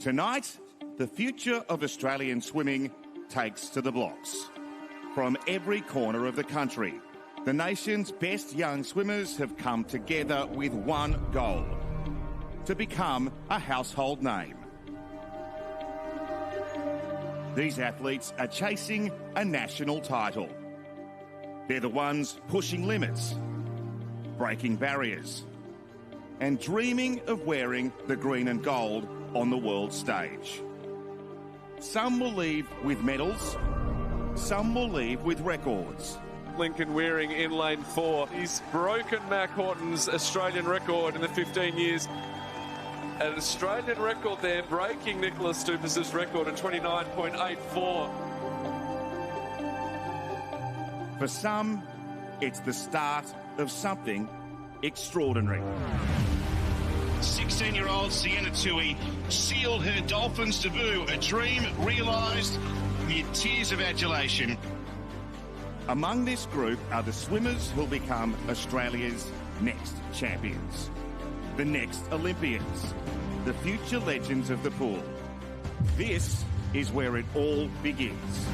Tonight, the future of Australian swimming takes to the blocks. From every corner of the country, the nation's best young swimmers have come together with one goal: to become a household name. These athletes are chasing a national title. They're the ones pushing limits, breaking barriers, and dreaming of wearing the green and gold on the world stage. Some will leave with medals, some will leave with records. Lincoln Wearing in lane 4. He's broken Mac Horton's Australian record in the 15 years. An Australian record there, breaking Nicholas Stupis's record at 29.84. For some, it's the start of something extraordinary. 16-year-old Sienna Tui sealed her Dolphins debut, a dream realised amid tears of adulation. Among this group are the swimmers who'll become Australia's next champions, the next Olympians, the future legends of the pool. This is where it all begins.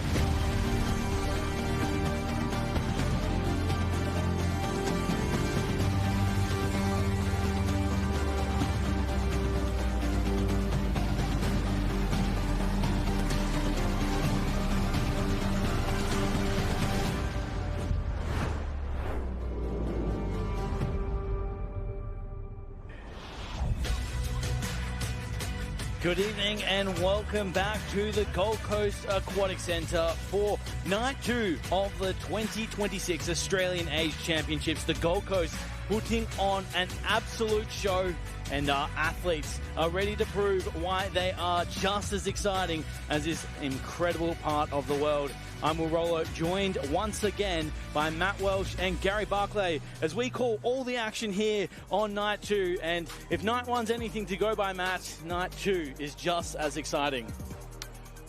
Good evening and welcome back to the Gold Coast Aquatic Centre for night 2 of the 2026 Australian Age Championships. The Gold Coast putting on an absolute show, and our athletes are ready to prove why they are just as exciting as this incredible part of the world. I'm Will Rollo, joined once again by Matt Welsh and Gary Barclay as we call all the action here on night 2. And if night 1's anything to go by, Matt, night 2 is just as exciting.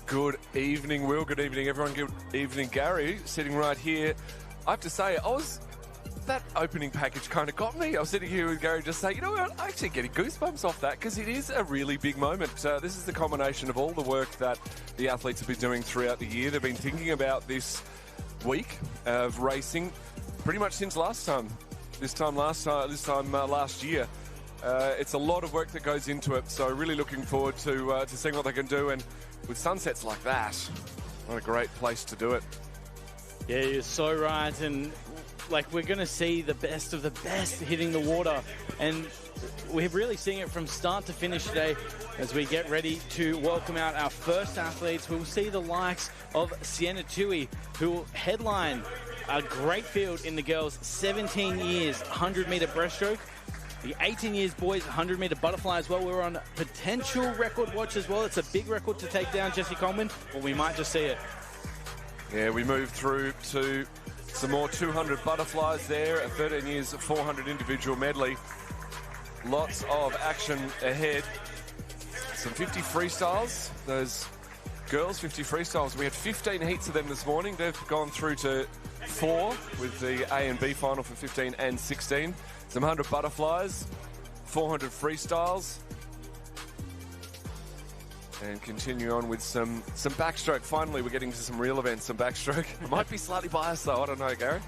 Good evening, Will. Good evening, everyone. Good evening, Gary. Sitting right here. I have to say, that opening package kind of got me. I was sitting here with Gary just saying, you know what, I'm actually getting goosebumps off that because it is a really big moment. This is the culmination of all the work that the athletes have been doing throughout the year. They've been thinking about this week of racing pretty much since last year. It's a lot of work that goes into it, so really looking forward to seeing what they can do. And with sunsets like that, what a great place to do it. Yeah, you're so right. And we're going to see the best of the best hitting the water. And we're really seeing it from start to finish today as we get ready to welcome out our first athletes. We'll see the likes of Sienna Tui, who will headline a great field in the girls' 17 years 100-metre breaststroke. The 18 years boys 100-metre butterfly as well. We're on potential record watch as well. It's a big record to take down, Jesse Coleman, or we might just see it. Yeah, we move through to some more 200 butterflies there, a 13 years 400 individual medley. Lots of action ahead. Some 50 freestyles. Those girls, 50 freestyles. We had 15 heats of them this morning. They've gone through to 4 with the A and B final for 15 and 16. Some 100 butterflies, 400 freestyles. And continue on with some backstroke. Finally, we're getting to some real events, some backstroke. I might be slightly biased, though. I don't know, Gary.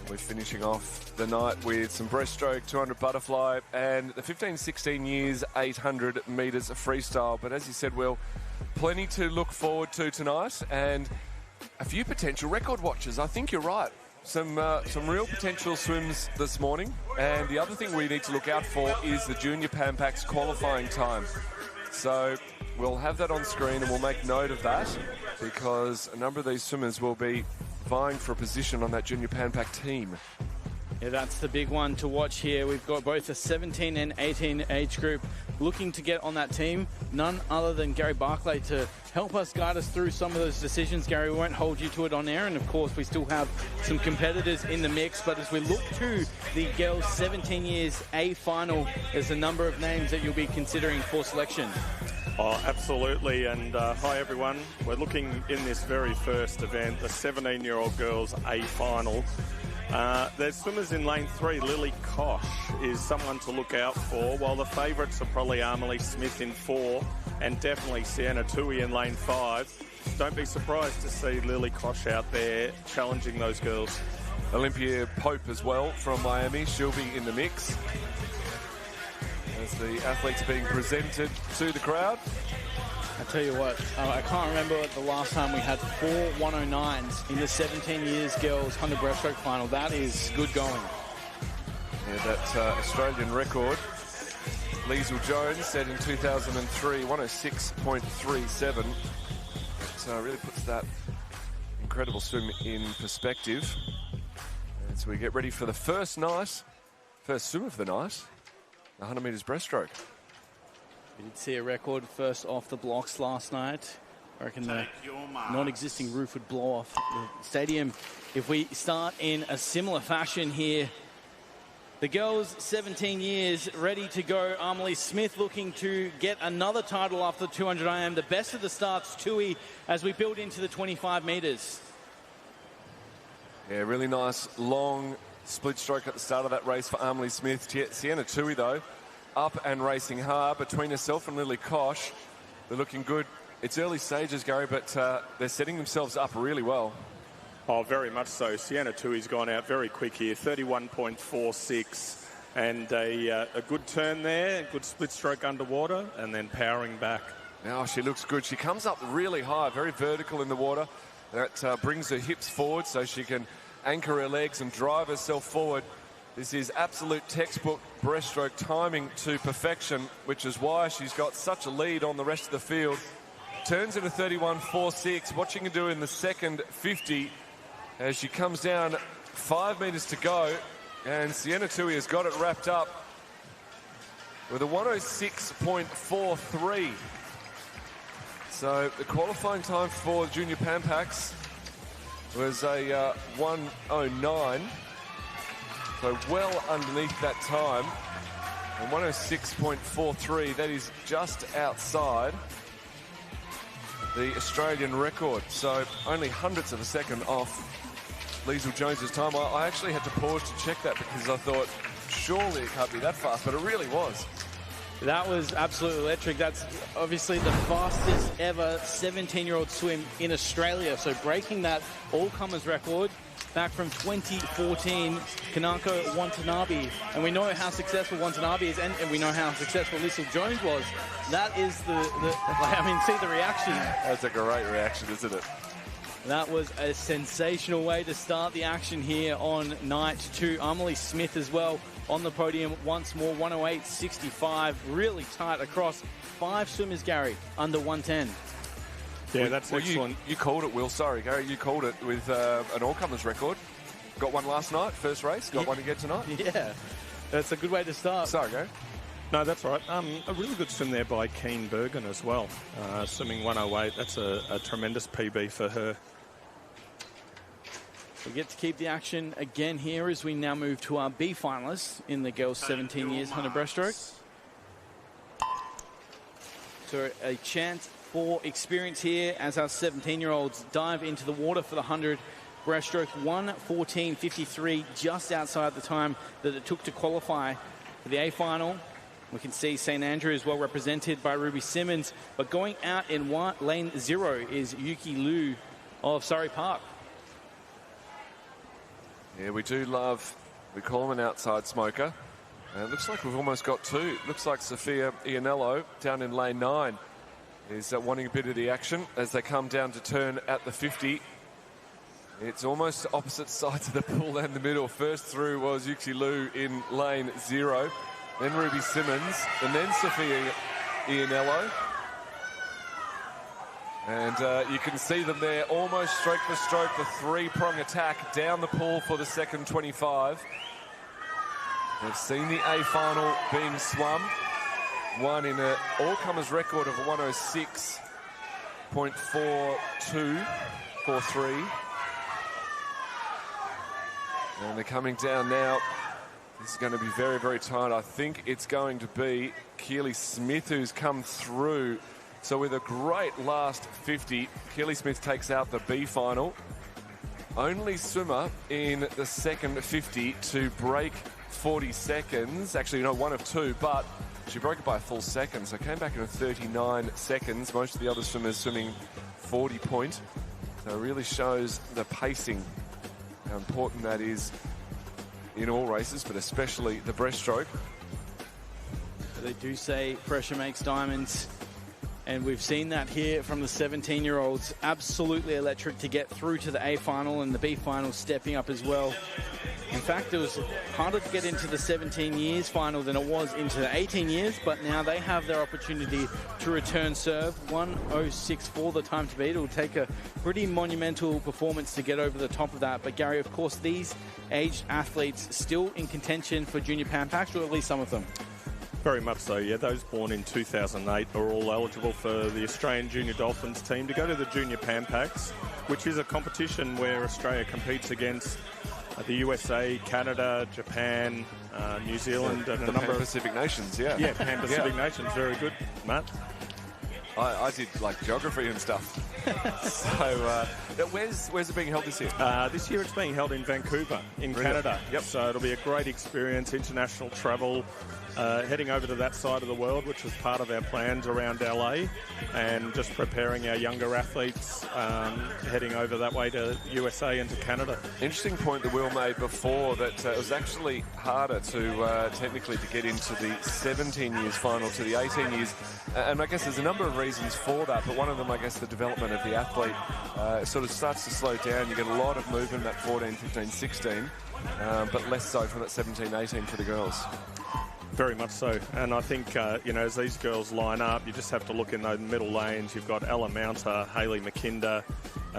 We're finishing off the night with some breaststroke, 200 butterfly, and the 15-16 years, 800 metres of freestyle. But as you said, Will, plenty to look forward to tonight, and a few potential record watches. I think you're right. Some real potential swims this morning. And the other thing we need to look out for is the Junior Pan Pac's qualifying time. So we'll have that on screen and we'll make note of that because a number of these swimmers will be vying for a position on that Junior Pan Pac team. Yeah, that's the big one to watch here. We've got both the 17 and 18 age group looking to get on that team. None other than Gary Barclay to help us, guide us through some of those decisions. Gary, we won't hold you to it on air, and of course we still have some competitors in the mix. But as we look to the girls' 17 years A final, there's a number of names that you'll be considering for selection. Oh, absolutely. And hi, everyone. We're looking in this very first event, the 17-year-old girls A final. There's swimmers in lane 3. Lily Kosh is someone to look out for, while the favourites are probably Amelie Smith in 4 and definitely Sienna Tui in lane 5. Don't be surprised to see Lily Kosh out there challenging those girls. Olympia Pope as well from Miami. She'll be in the mix as the athletes are being presented to the crowd. I tell you what, I can't remember the last time we had 4 109s in the 17 years girls 100 breaststroke final. That is good going. Yeah, that Australian record, Liesl Jones set in 2003, 106.37. So it really puts that incredible swim in perspective. And so we get ready for the first swim of the night, the 100 metres breaststroke. We did see a record first off the blocks last night. I reckon the non-existing roof would blow off the stadium if we start in a similar fashion here. The girls, 17 years, ready to go. Amelie Smith looking to get another title after the 200 IM. The best of the starts, Tui, as we build into the 25 metres. Yeah, really nice long split stroke at the start of that race for Amelie Smith. Sienna Tui, though, up and racing hard between herself and Lily Kosh. They're looking good. It's early stages, Gary, but they're setting themselves up really well. Oh, very much so. Sienna Tui's gone out very quick here, 31.46. And a good turn there, a good split stroke underwater, and then powering back. Now she looks good. She comes up really high, very vertical in the water. That brings her hips forward so she can anchor her legs and drive herself forward. This is absolute textbook breaststroke timing to perfection, which is why she's got such a lead on the rest of the field. Turns into 31.46. What she can do in the second 50 as she comes down 5 metres to go. And Sienna Tui has got it wrapped up with a 106.43. So the qualifying time for Junior Pan Packs was a 109. So well underneath that time. And 106.43, that is just outside the Australian record. So only hundredths of a second off Liesl Jones's time. I actually had to pause to check that because I thought, surely it can't be that fast, but it really was. That was absolutely electric. That's obviously the fastest ever 17-year-old swim in Australia. So breaking that all-comers record back from 2014, Kanako Watanabe. And we know how successful Watanabe is, and we know how successful Liesl Jones was. That is see the reaction. That's a great reaction, isn't it? That was a sensational way to start the action here on night 2. Amelie Smith as well on the podium once more, 108.65. Really tight across 5 swimmers, Gary, under 110. Yeah, that's excellent. You called it, Will. Sorry, Gary, you called it with an all-comers record. Got one last night, first race. Got one again tonight. Yeah, that's a good way to start. Sorry, Gary. No, that's right. A really good swim there by Keen Bergen as well. Swimming 108. That's a tremendous PB for her. We get to keep the action again here as we now move to our B finalists in the girls 17 years 100 breaststroke. So a chance for experience here as our 17-year-olds dive into the water for the 100 breaststroke. 1:14.53, just outside the time that it took to qualify for the A final. We can see St. Andrew is well represented by Ruby Simmons, but going out in lane 0 is Yuki Liu of Surrey Park. Yeah, we do love, we call him an outside smoker. And it looks like we've almost got 2. Looks like Sophia Ianello down in lane 9 is wanting a bit of the action as they come down to turn at the 50. It's almost opposite sides of the pool and the middle. First through was Yuki Liu in lane 0, then Ruby Simmons, and then Sophia Ianello. And you can see them there, almost stroke for stroke, the 3-prong attack down the pool for the second 25. They've seen the A final being swum. Won in an all-comers record of 106.43. And they're coming down now. This is going to be very, very tight. I think it's going to be Keely Smith who's come through. So with a great last 50, Keely Smith takes out the B final. only swimmer in the second 50 to break 40 seconds. Actually, no, one of two, but she broke it by a full second, so came back in 39 seconds. Most of the other swimmers swimming 40 point. So it really shows the pacing, how important that is in all races, but especially the breaststroke. They do say pressure makes diamonds, and we've seen that here from the 17-year-olds. Absolutely electric to get through to the A final, and the B final stepping up as well. In fact, it was harder to get into the 17 years final than it was into the 18 years, but now they have their opportunity to return serve. 1:06.4 the time to beat. It will take a pretty monumental performance to get over the top of that. But Gary, of course, these aged athletes still in contention for Junior Pan Packs, or at least some of them. Very much so, yeah. Those born in 2008 are all eligible for the Australian Junior Dolphins team to go to the Junior Pan Packs, which is a competition where Australia competes against the USA, Canada, Japan, New Zealand, and a number of Pacific nations, yeah. Yeah, Pan-Pacific nations. Very good, Matt. I did like geography and stuff. So, where's it being held this year? This year it's being held in Vancouver, in Canada. Yep. So it'll be a great experience, international travel, heading over to that side of the world, which was part of our plans around LA, and just preparing our younger athletes heading over that way to USA and to Canada. Interesting point that Will made before, that it was actually harder to technically to get into the 17 years final to the 18 years. And I guess there's a number of reasons for that, but one of them, I guess, the development of the athlete sort of starts to slow down. You get a lot of movement at 14, 15, 16, but less so from that 17, 18 for the girls. Very much so. And I think, as these girls line up, you just have to look in those middle lanes. You've got Ella Mounter, Hayley McKinder,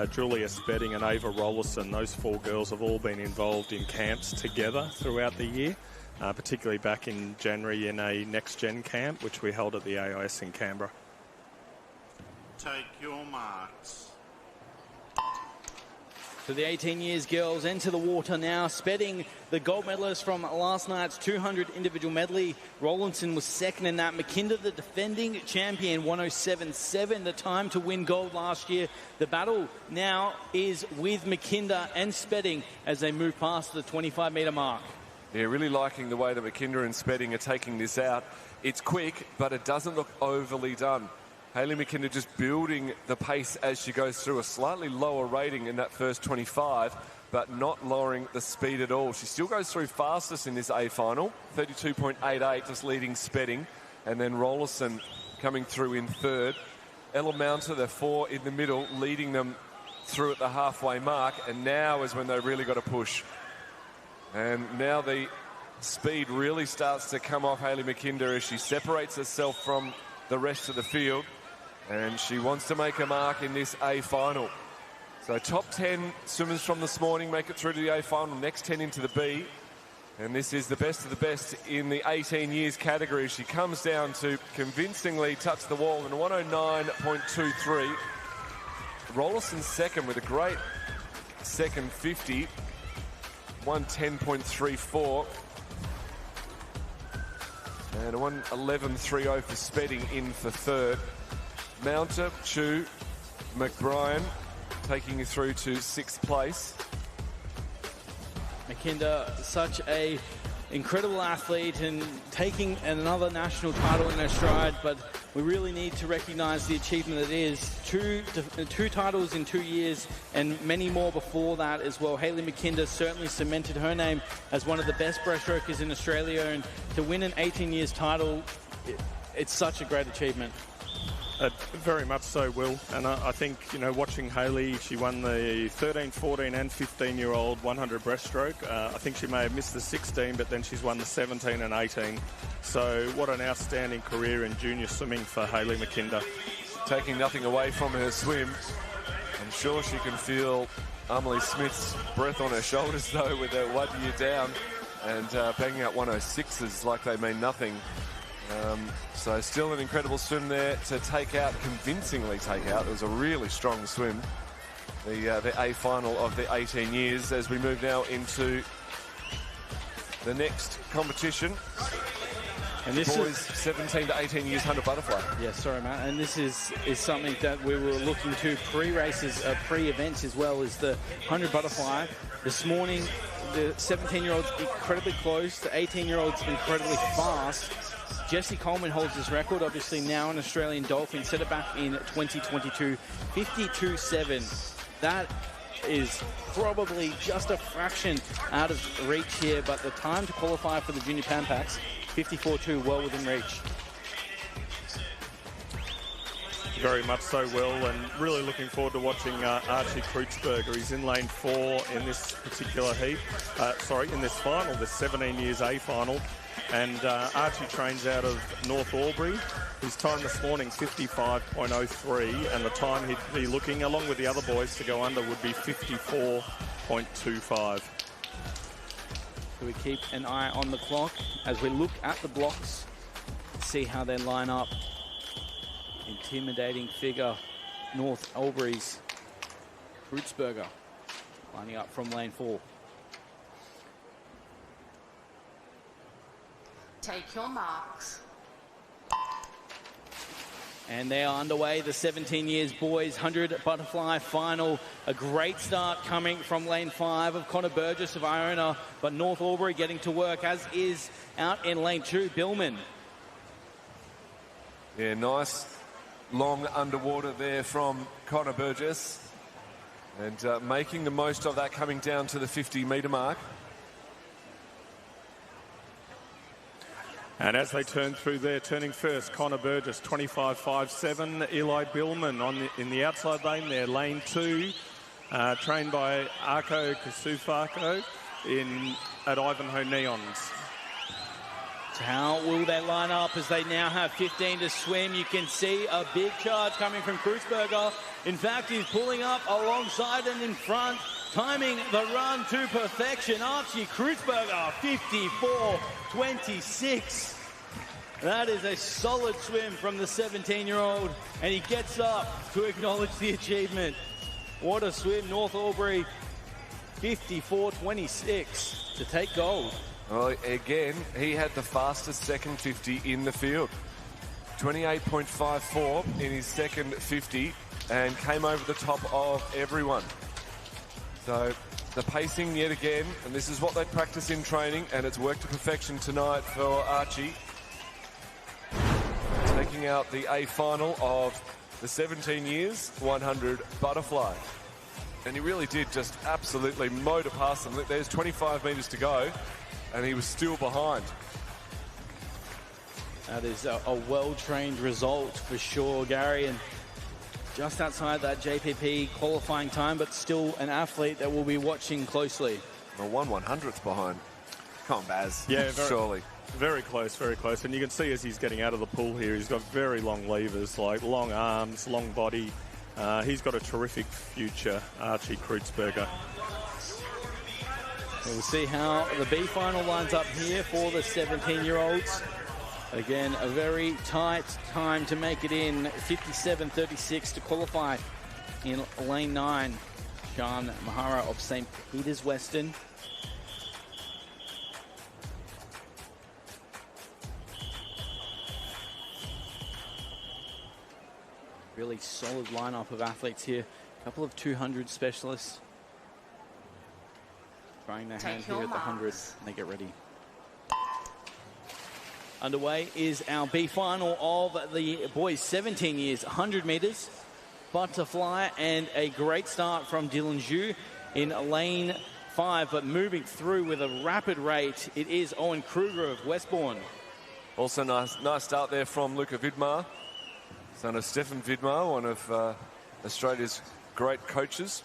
Julia Spedding and Ava Rollerson. Those four girls have all been involved in camps together throughout the year, particularly back in January in a next-gen camp, which we held at the AIS in Canberra. Take your marks. So the 18 years girls enter the water now. Spedding, the gold medalist from last night's 200 individual medley. Rollinson was second in that. McKinder, the defending champion, 1:07.7, the time to win gold last year. The battle now is with McKinder and Spedding as they move past the 25-metre mark. Yeah, really liking the way that McKinder and Spedding are taking this out. It's quick, but it doesn't look overly done. Hayley McKinder just building the pace as she goes through, a slightly lower rating in that first 25, but not lowering the speed at all. She still goes through fastest in this A final, 32.88, just leading Spedding, and then Rollerson coming through in third. Ella Mounter, the four in the middle, leading them through at the halfway mark, and now is when they really got to push. And now the speed really starts to come off Hayley McKinder as she separates herself from the rest of the field. And she wants to make a mark in this A final. So top 10 swimmers from this morning make it through to the A final, next 10 into the B. And this is the best of the best in the 18 years category. She comes down to convincingly touch the wall in 109.23. Rollerson second with a great second 50, 110.34. And a 111.30 for Spedding in for third. Mounter, Chu, McBrien taking you through to sixth place. McKinder, such a incredible athlete and taking another national title in her stride, but we really need to recognise the achievement that is. Two titles in 2 years and many more before that as well. Hayley McKinder certainly cemented her name as one of the best breaststrokers in Australia, and to win an 18 years title, it's such a great achievement. Very much so, Will. And I think, watching Hayley, she won the 13, 14 and 15-year-old 100 breaststroke. I think she may have missed the 16, but then she's won the 17 and 18. So what an outstanding career in junior swimming for Hayley McKinder. Taking nothing away from her swim. I'm sure she can feel Amelie Smith's breath on her shoulders, though, with her 1 year down and banging out 106s like they mean nothing. So still an incredible swim there to convincingly take out. It was a really strong swim. The A final of the 18 years as we move now into the next competition. And this boys is 17 to 18 years 100 butterfly. Yeah, sorry, Matt. And this is something that we were looking to pre-races, pre-events as well as the 100 butterfly. This morning, the 17-year-old's incredibly close. The 18-year-old's incredibly fast. Jesse Coleman holds this record, obviously now an Australian Dolphin. Set it back in 2022, 52.7. That is probably just a fraction out of reach here, but the time to qualify for the Junior Pan Packs, 54.2, well within reach. Very much so, Will, and really looking forward to watching Archie Kreutzberger. He's in lane 4 in this particular heat. In this final, this 17 years A final. And Archie trains out of North Albury. His time this morning, 55.03, and the time he'd be looking, along with the other boys, to go under would be 54.25. So we keep an eye on the clock as we look at the blocks, see how they line up. Intimidating figure, North Albury's Kreutzberger, lining up from lane 4. Take your marks. And they are underway, the 17 years boys 100 butterfly final. A great start coming from lane 5 of Connor Burgess of Iona, but North Albury getting to work, as is out in lane 2, Billman. Yeah, nice long underwater there from Connor Burgess. And making the most of that, coming down to the 50-metre mark. And as they turn through there, turning first, Connor Burgess, 25.57. Eli Billman in the outside lane there, lane 2, trained by Arko Kasufako at Ivanhoe Neons. So how will they line up as they now have 15 to swim? You can see a big charge coming from Kreutzberger. In fact, he's pulling up alongside and in front, timing the run to perfection. Archie Kreutzberger, 54.26. That is a solid swim from the 17-year-old, and he gets up to acknowledge the achievement. What a swim, North Albury, 54.26 to take gold. Well, again, he had the fastest second 50 in the field. 28.54 in his second 50, and came over the top of everyone. So the pacing yet again, and this is what they practice in training, and it's worked to perfection tonight for Archie. Taking out the A final of the 17 years 100 butterfly. And he really did just absolutely motor past them. There's 25 metres to go, and he was still behind. That is a well-trained result for sure, Gary, and just outside that JPP qualifying time, but still an athlete that we'll be watching closely. Well, 1/100th behind. Come on, Baz. Yeah, surely. Very close, very close. And you can see as he's getting out of the pool here, he's got very long levers, like long arms, long body. He's got a terrific future, Archie Kreutzberger. We'll see how the B final lines up here for the 17-year-olds. Again, a very tight time to make it in. 57.36 to qualify in lane 9. Sean Mahara of St. Peter's Western. Really solid lineup of athletes here. A couple of 200 specialists trying their hand here at the 100. They get ready. Underway is our B final of the boys 17 years, 100 metres, butterfly, and a great start from Dylan Zhu in lane 5, but moving through with a rapid rate, it is Owen Kruger of Westbourne. Also nice start there from Luca Vidmar, son of Stefan Vidmar, one of Australia's great coaches.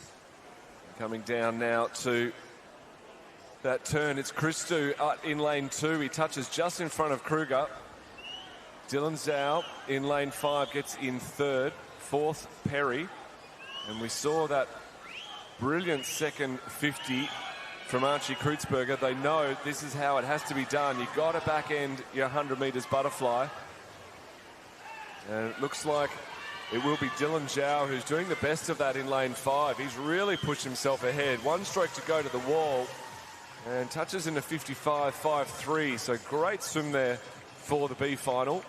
Coming down now to that turn, it's Christou in lane 2. He touches just in front of Kruger. Dylan Zhao in lane 5 gets in third. Fourth, Perry. And we saw that brilliant second 50 from Archie Kreutzberger. They know this is how it has to be done. You've got to back end your 100 metres butterfly. And it looks like it will be Dylan Zhao who's doing the best of that in lane 5. He's really pushed himself ahead. One stroke to go to the wall. And touches into 55.53, so great swim there for the B final.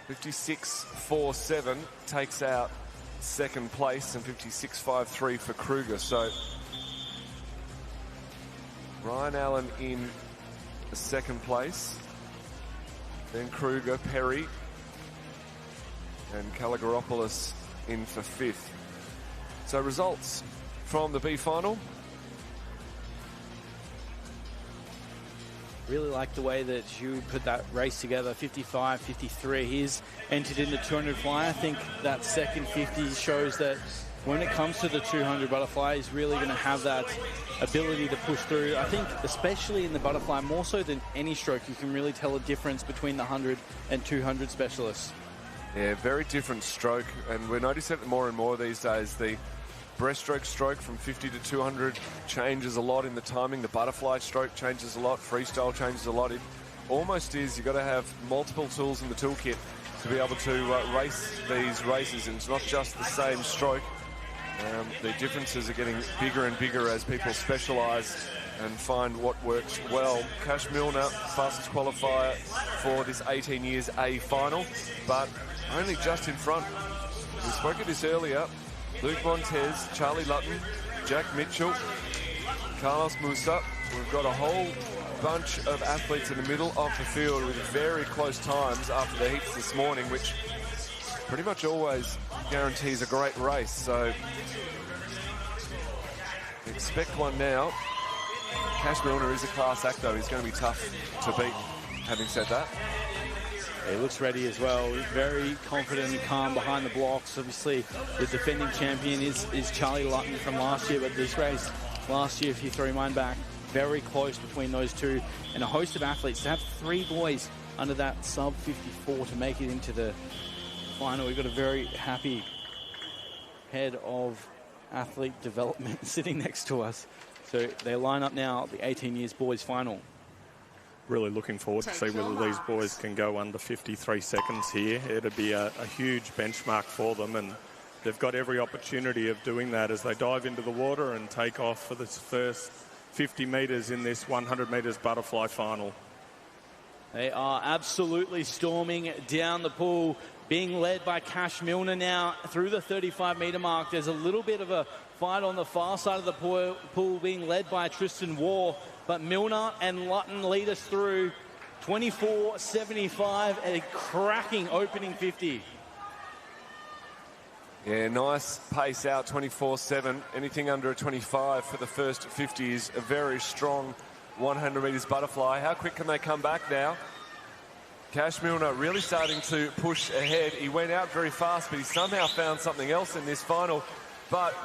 56.47 takes out second place, and 56.53 for Kruger. So Ryan Allen in the second place, then Kruger, Perry, and Kalogeropoulos in for fifth. So results from the B final. Really like the way that you put that race together. 55-53. He's entered in the 200 fly. I think that second 50 shows that when it comes to the 200 butterfly, he's really going to have that ability to push through. I think especially in the butterfly, more so than any stroke, you can really tell a difference between the 100 and 200 specialists. Yeah, very different stroke, and we're noticing it more and more these days. The breaststroke stroke from 50 to 200 changes a lot in the timing. The butterfly stroke changes a lot. Freestyle changes a lot. It almost is, you've got to have multiple tools in the toolkit to be able to race these races, and it's not just the same stroke. The differences are getting bigger and bigger as people specialise and find what works well. Cash Milner, fastest qualifier for this 18 years A final, but only just in front. We spoke of this earlier. Luke Montez, Charlie Lutton, Jack Mitchell, Carlos Musa. We've got a whole bunch of athletes in the middle of the field with very close times after the heats this morning, which pretty much always guarantees a great race. So expect one now. Cash Milner is a class act, though. He's going to be tough to beat, having said that. He looks ready as well. Very confident and calm behind the blocks. Obviously, the defending champion is Charlie Lutton from last year, but this race last year, if you throw mine back, very close between those two. And a host of athletes. To have three boys under that sub-54 to make it into the final. We've got a very happy head of athlete development sitting next to us. So they line up now, the 18 years boys final. Really looking forward to see whether these boys can go under 53 seconds here. It'd be a huge benchmark for them, and they've got every opportunity of doing that as they dive into the water and take off for this first 50 metres in this 100 metres butterfly final. They are absolutely storming down the pool, being led by Cash Milner now through the 35-metre mark. There's a little bit of a fight on the far side of the pool being led by Tristan Waugh. But Milner and Lutton lead us through 24.75 at a cracking opening 50. Yeah, nice pace out, 24.7. Anything under a 25 for the first 50 is a very strong 100 metres butterfly. How quick can they come back now? Cash Milner really starting to push ahead. He went out very fast, but he somehow found something else in this final. But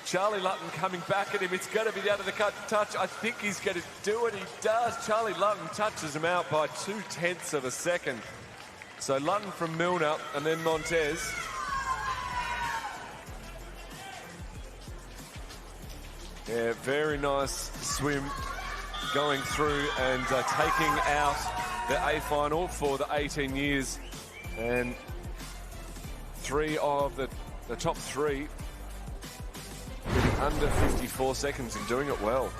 Charlie Lutton coming back at him. It's going to be down to the cut touch. I think he's going to do it. He does. Charlie Lutton touches him out by 0.2 of a second. So Lutton from Milner and then Montez. Yeah, very nice swim going through and taking out the A final for the 18 years. And three of the top three under 54 seconds and doing it well.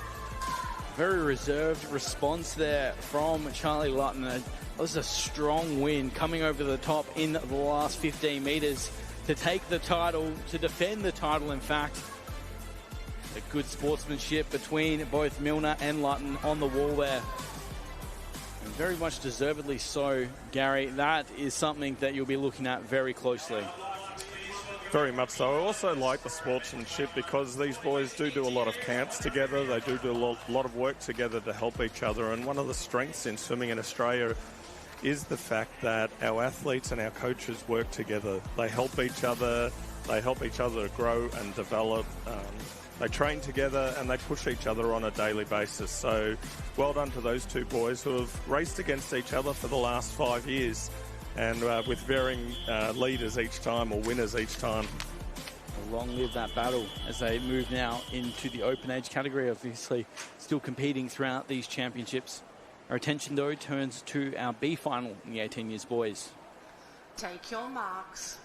Very reserved response there from Charlie Lutton. It was a strong win coming over the top in the last 15 metres to take the title, to defend the title, in fact. A good sportsmanship between both Milner and Lutton on the wall there. And very much deservedly so, Gary. That is something that you'll be looking at very closely. Very much so. I also like the sportsmanship because these boys do a lot of camps together. They do a lot of work together to help each other. And one of the strengths in swimming in Australia is the fact that our athletes and our coaches work together. They help each other. They help each other grow and develop. They train together and they push each other on a daily basis. So well done to those two boys who have raced against each other for the last 5 years. And with varying leaders each time, or winners each time. Long live that battle as they move now into the open age category, obviously still competing throughout these championships. Our attention, though, turns to our B final in the 18 years boys. Take your marks.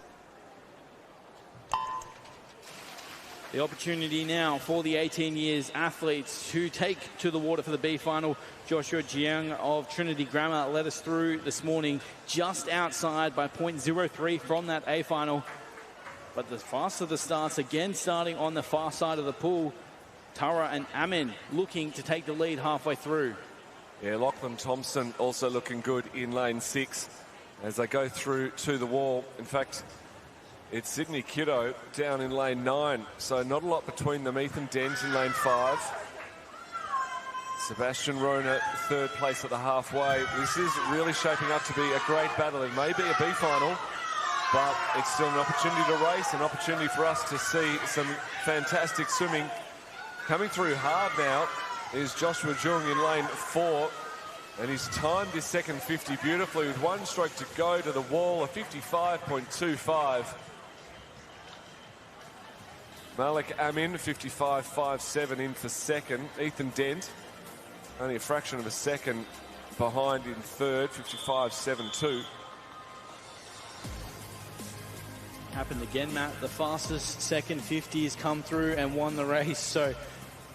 The opportunity now for the 18 years athletes to take to the water for the B final. Joshua Jiang of Trinity Grammar led us through this morning just outside by 0.03 from that A final. But the faster the starts, again starting on the far side of the pool, Tara and Amin looking to take the lead halfway through. Yeah, Lachlan Thompson also looking good in lane 6 as they go through to the wall. In fact, it's Sydney Kiddo down in lane 9, so not a lot between them. Ethan Dent in lane 5. Sebastian Rona, 3rd place at the halfway. This is really shaping up to be a great battle. It may be a B final, but it's still an opportunity to race, an opportunity for us to see some fantastic swimming. Coming through hard now is Joshua Jung in lane 4. And he's timed his second 50 beautifully with 1 stroke to go to the wall, a 55.25. Malik Amin, 55.57 in for second. Ethan Dent, only a fraction of a second behind in third, 55.72. Happened again, Matt. The fastest second 50 has come through and won the race. So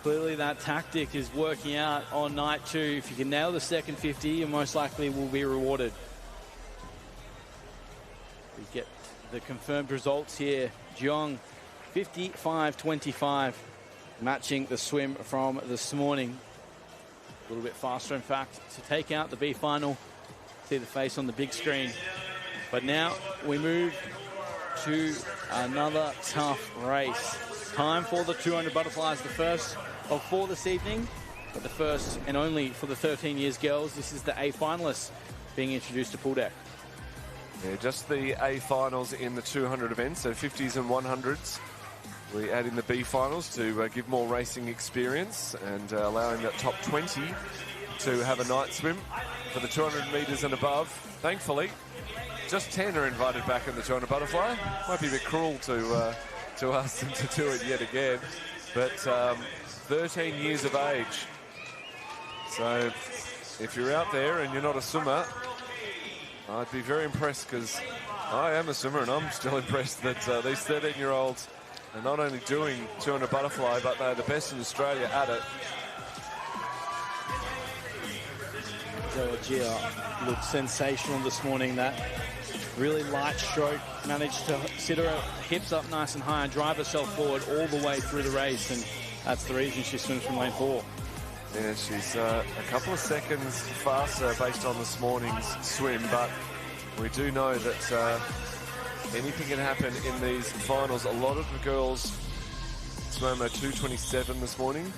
clearly that tactic is working out on night 2. If you can nail the second 50, you most likely will be rewarded. We get the confirmed results here. Jiang, 55.25, matching the swim from this morning. A little bit faster, in fact, to take out the B final. See the face on the big screen. But now we move to another tough race. Time for the 200 butterflies, the first of 4 this evening, but the first and only for the 13 years girls. This is the A finalists being introduced to pool deck. Yeah, just the A finals in the 200 events, so 50s and 100s. We add in the B finals to give more racing experience and allowing that top 20 to have a night swim for the 200 metres and above. Thankfully, just 10 are invited back in the 200 butterfly. Might be a bit cruel to ask them to do it yet again, but 13 years of age. So if you're out there and you're not a swimmer, I'd be very impressed, because I am a swimmer and I'm still impressed that these 13-year-olds are not only doing 200 butterfly, but they're the best in Australia at it. Georgia looked sensational this morning. That really light stroke, managed to sit her hips up nice and high and drive herself forward all the way through the race, and that's the reason she swims from lane 4. Yeah, she's a couple of seconds faster based on this morning's swim, but we do know that anything can happen in these finals. A lot of the girls swam a 2:27 this morning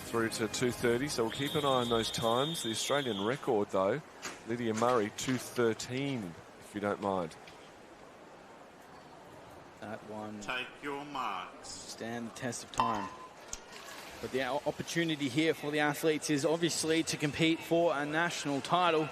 through to 2:30, so we'll keep an eye on those times. The Australian record, though, Lydia Murray, 2:13, if you don't mind. That one Take your marks. stand the test of time. But the opportunity here for the athletes is obviously to compete for a national title.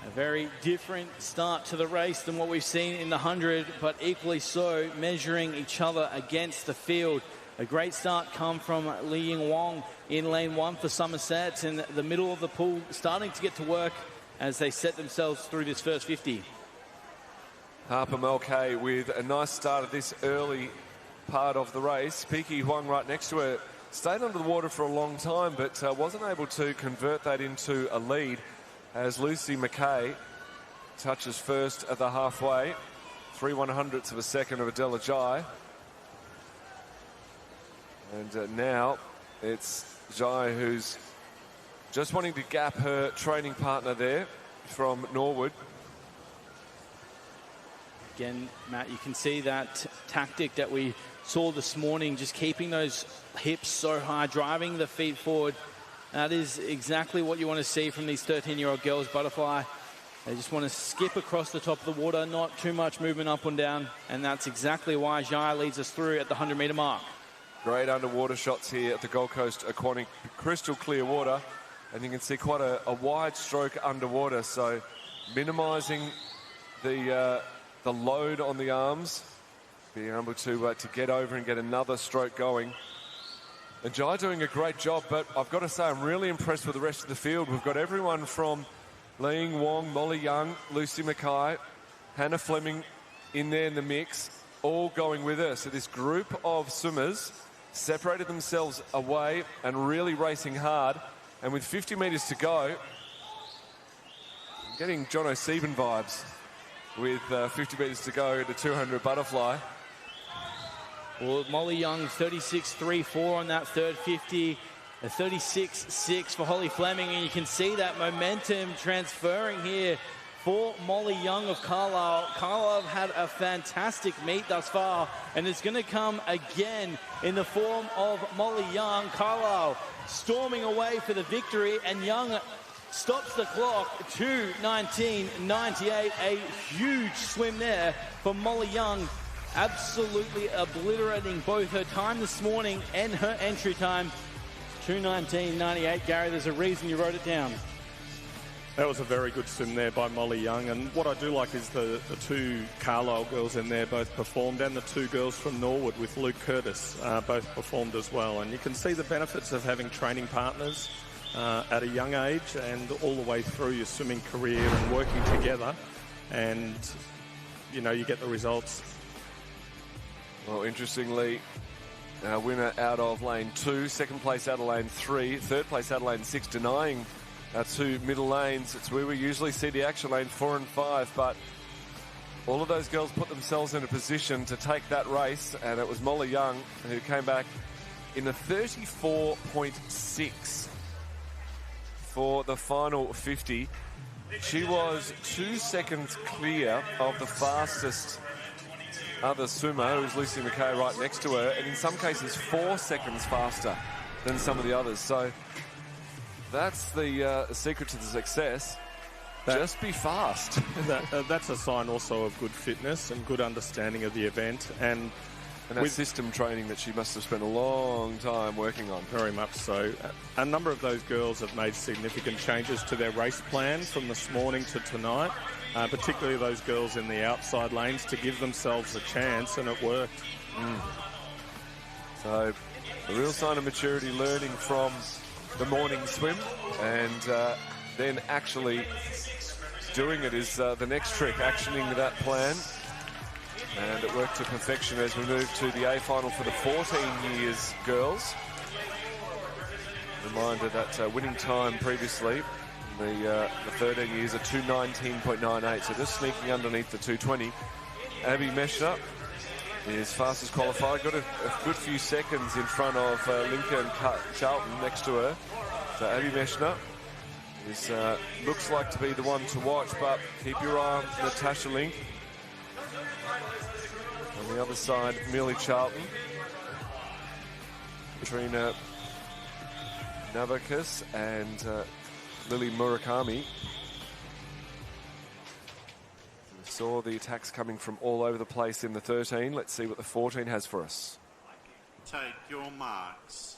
A very different start to the race than what we've seen in the 100, but equally so, measuring each other against the field. A great start come from Li Ying Wong in lane 1 for Somerset, in the middle of the pool, starting to get to work as they set themselves through this first 50. Harper Melkay with a nice start of this early part of the race. Peaky Huang right next to her stayed under the water for a long time, but wasn't able to convert that into a lead, as Lucy McKay touches first at the halfway. 3/100ths of a second of Adela Jai. And now it's Jai who's just wanting to gap her training partner there from Norwood. Again, Matt, you can see that tactic that we saw this morning, just keeping those hips so high, driving the feet forward. That is exactly what you want to see from these 13-year-old girls butterfly. They just want to skip across the top of the water, not too much movement up and down, and that's exactly why Jai leads us through at the 100-metre mark. Great underwater shots here at the Gold Coast Aquatic, crystal clear water, and you can see quite a wide stroke underwater, so minimising the load on the arms, being able to get over and get another stroke going. And Jai doing a great job, but I've got to say I'm really impressed with the rest of the field. We've got everyone from Li Ying Wong, Molly Young, Lucy McKay, Hannah Fleming in there in the mix. all going with her. So this group of swimmers separated themselves away and really racing hard. And with 50 metres to go, I'm getting John O'Sieben vibes with 50 metres to go in the 200 butterfly. Well, Molly Young, 36.34 on that third 50. A 36.6 for Holly Fleming. And you can see that momentum transferring here for Molly Young of Carlisle. Carlisle have had a fantastic meet thus far, and it's going to come again in the form of Molly Young. Carlisle storming away for the victory, and Young stops the clock. 2:19.98, a huge swim there for Molly Young, absolutely obliterating both her time this morning and her entry time. 2:19.98. Gary, there's a reason you wrote it down. That was a very good swim there by Molly Young, and what I do like is the two Carlisle girls in there both performed, and the two girls from Norwood with Luke Curtis both performed as well. And you can see the benefits of having training partners at a young age and all the way through your swimming career and working together, and you know, you get the results. Well, interestingly, winner out of lane 2, second place out of lane 3, third place out of lane 6, denying our two middle lanes. It's where we usually see the action, lane 4 and 5, but all of those girls put themselves in a position to take that race, and it was Molly Young who came back in the 34.6 for the final 50. She was 2 seconds clear of the fastest other swimmer, who was Lucy McKay right next to her, and in some cases 4 seconds faster than some of the others. So that's the secret to the success. Just be fast. That's a sign also of good fitness and good understanding of the event, and that system training that she must have spent a long time working on. Very much so. A number of those girls have made significant changes to their race plan from this morning to tonight, particularly those girls in the outside lanes, to give themselves a chance, and it worked. So a real sign of maturity, learning from the morning swim, and then actually doing it is the next trick, actioning that plan. And it worked to perfection as we move to the A final for the 14 years girls. Reminder that winning time previously, the 13 years, at 2:19.98, so just sneaking underneath the 2:20. Abby Meshner is fastest qualified, got a good few seconds in front of Lincoln and Charlton next to her. So Abby Meshner is, looks like to be the one to watch, but keep your eye on Natasha Link. On the other side, Millie Charlton, Katrina Navakis, and Lily Murakami. We saw the attacks coming from all over the place in the 13. Let's see what the 14 has for us. Take your marks.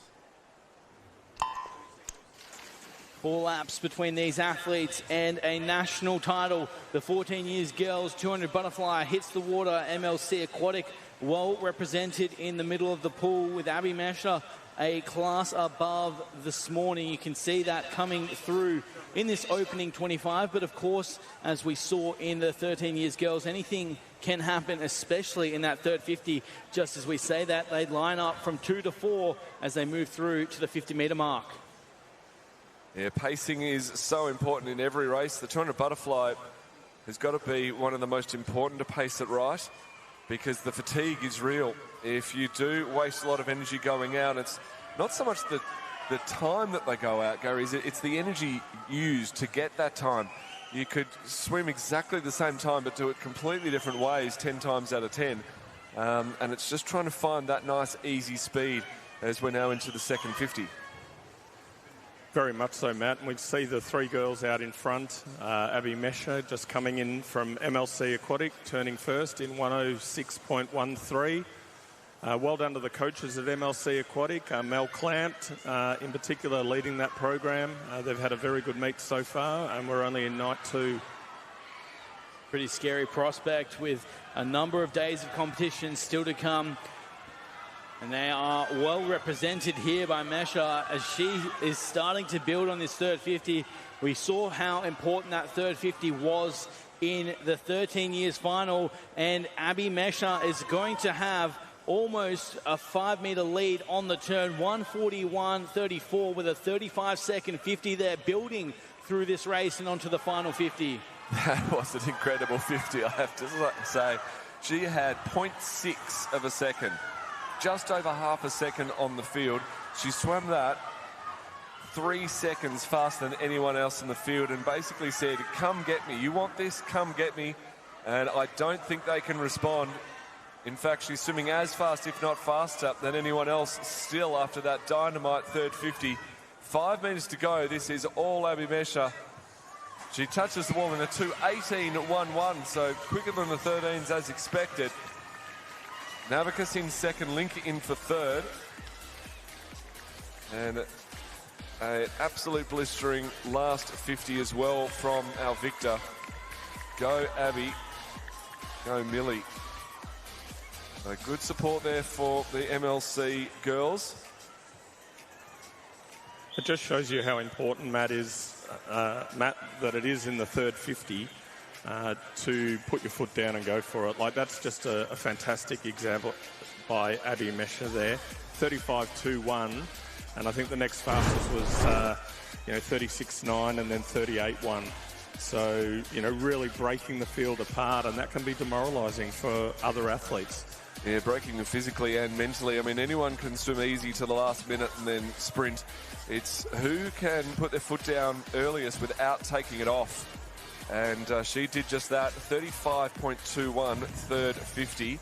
4 laps between these athletes and a national title. The 14 years girls 200 butterfly hits the water. MLC Aquatic well represented in the middle of the pool, with Abby Meshner a class above this morning. You can see that coming through in this opening 25, but of course, as we saw in the 13 years girls, anything can happen, especially in that third 50. Just as we say that, they line up from 2 to 4 as they move through to the 50-metre mark. Yeah, pacing is so important in every race. The 200 butterfly has got to be one of the most important to pace it right, because the fatigue is real. If you do waste a lot of energy going out, it's not so much the time that they go out, Gary, it's the energy used to get that time. You could swim exactly the same time but do it completely different ways 10 times out of 10. And it's just trying to find that nice, easy speed as we're now into the second 50. Very much so, Matt. And we see the 3 girls out in front. Abby Meshner just coming in from MLC Aquatic, turning first in 106.13. Well done to the coaches at MLC Aquatic. Mel Clampt, in particular, leading that program. They've had a very good meet so far, and we're only in night 2. Pretty scary prospect with a number of days of competition still to come. And they are well represented here by Meshner as she is starting to build on this third 50. We saw how important that third 50 was in the 13 years final, and Abby Mesha is going to have almost a 5-meter lead on the turn, 1:41.34 with a 35-second 50 there, building through this race and onto the final 50. That was an incredible 50, I have to say. She had 0.6 of a second, just over half a second on the field. She swam that 3 seconds faster than anyone else in the field and basically said, come get me. You want this? Come get me. And I don't think they can respond. In fact, she's swimming as fast, if not faster, than anyone else still after that dynamite third 50. 5 metres to go. This is all Abby Mesha. She touches the wall in a 2:18.11, so quicker than the 13s as expected. Navicus in second, Link in for third. And an absolute blistering last 50 as well from our Victor. Go Abby, go Millie. So good support there for the MLC girls. It just shows you how important Matt, that it is in the third 50 to put your foot down and go for it. Like, that's just a fantastic example by Abby Mesha there. 35.21, and I think the next fastest was 36.9 and then 38.1. So, really breaking the field apart, and that can be demoralising for other athletes. Yeah, breaking them physically and mentally. I mean, anyone can swim easy to the last minute and then sprint. It's who can put their foot down earliest without taking it off. And she did just that. 35.21, third 50.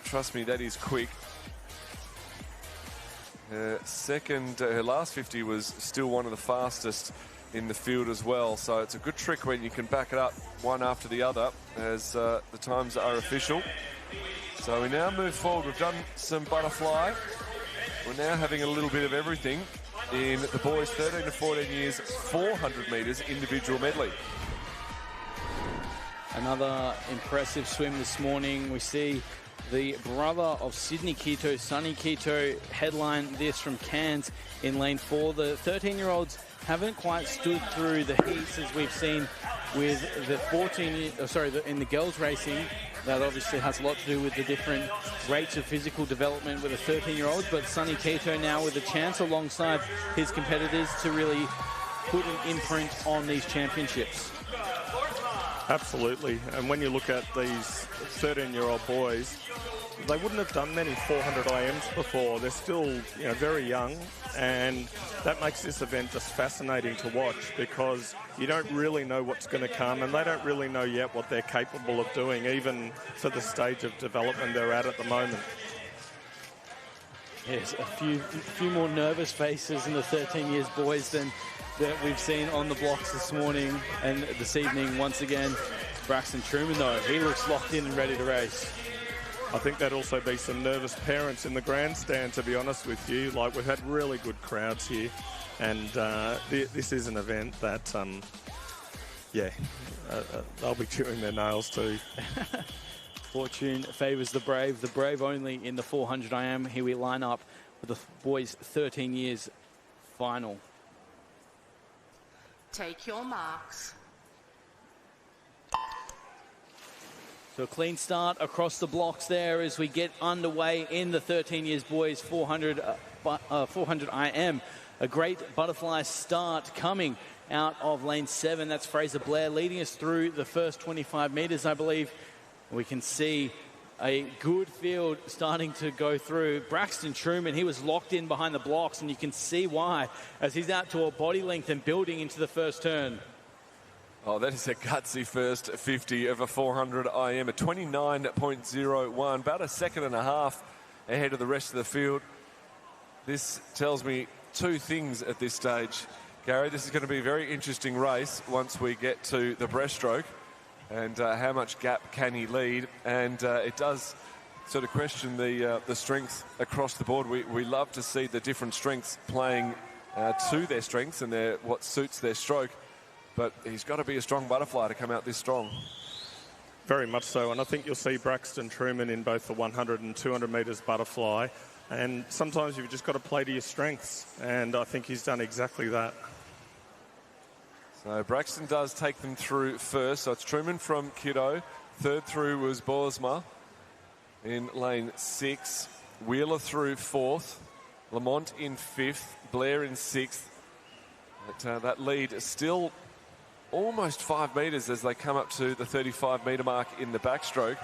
Trust me, that is quick. Her last 50 was still one of the fastest in the field as well. So it's a good trick when you can back it up one after the other as the times are official. So we now move forward. We've done some butterfly. We're now having a little bit of everything in the boys 13 to 14 years, 400 metres individual medley. Another impressive swim this morning. We see the brother of Sydney Quito, Sonny Quito, headline this from Cairns in lane 4. The 13-year-olds haven't quite stood through the heats as we've seen with the in the girls racing. That obviously has a lot to do with the different rates of physical development with the 13-year-olds, but Sonny Quito now with a chance alongside his competitors to really put an imprint on these championships. Absolutely, and when you look at these 13-year-old boys, they wouldn't have done many 400 IMs before. They're still, very young, and that makes this event just fascinating to watch because you don't really know what's going to come, and they don't really know yet what they're capable of doing, even for the stage of development they're at the moment. There's a few more nervous faces in the 13 years boys than that we've seen on the blocks this morning and this evening. Once again, Braxton Truman, though, he looks locked in and ready to race. I think there'd also be some nervous parents in the grandstand, to be honest with you. Like, we've had really good crowds here, and this is an event that, they'll be chewing their nails too. Fortune favours the brave only in the 400 IM. Here we line up with the boys' 13 years final. Take your marks. So a clean start across the blocks there as we get underway in the 13 years boys 400 IM. A great butterfly start coming out of lane 7. That's Fraser Blair leading us through the first 25 metres, I believe. We can see a good field starting to go through. Braxton Truman, he was locked in behind the blocks, and you can see why as he's out to a body length and building into the first turn. Oh, that is a gutsy first 50 of a 400 IM, a 29.01, about a second and a half ahead of the rest of the field. This tells me two things at this stage. Gary, this is going to be a very interesting race once we get to the breaststroke and how much gap can he lead. And it does sort of question the strength across the board. We love to see the different strengths playing to their strengths and what suits their stroke. But he's got to be a strong butterfly to come out this strong. Very much so, and I think you'll see Braxton Truman in both the 100 and 200 metres butterfly, and sometimes you've just got to play to your strengths, and I think he's done exactly that. So Braxton does take them through first. So it's Truman from Kiddo. Third through was Boersma in lane 6. Wheeler through 4th. Lamont in 5th. Blair in 6th. But, that lead is still almost 5 metres as they come up to the 35-metre mark in the backstroke.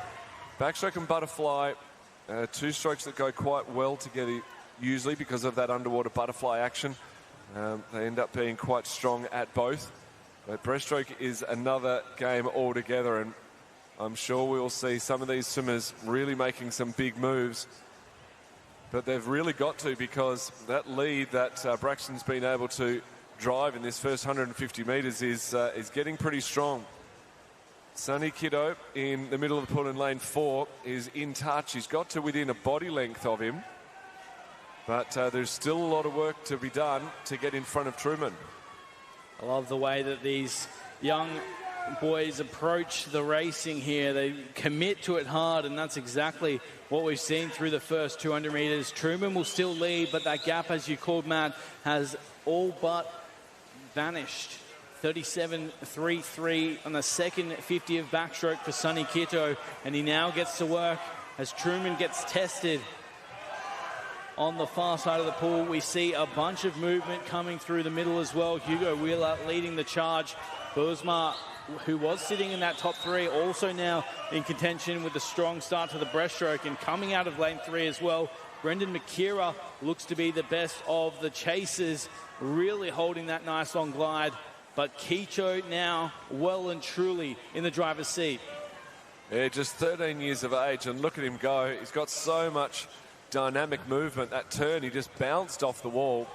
Backstroke and butterfly, 2 strokes that go quite well together usually because of that underwater butterfly action. They end up being quite strong at both. But breaststroke is another game altogether, and I'm sure we will see some of these swimmers really making some big moves. But they've really got to, because that lead that Braxton's been able to drive in this first 150 metres is getting pretty strong. Sonny Kiddo in the middle of the pool in lane 4 is in touch. He's got to within a body length of him. But there's still a lot of work to be done to get in front of Truman. I love the way that these young boys approach the racing here. They commit to it hard, and that's exactly what we've seen through the first 200 metres. Truman will still lead, but that gap, as you called, Matt, has all but vanished. 37.33 on the second 50 of backstroke for Sonny Kiddo, and he now gets to work as Truman gets tested on the far side of the pool. We see a bunch of movement coming through the middle as well. Hugo Wheeler leading the charge. Boersma, who was sitting in that top 3, also now in contention with a strong start to the breaststroke, and coming out of lane 3 as well. Brendan McKeera looks to be the best of the chasers, really holding that nice long glide. But Kito now well and truly in the driver's seat. Yeah, just 13 years of age, and look at him go. He's got so much dynamic movement. That turn, he just bounced off the wall.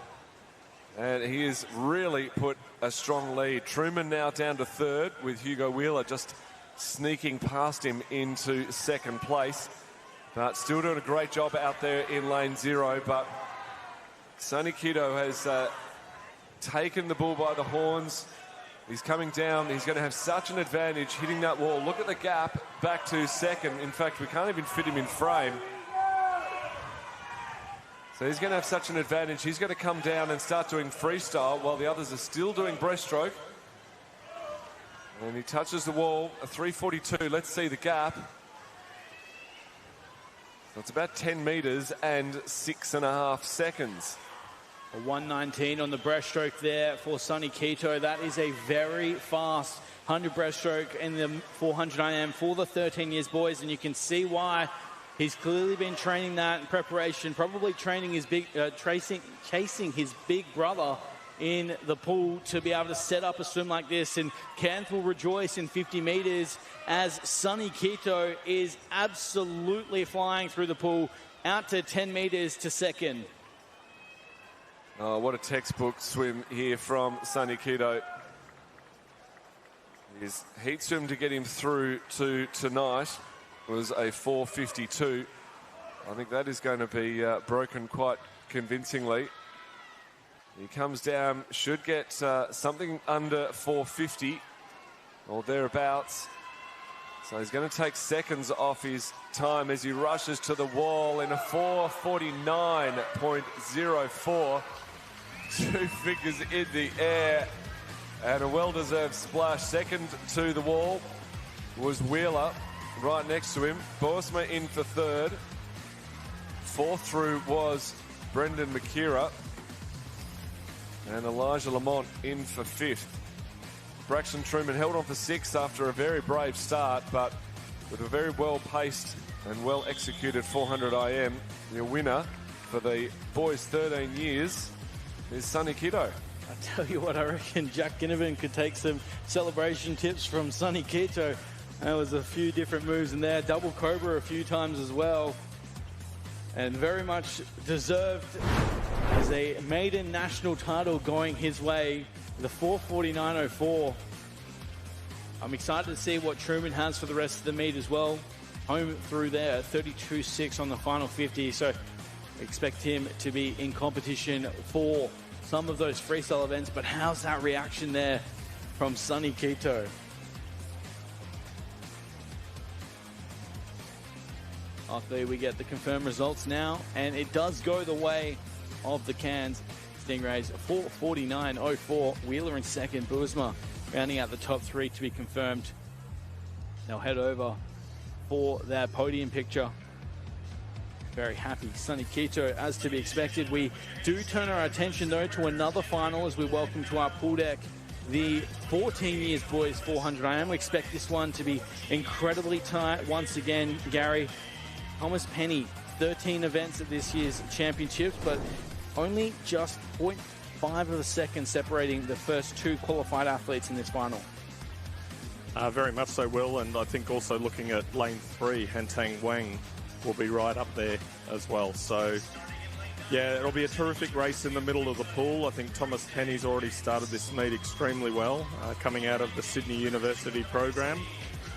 And he has really put a strong lead. Truman now down to 3rd, with Hugo Wheeler just sneaking past him into 2nd place. But still doing a great job out there in lane 0. But Sonny Kiddo has taken the bull by the horns. He's coming down. He's going to have such an advantage hitting that wall. Look at the gap back to 2nd. In fact, we can't even fit him in frame. So he's going to have such an advantage. He's going to come down and start doing freestyle while the others are still doing breaststroke. And he touches the wall, a 3:42. Let's see the gap. So it's about 10 metres and 6.5 seconds. A 1:19 on the breaststroke there for Sonny Kiddo. That is a very fast 100 breaststroke in the 400 IM for the 13 years boys, and you can see why. He's clearly been training that in preparation, probably training his chasing his big brother in the pool to be able to set up a swim like this. And Cairns will rejoice in 50 metres as Sonny Kiddo is absolutely flying through the pool out to 10 metres to 2nd. Oh, what a textbook swim here from Sonny Kiddo. His heat swim to get him through to tonight was a 4:52. I think that is going to be broken quite convincingly. He comes down, should get something under 4:50 or thereabouts. So he's going to take seconds off his time as he rushes to the wall in a 4:49.04. 2 figures in the air and a well-deserved splash. Second to the wall was Wheeler, right next to him. Boersma in for 3rd. 4th through was Brendan McKeera. And Elijah Lamont in for 5th. Braxton Truman held on for 6th after a very brave start, but with a very well-paced and well-executed 400 IM. The winner for the boys 13 years is Sonny Kiddo. I tell you what, I reckon Jack Ginnivan could take some celebration tips from Sonny Kiddo. There was a few different moves in there. Double Cobra a few times as well. And very much deserved as a maiden national title going his way. The 4:49.04. I'm excited to see what Truman has for the rest of the meet as well. Home through there, 32.6 on the final 50. So expect him to be in competition for some of those freestyle events. But how's that reaction there from Sonny Kiddo? After we get the confirmed results now, and it does go the way of the Cairns Stingrays. 4:49.04. Wheeler in 2nd, Boersma rounding out the top 3 to be confirmed. They'll head over for their podium picture. Very happy Sonny Quito, as to be expected. We do turn our attention, though, to another final as we welcome to our pool deck the 14 years boys 400 IM. We expect this one to be incredibly tight. Once again, Gary, Thomas Penny, 13 events at this year's championships, but only just 0.5 of a second separating the first 2 qualified athletes in this final. Very much so, Will, and I think also looking at lane 3, Hantang Wang will be right up there as well. So, yeah, it'll be a terrific race in the middle of the pool. I think Thomas Penny's already started this meet extremely well, coming out of the Sydney University program,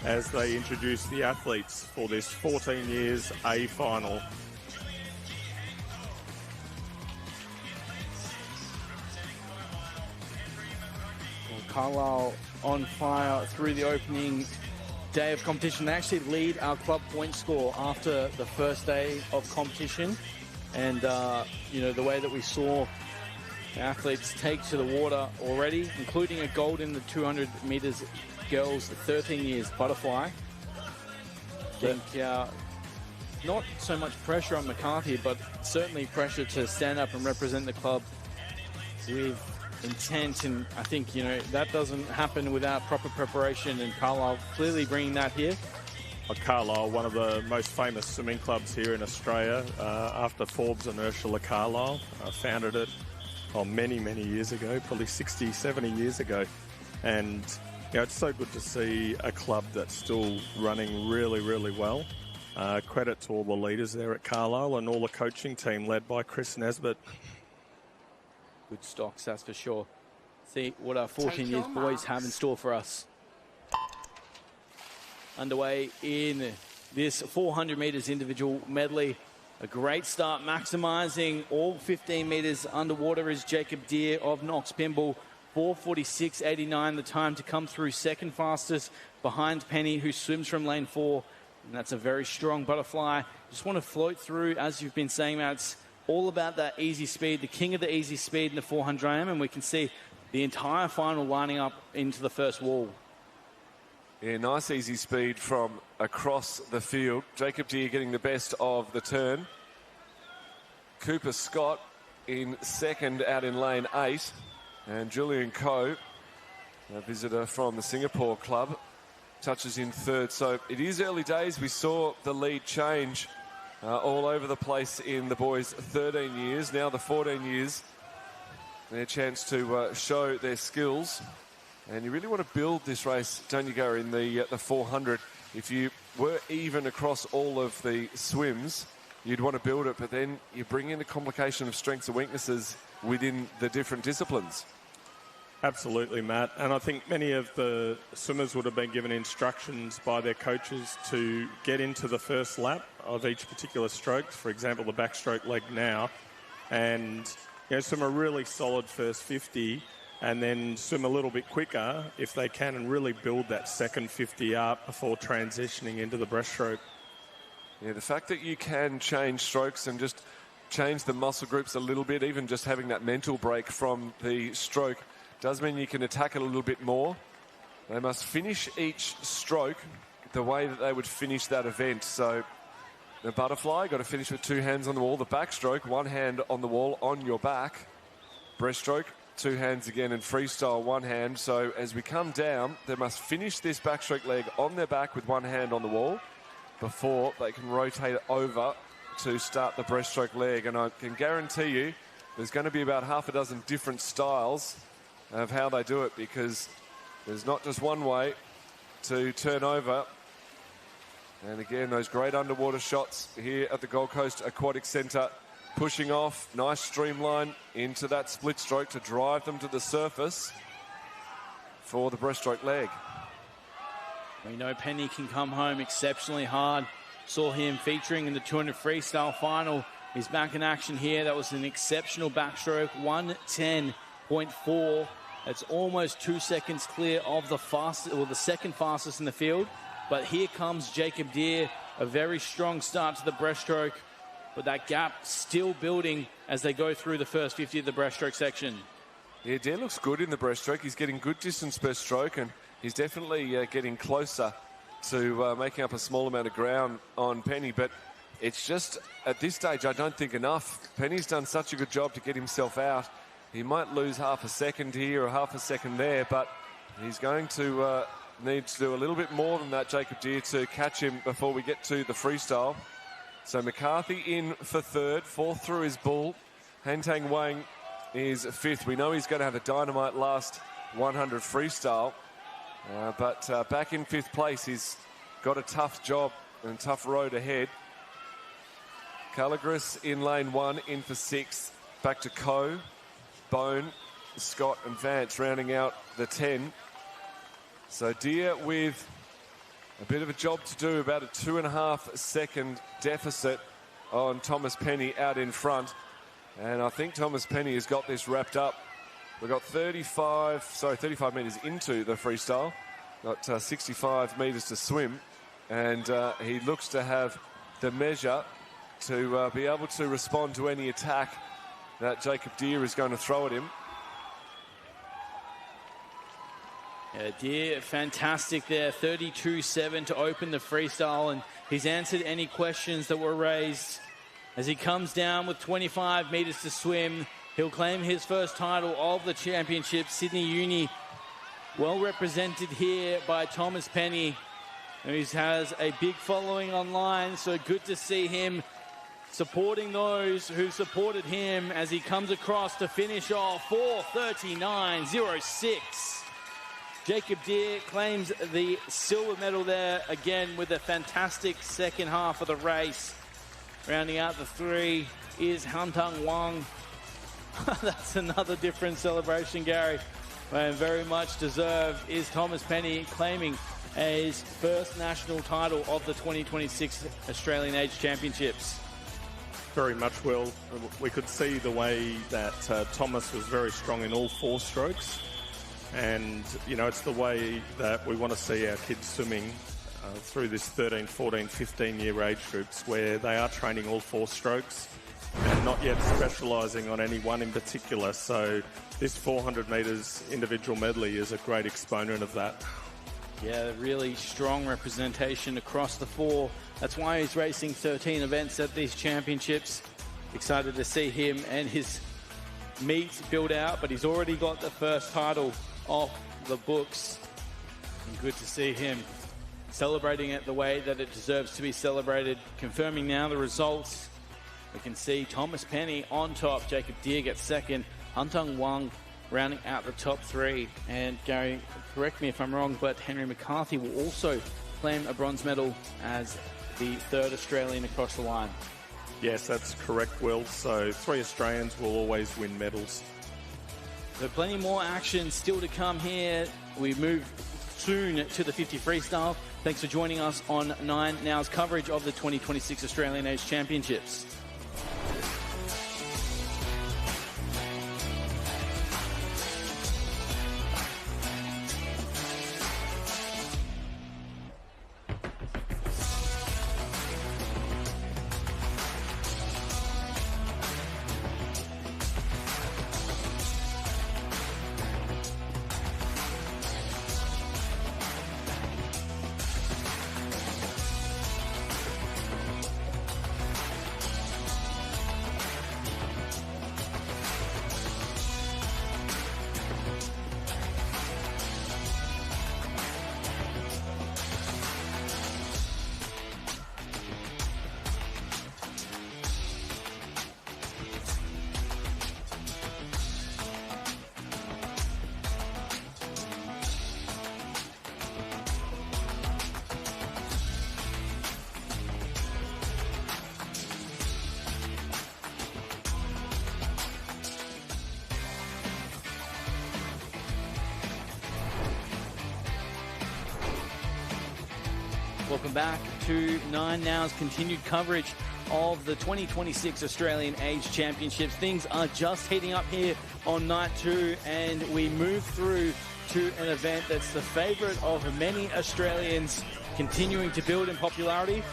as they introduce the athletes for this 14 years A final. Carlisle on fire through the opening day of competition. They actually lead our club point score after the first day of competition. And, you know, the way that we saw the athletes take to the water already, including a gold in the 200 metres girls 13 years butterfly. I think not so much pressure on McCarthy, but certainly pressure to stand up and represent the club with intent, and I think, you know, that doesn't happen without proper preparation, and Carlisle clearly bringing that here. Carlisle, one of the most famous swimming clubs here in Australia, after Forbes and Ursula Carlisle founded it many, many years ago, probably 60, 70 years ago. And, you know, it's so good to see a club that's still running really, really well. Credit to all the leaders there at Carlisle and all the coaching team led by Chris Nesbitt. Good stocks, that's for sure. See what our 14 years boys have in store for us. Underway in this 400 metres individual medley. A great start, maximising all 15 metres underwater is Jacob Deere of Knox Pymble. 4:46.89 the time to come through second fastest behind Penny, who swims from lane 4. And that's a very strong butterfly. Just want to float through, as you've been saying, Matt. It's all about that easy speed, the king of the easy speed in the 400 IM, and we can see the entire final lining up into the first wall. Yeah, nice easy speed from across the field. Jacob Deere getting the best of the turn. Cooper Scott in second out in lane 8. And Julian Coe, a visitor from the Singapore club, touches in third. So it is early days. We saw the lead change all over the place in the boys' 13 years. Now the 14 years, their chance to show their skills. And you really want to build this race, don't you, Gary, in the 400. If you were even across all of the swims, you'd want to build it, but then you bring in a complication of strengths and weaknesses within the different disciplines. Absolutely, Matt. And I think many of the swimmers would have been given instructions by their coaches to get into the first lap of each particular stroke, for example, the backstroke leg now, and, you know, swim a really solid first 50 and then swim a little bit quicker if they can and really build that second 50 up before transitioning into the breaststroke. Yeah, the fact that you can change strokes and just change the muscle groups a little bit, even just having that mental break from the stroke, does mean you can attack it a little bit more. They must finish each stroke the way that they would finish that event. So the butterfly, got to finish with 2 hands on the wall. The backstroke, 1 hand on the wall on your back. Breaststroke, 2 hands again, and freestyle, 1 hand. So as we come down, they must finish this backstroke leg on their back with 1 hand on the wall before they can rotate it over to start the breaststroke leg. And I can guarantee you there's going to be about half a dozen different styles of how they do it, because there's not just one way to turn over. And again, those great underwater shots here at the Gold Coast Aquatic Centre, pushing off, nice streamline into that split stroke to drive them to the surface for the breaststroke leg. We know Penny can come home exceptionally hard. Saw him featuring in the 200 freestyle final. He's back in action here. That was an exceptional backstroke, 1:10.4. It's almost 2 seconds clear of the fastest, or the second fastest in the field. But here comes Jacob Deere, a very strong start to the breaststroke, but that gap still building as they go through the first 50 of the breaststroke section. Yeah, Dare looks good in the breaststroke. He's getting good distance per stroke, and he's definitely getting closer to making up a small amount of ground on Penny. But it's just, at this stage, I don't think enough. Penny's done such a good job to get himself out. He might lose half a second here or half a second there, but he's going to need to do a little bit more than that, Jacob Deere, to catch him before we get to the freestyle. So McCarthy in for third. Fourth through is Bull. Hantang Wang is fifth. We know he's going to have a dynamite last 100 freestyle. But back in fifth place, he's got a tough job and tough road ahead. Calligris in lane 1, in for sixth. Back to Coe, Bone, Scott and Vance rounding out the 10. So Deere with a bit of a job to do, about a 2.5 second deficit on Thomas Penny out in front. And I think Thomas Penny has got this wrapped up. We've got 35 metres into the freestyle. Got 65 metres to swim. And he looks to have the measure to be able to respond to any attack that Jacob Deere is going to throw at him. Yeah, Deere, fantastic there. 32.7 to open the freestyle. And he's answered any questions that were raised. As he comes down with 25 metres to swim, he'll claim his first title of the championship. Sydney Uni, well represented here by Thomas Penny, who has a big following online, so good to see him supporting those who supported him as he comes across to finish off 4:39.06. Jacob Deere claims the silver medal there again with a fantastic second half of the race. Rounding out the three is Hantang Wang. That's another different celebration, Gary. And very much deserved is Thomas Penny claiming his first national title of the 2026 Australian Age Championships. Very much, Will. We could see the way that Thomas was very strong in all four strokes. And, you know, it's the way that we want to see our kids swimming through this 13, 14, 15-year age groups, where they are training all four strokes and not yet specialising on any one in particular. So this 400 metres individual medley is a great exponent of that. Yeah, really strong representation across the four. That's why he's racing 13 events at these championships. Excited to see him and his meet build out, but he's already got the first title off the books. And good to see him celebrating it the way that it deserves to be celebrated. Confirming now the results. We can see Thomas Penny on top. Jacob Deere gets second. Hantang Wang rounding out the top three. And Gary, correct me if I'm wrong, but Henry McCarthy will also claim a bronze medal as the third Australian across the line. Yes, that's correct, Will. So 3 Australians will always win medals. So plenty more action still to come here. We move soon to the 50 freestyle. Thanks for joining us on 9 Now's coverage of the 2026 Australian Age Championships. Welcome back to 9 Now's continued coverage of the 2026 Australian Age Championships. Things are just heating up here on night 2, and we move through to an event that's the favourite of many Australians, continuing to build in popularity.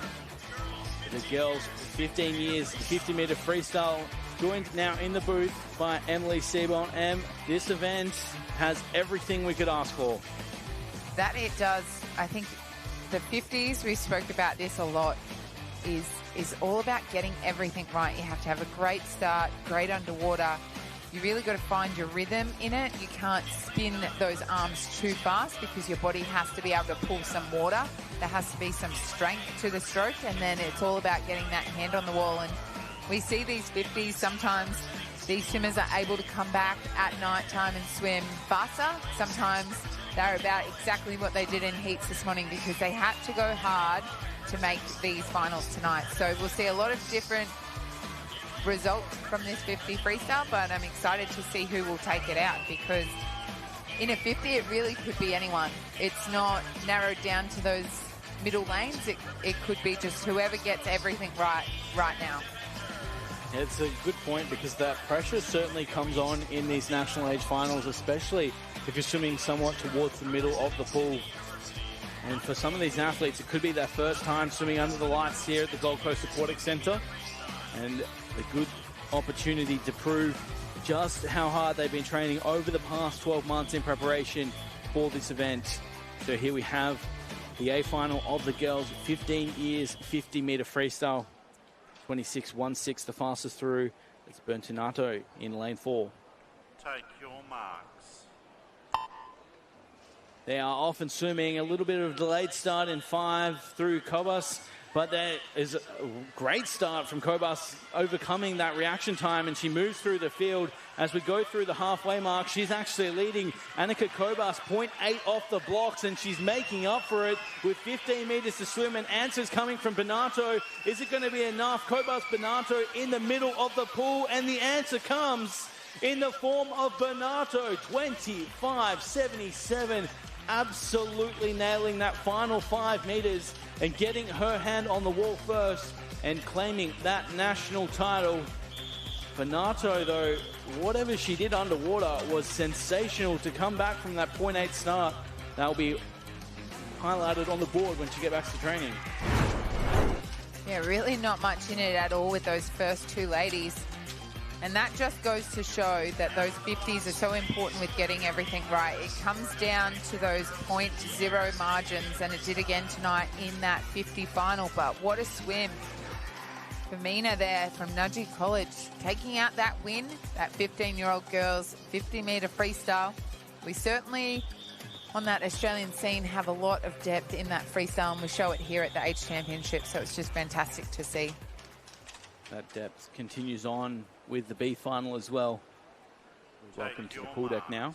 The girls 15 years, 50-meter freestyle. Joined now in the booth by Emily Seaborn. This event has everything we could ask for. That it does. I think the 50s, we spoke about this a lot, is all about getting everything right. You have to have a great start, great underwater. You really got to find your rhythm in it. You can't spin those arms too fast because your body has to be able to pull some water. There has to be some strength to the stroke, and then it's all about getting that hand on the wall. And we see these 50s, sometimes these swimmers are able to come back at night time and swim faster. Sometimes they're about exactly what they did in heats this morning because they had to go hard to make these finals tonight. So we'll see a lot of different results from this 50 freestyle, but I'm excited to see who will take it out because in a 50 it really could be anyone. It's not narrowed down to those middle lanes. It could be just whoever gets everything right now. It's a good point because that pressure certainly comes on in these national age finals, especially if you're swimming somewhat towards the middle of the pool. And for some of these athletes, it could be their first time swimming under the lights here at the Gold Coast Aquatic Centre. And a good opportunity to prove just how hard they've been training over the past 12 months in preparation for this event. So here we have the A final of the girls, 15 years, 50-meter freestyle. 26.16, the fastest through. It's Bertinato in lane 4. Take your marks. They are often swimming a little bit of a delayed start in 5 through Kobas, but there is a great start from Kobas overcoming that reaction time, and she moves through the field. As we go through the halfway mark, she's actually leading Annika Kobas 0.8 off the blocks, and she's making up for it with 15 meters to swim, and answers coming from Bernato. Is it going to be enough? Kobas Bernato in the middle of the pool, and the answer comes in the form of Bernato, 25.77. Absolutely nailing that final 5 meters and getting her hand on the wall first and claiming that national title. Bernato, though, whatever she did underwater was sensational to come back from that 0.8 start. That'll be highlighted on the board when she gets back to training. Yeah, really not much in it at all with those first two ladies. And that just goes to show that those 50s are so important with getting everything right. It comes down to those 0.0 margins, and it did again tonight in that 50 final. But what a swim for Mina there from Nudgee College, taking out that win, that 15-year-old girls 50-meter freestyle. We certainly, on that Australian scene, have a lot of depth in that freestyle, and we show it here at the Age Championship, so it's just fantastic to see. That depth continues on with the B final as well. Welcome to the pool deck now.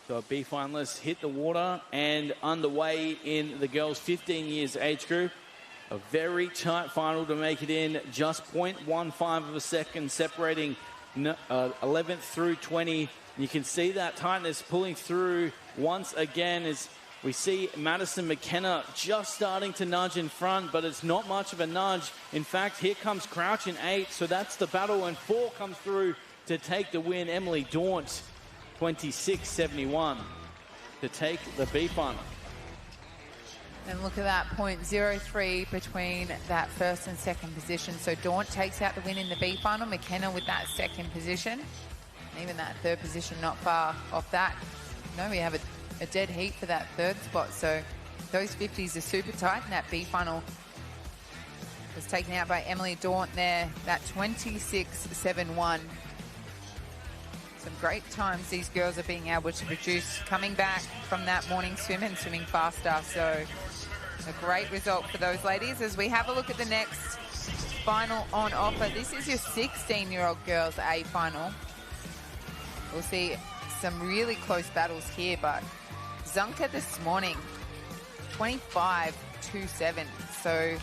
So our B finalists hit the water and underway in the girls' 15 years age group. A very tight final to make it in. Just 0.15 of a second separating 11th through 20. You can see that tightness pulling through once again as we see Madison McKenna just starting to nudge in front, but it's not much of a nudge. In fact, here comes Crouch in 8, so that's the battle, and 4 comes through to take the win. Emily Daunt, 26.71 to take the B final. And look at that, 0.03 between that first and second position. So Daunt takes out the win in the B final. McKenna with that second position. And even that third position not far off that. No, we have a dead heat for that third spot. So those 50s are super tight, and that B final was taken out by Emily Daunt there, that 26.71. Some great times these girls are being able to produce coming back from that morning swim and swimming faster. So a great result for those ladies. As we have a look at the next final on offer, this is your 16-year-old girls A final. We'll see some really close battles here, but Zunka this morning, 25.27. So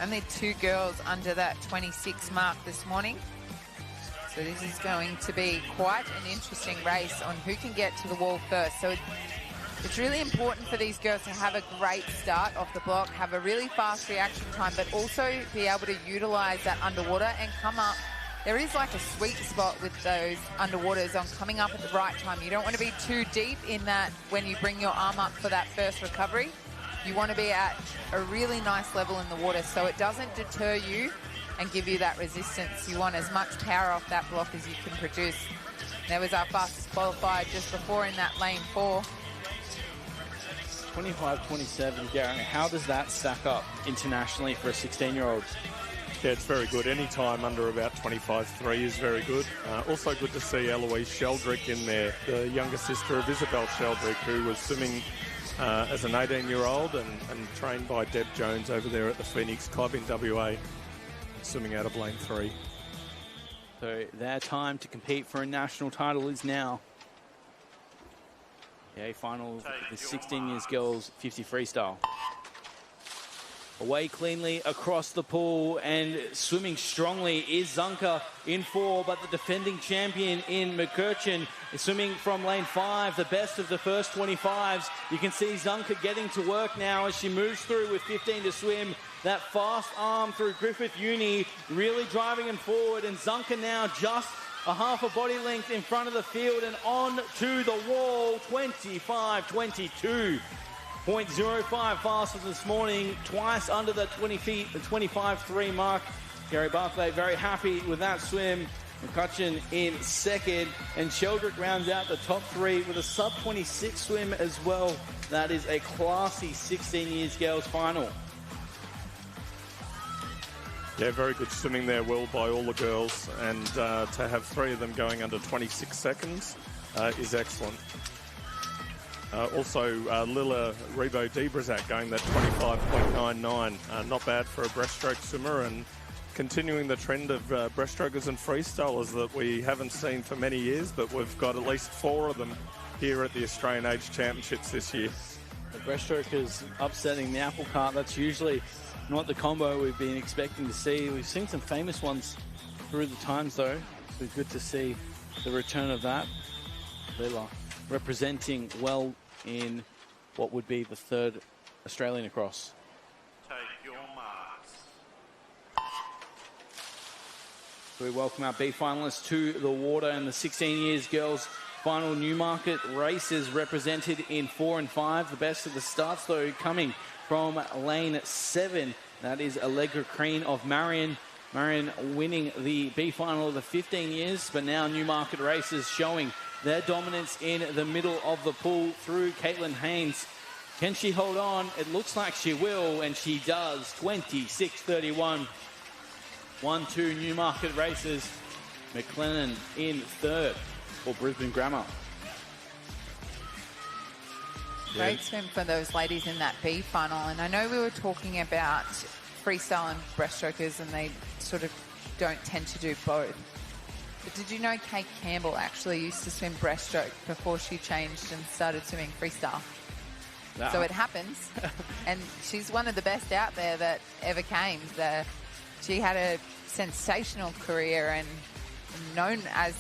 only 2 girls under that 26 mark this morning. So this is going to be quite an interesting race on who can get to the wall first. So it's really important for these girls to have a great start off the block, have a really fast reaction time, but also be able to utilize that underwater and come up. There is like a sweet spot with those underwaters on coming up at the right time. You don't want to be too deep in that when you bring your arm up for that first recovery. You want to be at a really nice level in the water so it doesn't deter you and give you that resistance. You want as much power off that block as you can produce. There was our fastest qualifier just before in that lane 4. 25-27, Gary. How does that stack up internationally for a 16-year-old? Yeah, it's very good. Any time under about 25.3 is very good. Also good to see Eloise Sheldrick in there, the younger sister of Isabel Sheldrick, who was swimming as an 18-year-old and trained by Deb Jones over there at the Phoenix Club in WA, swimming out of lane 3. So their time to compete for a national title is now. The A final of the 16 years girls 50 freestyle. Away cleanly across the pool and swimming strongly is Zunka in 4, but the defending champion in McCurchin is swimming from lane 5, the best of the first 25s. You can see Zunka getting to work now as she moves through with 15 to swim. That fast arm through Griffith Uni really driving him forward, and Zunka now just a half a body length in front of the field and on to the wall. 25-22. 0.05 faster this morning, twice under the 25.3 mark. Gary Barclay very happy with that swim. McCutcheon in second, and Sheldrick rounds out the top 3 with a sub-26 swim as well. That is a classy 16 years girls final. Yeah, very good swimming there, Will, by all the girls, and to have 3 of them going under 26 seconds is excellent. Also, Lila Rebo Debrazak going that 25.99. Not bad for a breaststroke swimmer, and continuing the trend of breaststrokers and freestylers that we haven't seen for many years, but we've got at least 4 of them here at the Australian Age Championships this year. The breaststrokers upsetting the apple cart. That's usually not the combo we've been expecting to see. We've seen some famous ones through the times, though. So good to see the return of that. Lila representing well in what would be the 3rd Australian across. Take your marks. We welcome our B finalists to the water, and the 16 years girls final Newmarket races represented in 4 and 5. The best of the starts, though, coming from lane 7. That is Allegra Crean of Marion. Marion winning the B final of the 15 years, but now Newmarket races showing their dominance in the middle of the pool through Caitlin Haynes. Can she hold on? It looks like she will, and she does. 26-31. 1-2 Newmarket races. McLennan in 3rd for Brisbane Grammar. Great swim for those ladies in that B final. And I know we were talking about freestyle and breaststrokers, and they sort of don't tend to do both. But did you know Kate Campbell actually used to swim breaststroke before she changed and started swimming freestyle? So it happens. And she's one of the best out there that ever came. She had a sensational career and known as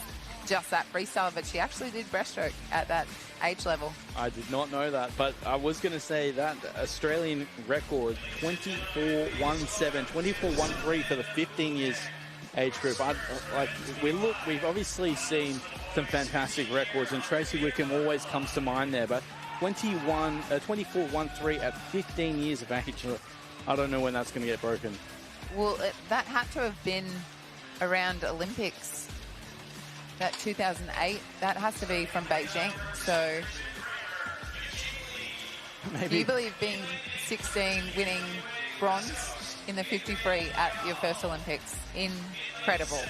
just that freestyle, but she actually did breaststroke at that age level. I did not know that, but I was going to say that Australian record, 24-17, 24-13 for the 15 years age group. We've obviously seen some fantastic records, and Tracy Wickham always comes to mind there, but 24-13 at 15 years of age. I don't know when that's going to get broken. Well, that had to have been around Olympics, that 2008. That has to be from Beijing. So maybe. Do you believe being 16, winning bronze in the 53 at your first Olympics? Incredible.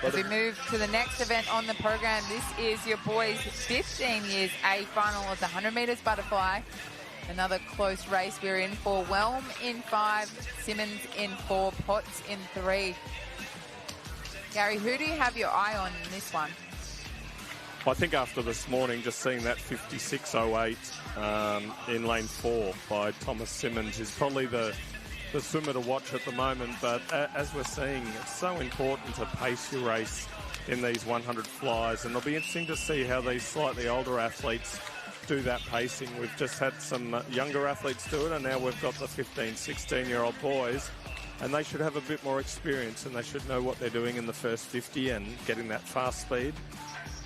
As we move to the next event on the program, this is your boys' 15 years A final of the 100 metres butterfly. Another close race. We're in for Whelm in 5, Simmons in 4, Potts in 3. Gary, who do you have your eye on in this one? I think after this morning, just seeing that 56.08 in lane 4 by Thomas Simmons is probably the swimmer to watch at the moment. But as we're seeing, it's so important to pace your race in these 100 flies. And it'll be interesting to see how these slightly older athletes do that pacing. We've just had some younger athletes do it, and now we've got the 15, 16-year-old boys. And they should have a bit more experience, and they should know what they're doing in the first 50 and getting that fast speed,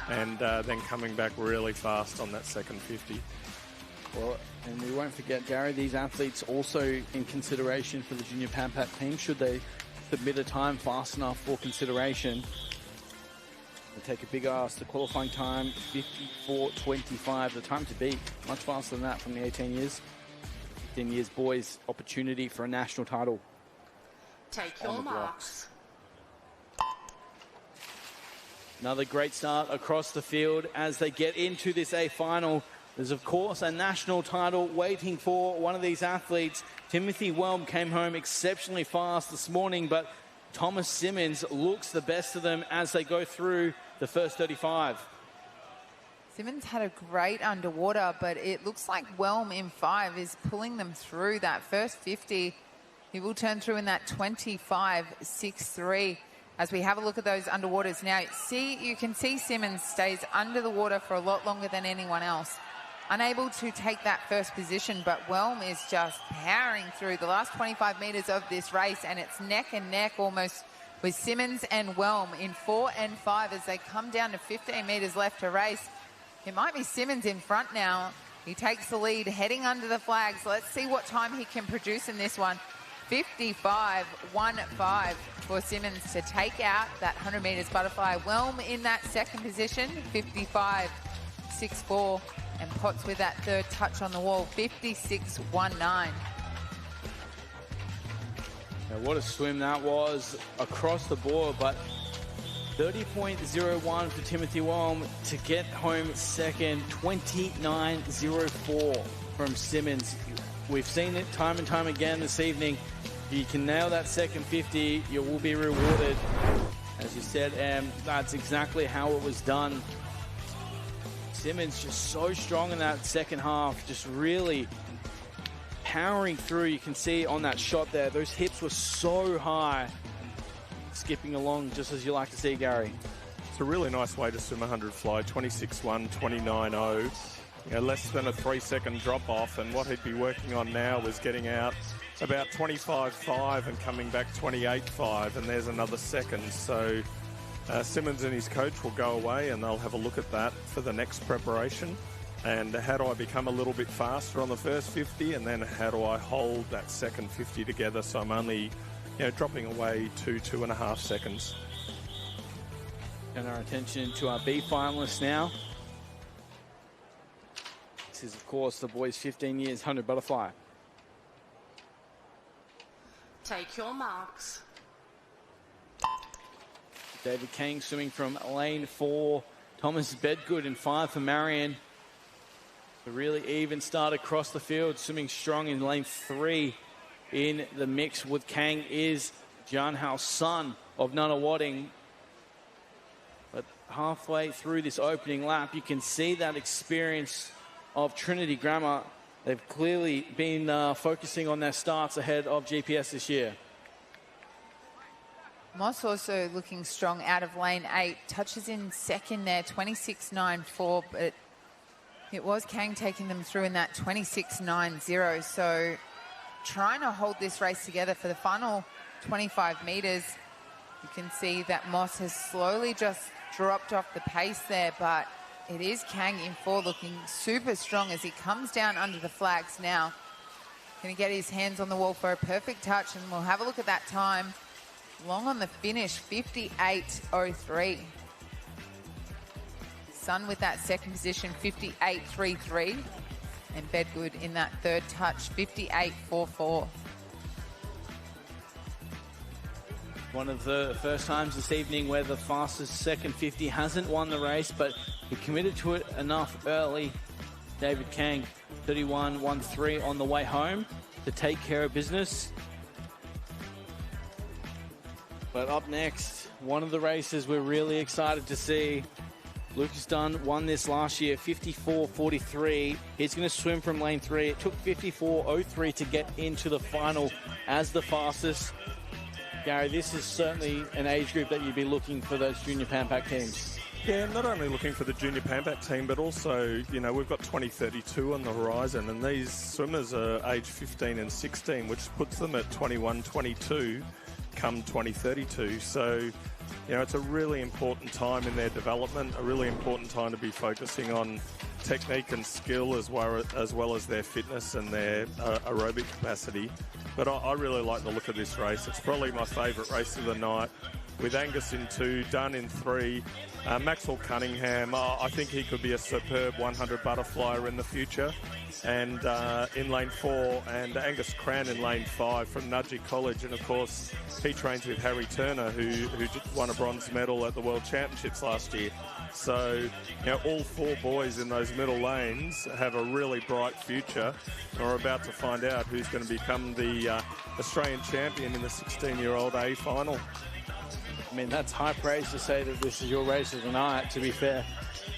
and then coming back really fast on that second 50. Well, and we won't forget, Gary, these athletes also in consideration for the junior Pan Pac team should they submit a time fast enough for consideration. They take a big ask. The qualifying time, 54.25. The time to beat, much faster than that from the 18 years. 15 years boys, opportunity for a national title. Take your marks. Another great start across the field as they get into this A final. There's, of course, a national title waiting for one of these athletes. Timothy Whelm came home exceptionally fast this morning, but Thomas Simmons looks the best of them as they go through the first 35. Simmons had a great underwater, but it looks like Whelm in 5 is pulling them through that first 50. He will turn through in that 25.63. As we have a look at those underwaters now, you can see Simmons stays under the water for a lot longer than anyone else. Unable to take that first position, but Whelm is just powering through the last 25 metres of this race, and it's neck and neck almost with Simmons and Whelm in 4 and 5 as they come down to 15 metres left to race. It might be Simmons in front now. He takes the lead, heading under the flags. Let's see what time he can produce in this one. 55.15 for Simmons to take out that 100 metres butterfly. Whelm in that second position, 55.64. And Potts with that third touch on the wall, 56.19. Now, what a swim that was across the board, but 30.01 for Timothy Whelm to get home second, 29.04 from Simmons. We've seen it time and time again this evening. If you can nail that second 50, you will be rewarded. As you said, that's exactly how it was done. Simmons just so strong in that second half, just really powering through. You can see on that shot there, those hips were so high. Skipping along just as you like to see, Gary. It's a really nice way to swim 100 fly, 26.1, 29.0. You know, less than a 3-second drop off, and what he'd be working on now was getting out about 25.5 and coming back 28.5, and there's another second. So Simmons and his coach will go away and they'll have a look at that for the next preparation. And how do I become a little bit faster on the first 50, and then how do I hold that second 50 together so I'm only, dropping away 2.5 seconds. Turn our attention to our B finalists now. This is, of course, the boys' 15 years 100 butterfly. Take your marks. David Kang swimming from lane 4. Thomas Bedgood in 5 for Marion. A really even start across the field, swimming strong in lane 3. In the mix with Kang is Jian Hao Sun of Nunawading. But halfway through this opening lap, you can see that experience of Trinity Grammar. They've clearly been focusing on their starts ahead of GPS this year. Moss also looking strong out of lane 8. Touches in second there, 26.94. But it was Kang taking them through in that 26.90. So trying to hold this race together for the final 25 metres. You can see that Moss has slowly just dropped off the pace there, but it is Kang in 4 looking super strong as he comes down under the flags now. Going to get his hands on the wall for a perfect touch, and we'll have a look at that time. Long on the finish, 58.03. Sun with that second position, 58.33. And Bedgood in that third touch, 58.44. One of the first times this evening where the fastest second 50 hasn't won the race, but he committed to it enough early. David Kang, 31.13 on the way home to take care of business. But up next, one of the races we're really excited to see. Lucas Dunn won this last year, 54.43. He's going to swim from lane 3. It took 54.03 to get into the final as the fastest. Gary, this is certainly an age group that you'd be looking for those junior Pan Pac teams. Yeah, not only looking for the junior Pan Pac team, but also, we've got 2032 on the horizon, and these swimmers are age 15 and 16, which puts them at 21, 22. come 2032. So, you know, it's a really important time in their development, a really important time to be focusing on technique and skill as well as their fitness and their aerobic capacity. But I really like the look of this race. It's probably my favourite race of the night, with Angus in 2, Dunn in 3, Maxwell Cunningham. I think he could be a superb 100 butterflyer in the future. And in lane 4, and Angus Cran in lane 5 from Nudgee College. And of course, he trains with Harry Turner, who won a bronze medal at the World Championships last year. So, you know, all 4 boys in those middle lanes have a really bright future. And we're about to find out who's going to become the Australian champion in the 16-year-old A final. I mean, that's high praise to say that this is your race of the night, to be fair.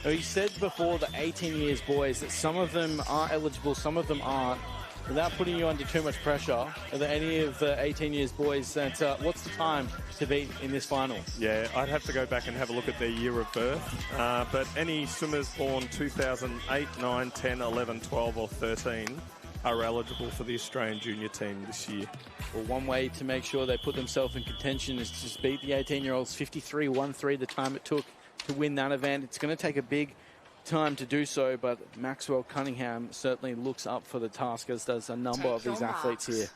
You said before the 18 years boys that some of them are eligible, some of them aren't. Without putting you under too much pressure, are there any of the 18 years boys that, what's the time to beat in this final? Yeah, I'd have to go back and have a look at their year of birth. But any swimmers born 2008, 9, 10, 11, 12 or 13 are eligible for the Australian junior team this year. Well, one way to make sure they put themselves in contention is to just beat the 18-year-olds 53-13, the time it took to win that event. It's going to take a big time to do so, but Maxwell Cunningham certainly looks up for the task, as does a number of these athletes here.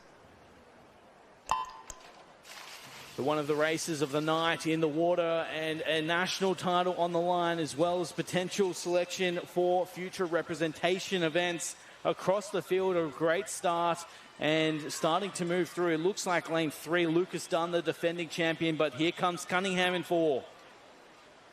So one of the races of the night in the water, and a national title on the line, as well as potential selection for future representation events across the field. A great start and starting to move through. It looks like lane 3, Lucas Dunn, the defending champion, but here comes Cunningham in 4.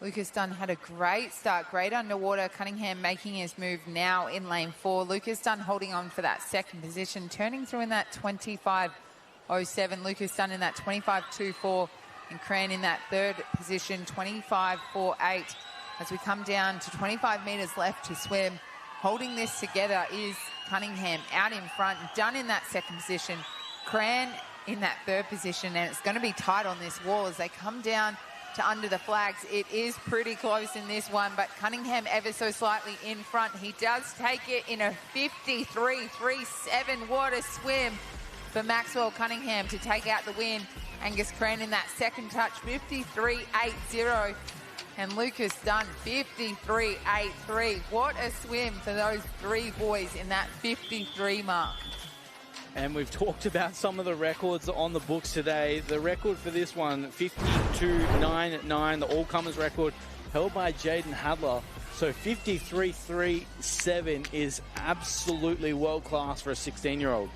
Lucas Dunn had a great start, great underwater. Cunningham making his move now in lane 4. Lucas Dunn holding on for that second position, turning through in that 25.07. Lucas Dunn in that 25.24, and Cran in that third position, 25.48. As we come down to 25 metres left to swim, holding this together is Cunningham out in front, Dunn in that second position, Cran in that third position, and it's going to be tight on this wall as they come down to under the flags. It is pretty close in this one, but Cunningham ever so slightly in front. He does take it in a 53.37. What a swim for Maxwell Cunningham to take out the win. Angus Cran in that second touch, 53.80. And Lucas Dunn, 53.83. What a swim for those 3 boys in that 53 mark. And we've talked about some of the records on the books today. The record for this one, 52.99, the all-comers record, held by Jaden Hadler. So 53.37 is absolutely world-class for a 16-year-old.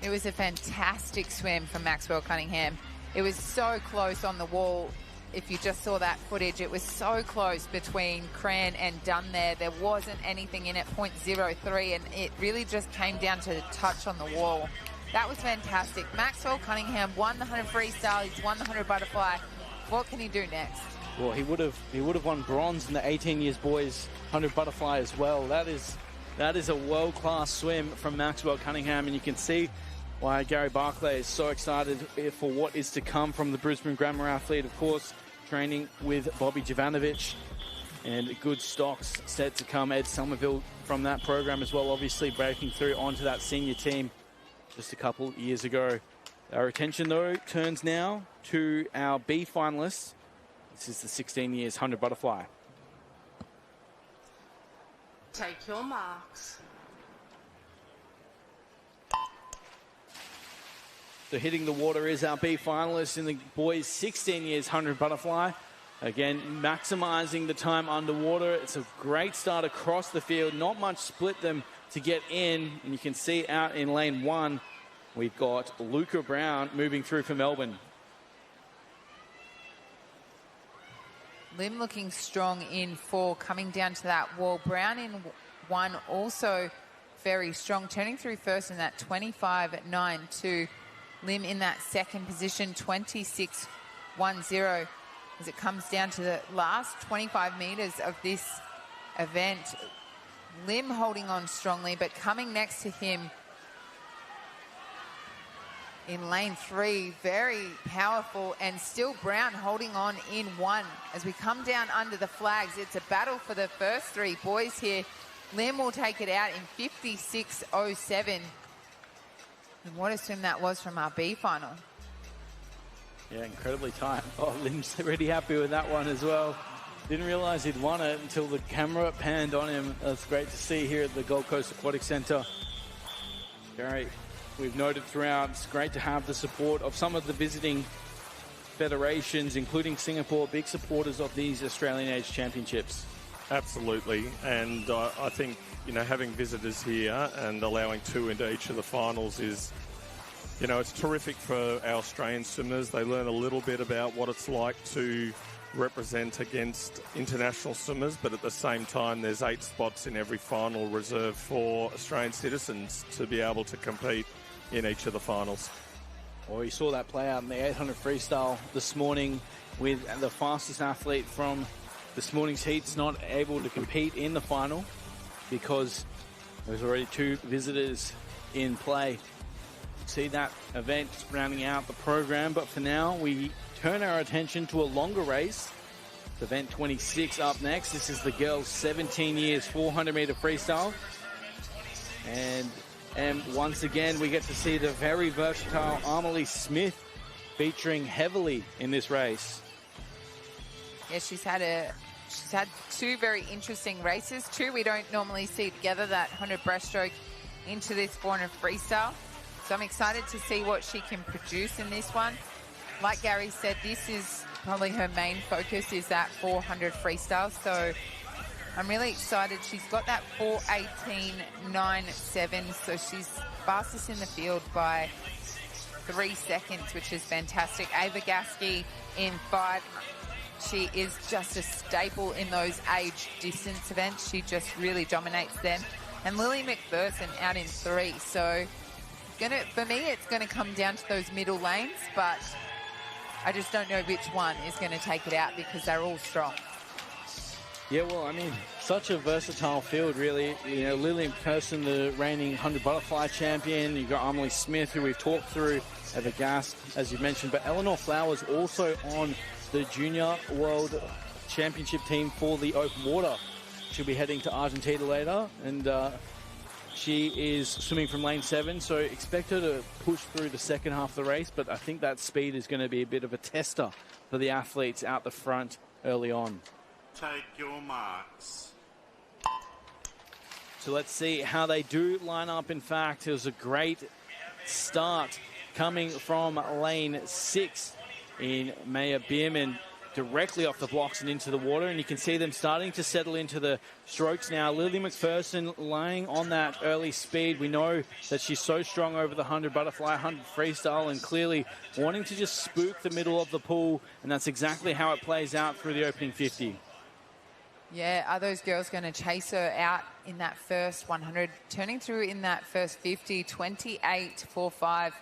It was a fantastic swim from Maxwell Cunningham. It was so close on the wall. If you just saw that footage, it was so close between Cran and Dunn there. There wasn't anything in it, 0.03, and it really just came down to the touch on the wall. That was fantastic. Maxwell Cunningham won the 100 freestyle. He's won the 100 butterfly. What can he do next? Well, he would have won bronze in the 18 years boys 100 butterfly as well. That is a world-class swim from Maxwell Cunningham, and you can see why Gary Barclay is so excited for what is to come from the Brisbane Grammar athlete. Of course, training with Bobby Jovanovic, and good stocks set to come. Ed Somerville from that program as well, obviously breaking through onto that senior team just a couple years ago. Our attention, though, turns now to our B finalists. This is the 16 years 100 butterfly. Take your marks. So hitting the water is our B finalist in the boys 16 years 100 butterfly. Again, maximising the time underwater. It's a great start across the field. Not much split them to get in. And you can see out in lane 1, we've got Luca Brown moving through for Melbourne. Lim looking strong in 4, coming down to that wall. Brown in 1 also very strong, turning through first in that 25.92. Lim in that second position, 26.10. As it comes down to the last 25 metres of this event, Lim holding on strongly, but coming next to him in lane 3, very powerful, and still Brown holding on in 1. As we come down under the flags, it's a battle for the first 3 boys here. Lim will take it out in 56.07. And what a swim that was from our B final. Yeah, incredibly tight. Oh, Lynn's already happy with that one as well. Didn't realize he'd won it until the camera panned on him. That's great to see here at the Gold Coast Aquatic Centre. Gary, we've noted throughout, it's great to have the support of some of the visiting federations, including Singapore, big supporters of these Australian Age Championships. Absolutely, and I think, you know, having visitors here and allowing 2 into each of the finals is, you know, it's terrific for our Australian swimmers. They learn a little bit about what it's like to represent against international swimmers, but at the same time there's 8 spots in every final reserved for Australian citizens to be able to compete in each of the finals. Well, you saw that play out in the 800 freestyle this morning with the fastest athlete from this morning's heats not able to compete in the final because there's already 2 visitors in play. See that event rounding out the program, but for now we turn our attention to a longer race. Event 26 up next. This is the girls' 17 years 400 meter freestyle, and once again we get to see the very versatile Amelie Smith featuring heavily in this race. Yeah, she's had 2 very interesting races. 2 we don't normally see together, that 100 breaststroke into this 400 freestyle. So I'm excited to see what she can produce in this one. Like Gary said, this is probably her main focus, is that 400 freestyle. So I'm really excited. She's got that 4:18.97, so she's fastest in the field by 3 seconds, which is fantastic. Ava Gasky in 5. She is just a staple in those age distance events. She just really dominates them. And Lily McPherson out in 3. So for me, it's going to come down to those middle lanes, but I just don't know which one is going to take it out because they're all strong. Yeah, well, I mean, such a versatile field, really. You know, Lily McPherson, the reigning 100 butterfly champion. You've got Amelie Smith, who we've talked through, Eva Gast, as you mentioned. But Eleanor Flowers also on the Junior World Championship team for the open water. She'll be heading to Argentina later, and she is swimming from lane 7, so expect her to push through the second half of the race, but I think that speed is going to be a bit of a tester for the athletes out the front early on. Take your marks. So let's see how they do line up. In fact, it was a great start coming from lane 6 in Maya Bierman, directly off the blocks and into the water, and you can see them starting to settle into the strokes now. Lily McPherson laying on that early speed. We know that she's so strong over the 100 butterfly, 100 freestyle, and clearly wanting to just spook the middle of the pool, and that's exactly how it plays out through the opening 50. Yeah, are those girls going to chase her out in that first 100? Turning through in that first 50, 28.45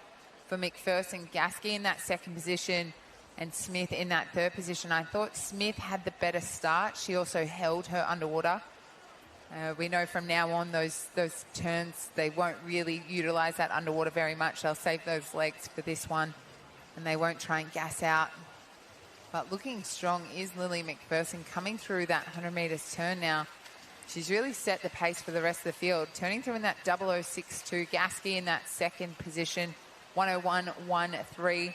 for McPherson. Gasky in that second position, and Smith in that third position. I thought Smith had the better start. She also held her underwater. We know from now on those turns, they won't really utilise that underwater very much. They'll save those legs for this one, and they won't try and gas out. But looking strong is Lily McPherson coming through that 100 metres turn now. She's really set the pace for the rest of the field. Turning through in that 0062. Gasky in that second position, 101.13.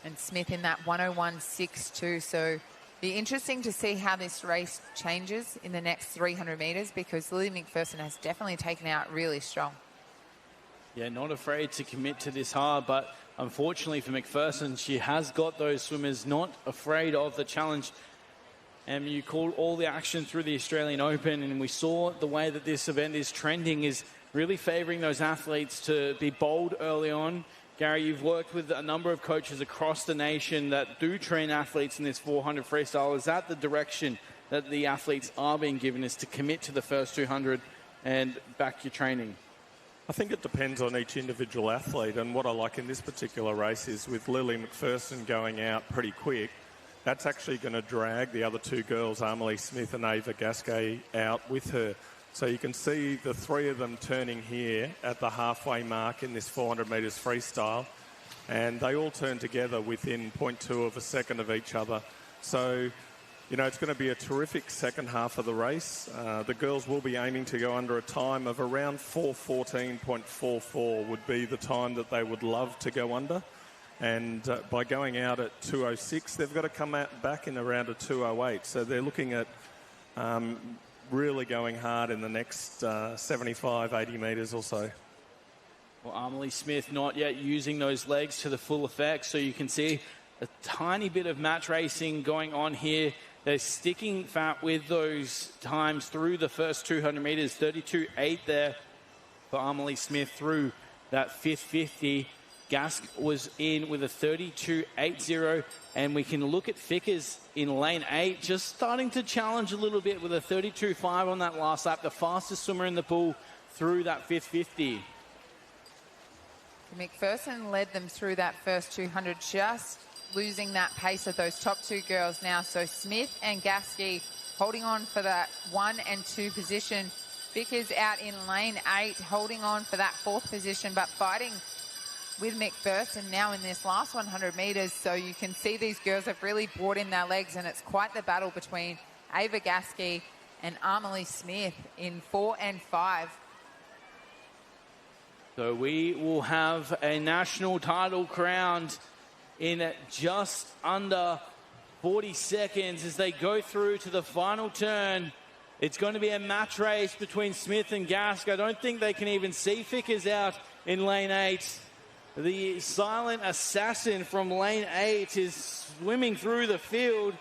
And Smith in that 101.62. So be interesting to see how this race changes in the next 300 metres, because Lily McPherson has definitely taken out really strong. Yeah, not afraid to commit to this hard, but unfortunately for McPherson, she has got those swimmers not afraid of the challenge. And you called all the action through the Australian Open, and we saw the way that this event is trending is really favouring those athletes to be bold early on. Gary, you've worked with a number of coaches across the nation that do train athletes in this 400 freestyle. Is that the direction that the athletes are being given, is to commit to the first 200 and back your training? I think it depends on each individual athlete, and what I like in this particular race is with Lily McPherson going out pretty quick, that's actually going to drag the other 2 girls, Amelie Smith and Ava Gasquet, out with her. So you can see the 3 of them turning here at the halfway mark in this 400 metres freestyle, and they all turn together within 0.2 of a second of each other. So, you know, it's going to be a terrific second half of the race. The girls will be aiming to go under a time of around 4:14.44 would be the time that they would love to go under. And by going out at 2:06, they've got to come back in around a 2:08. So they're looking at really going hard in the next 75, 80 metres or so. Well, Amelie Smith not yet using those legs to the full effect, so you can see a tiny bit of match racing going on here. They're sticking fat with those times through the first 200 metres, 32.8 there for Amelie Smith through that fifth 50. Gask was in with a 32.80, and we can look at Fickers in lane 8, just starting to challenge a little bit with a 32.5 on that last lap, the fastest swimmer in the pool through that fifth 50. McPherson led them through that first 200, just losing that pace of those top two girls now. So Smith and Gasky holding on for that 1 and 2 position. Vickers out in lane 8, holding on for that 4th position, but fighting with McPherson now in this last 100 metres. So you can see these girls have really brought in their legs, and it's quite the battle between Ava Gasky and Amelie Smith in 4 and 5. So we will have a national title crowned in just under 40 seconds as they go through to the final turn. It's going to be a match race between Smith and Gask. I don't think they can even see Fickers out in lane 8. The silent assassin from lane 8 is swimming through the field.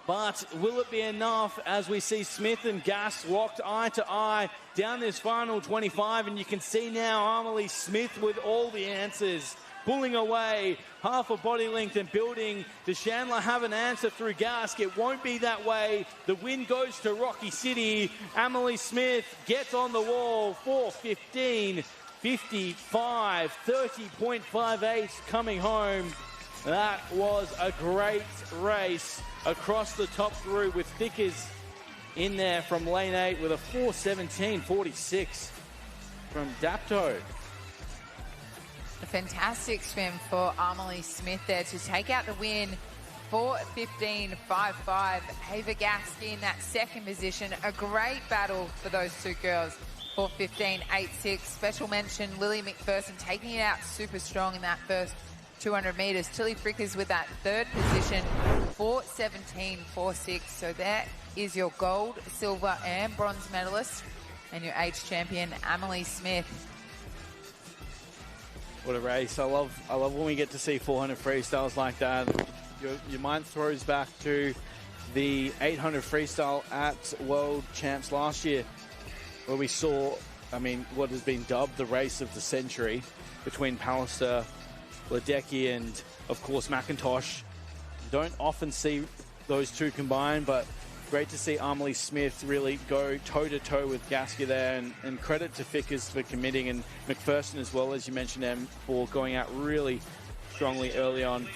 But will it be enough as we see Smith and Gask locked eye to eye down this final 25? And you can see now Amelie Smith with all the answers, pulling away half a body length and building. Does Chandler have an answer through Gask? It won't be that way. The win goes to Rocky City. Amelie Smith gets on the wall, 4:15.55, 30.58 coming home. That was a great race across the top through, with Fickers in there from lane 8 with a 4:17.46 from Dapto. A fantastic swim for Amelie Smith there to take out the win. 4:15.55. Ava Gasky in that 2nd position. A great battle for those two girls. 4:15.86. Special mention, Lily McPherson taking it out super strong in that first 200 metres. Tilly Frickers with that 3rd position, 4:17.46. So that is your gold, silver and bronze medalist, and your age champion, Amelie Smith. What a race. I love when we get to see 400 freestyles like that. Your mind throws back to the 800 freestyle at World Champs last year, where we saw, what has been dubbed the race of the century between Pallister, Ledecky, and of course McIntosh. Don't often see those two combined, but great to see Amelie Smith really go toe-to-toe with Gasky there, and credit to Fickers for committing, and McPherson as well, as you mentioned, them for going out really strongly early on.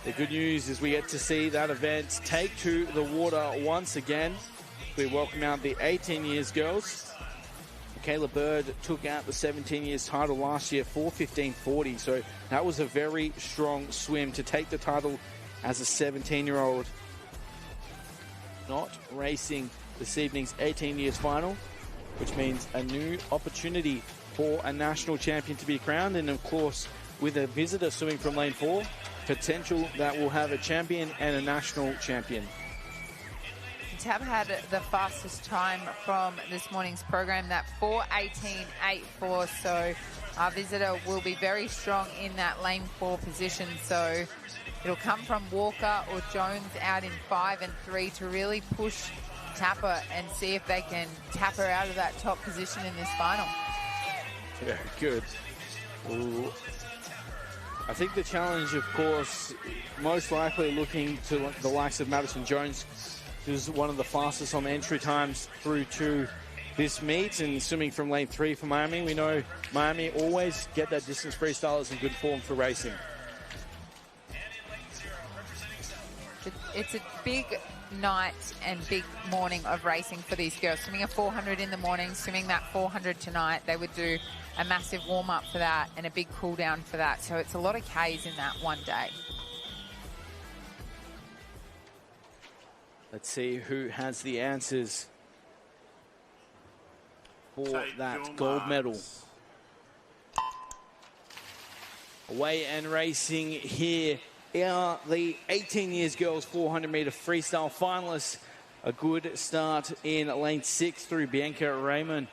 The good news is we get to see that event take to the water once again. We welcome out the 18 years girls. Michaela Bird took out the 17 years title last year, 4:15.40. So that was a very strong swim to take the title as a 17-year-old. Not racing this evening's 18 years final, which means a new opportunity for a national champion to be crowned. And of course, with a visitor swimming from lane 4, potential that will have a champion and a national champion. Tab had the fastest time from this morning's program, that 4:18.84. So our visitor will be very strong in that lane 4 position. So it'll come from Walker or Jones out in 5 and 3 to really push Tapper and see if they can tap her out of that top position in this final. Very good. Ooh. I think the challenge, of course, most likely looking to the likes of Madison Jones, who's one of the fastest on the entry times through to this meet, and swimming from lane 3 for Miami. We know Miami always get that distance freestylers in good form for racing. It's a big night and big morning of racing for these girls. Swimming a 400 in the morning, swimming that 400 tonight. They would do a massive warm-up for that and a big cool-down for that. So it's a lot of Ks in that one day. Let's see who has the answers for that gold medal. Away and racing here are the 18 years girls 400 meter freestyle finalists. A good start in lane 6 through Bianca Raymond.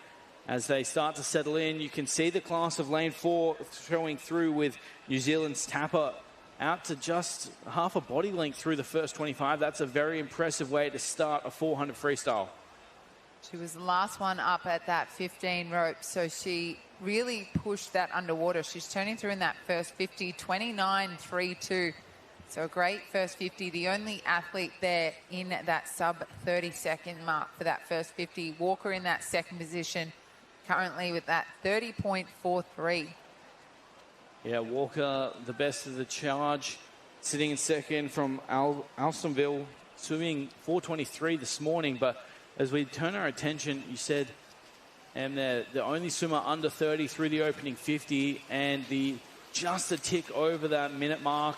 As they start to settle in, you can see the class of lane 4 showing through with New Zealand's Tapper out to just half a body length through the first 25. That's a very impressive way to start a 400 freestyle. She was the last one up at that 15 rope, so she really pushed that underwater. She's turning through in that first 50, 29.32. So a great first 50. The only athlete there in that sub 30-second mark for that first 50. Walker in that second position, currently with that 30.43. Yeah, Walker, the best of the charge, sitting in second from Alstonville, swimming 4:23 this morning. But as we turn our attention, you said, and they're the only swimmer under 30 through the opening 50, and just a tick over that minute mark.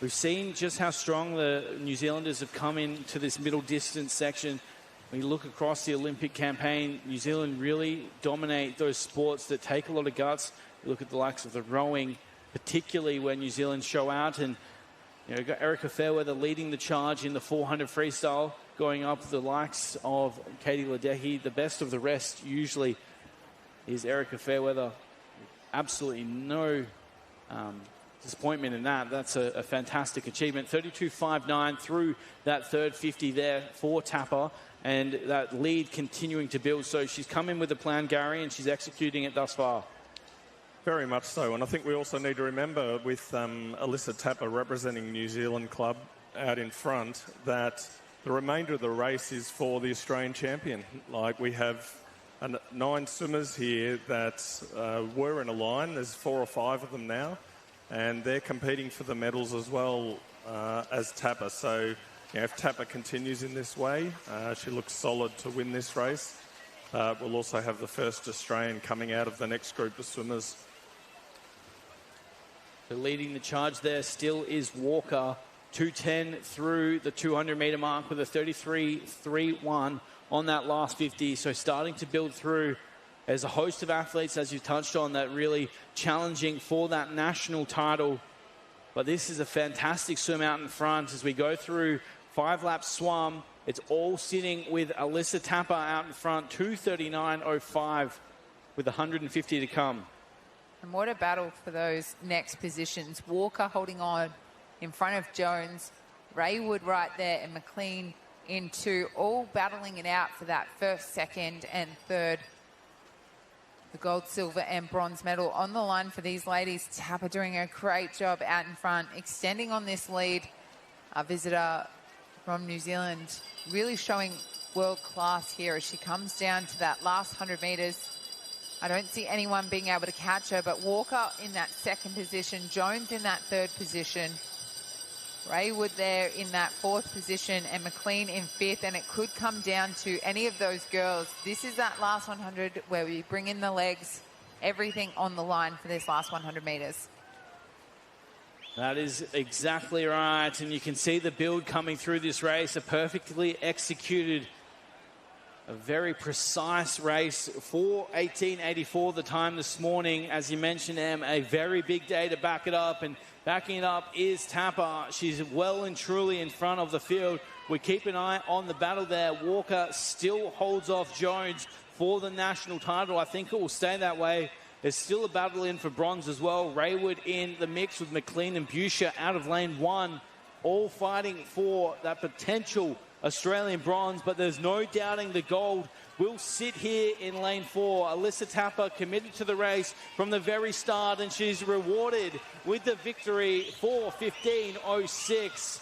We've seen just how strong the New Zealanders have come into this middle distance section. When you look across the Olympic campaign, New Zealand really dominate those sports that take a lot of guts. You look at the likes of the rowing, particularly when New Zealand show out, and you've got Erica Fairweather leading the charge in the 400 freestyle, going up the likes of Katie Ledecky. The best of the rest usually is Erica Fairweather. Absolutely no disappointment in that. That's a fantastic achievement. 32.59 through that third 50 there for Tapper, and that lead continuing to build. So she's come in with a plan, Gary, and she's executing it thus far. Very much so, and I think we also need to remember with Alyssa Tapper representing New Zealand club out in front that the remainder of the race is for the Australian champion. Like, we have 9 swimmers here that were in a line. There's 4 or 5 of them now, and they're competing for the medals as well as Tapper. So if Tapper continues in this way, she looks solid to win this race. We'll also have the first Australian coming out of the next group of swimmers. Leading the charge there still is Walker. 2:10 through the 200 meter mark with a 33.31 on that last 50. So starting to build through. There's a host of athletes, as you touched on, that really challenging for that national title. But this is a fantastic swim out in front as we go through 5 laps swum. It's all sitting with Alyssa Tapper out in front, 2:39.05 with 150 to come. And what a battle for those next positions. Walker holding on in front of Jones, Raywood right there, and McLean in 2, all battling it out for that first, second, and third. The gold, silver, and bronze medal on the line for these ladies. Tapper doing a great job out in front, extending on this lead. Our visitor from New Zealand really showing world class here as she comes down to that last 100 metres. I don't see anyone being able to catch her, but Walker in that second position, Jones in that third position, Raywood there in that 4th position, and McLean in 5th, and it could come down to any of those girls. This is that last 100 where we bring in the legs, everything on the line for this last 100 metres. That is exactly right, and you can see the build coming through this race, a perfectly executed, a very precise race. 4:18.84 the time this morning. As you mentioned, Em, a very big day to back it up, and backing it up is Tapper. She's well and truly in front of the field. We keep an eye on the battle there. Walker still holds off Jones for the national title. I think it will stay that way. There's still a battle in for bronze as well. Raywood in the mix with McLean and Buscher out of lane 1, all fighting for that potential Australian bronze, but there's no doubting the gold will sit here in lane 4. Alyssa Tapper committed to the race from the very start, and she's rewarded with the victory for 15.06.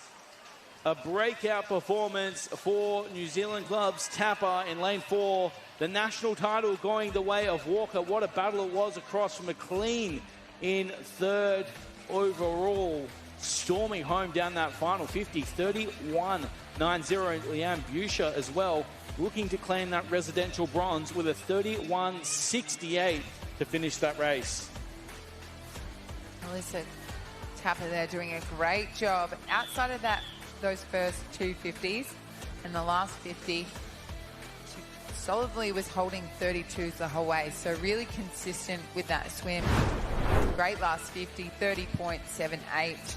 A breakout performance for New Zealand club's Tapper in lane 4. The national title going the way of Walker. What a battle it was across from McLean in 3rd overall. Storming home down that final 50, 31.90. Leanne Buscher as well, looking to claim that residential bronze with a 31.68 to finish that race. Alyssa Tapper there doing a great job. Outside of that, those first 2 50s and the last 50, she solidly was holding 32s the whole way. So really consistent with that swim. Great last 50, 30.78.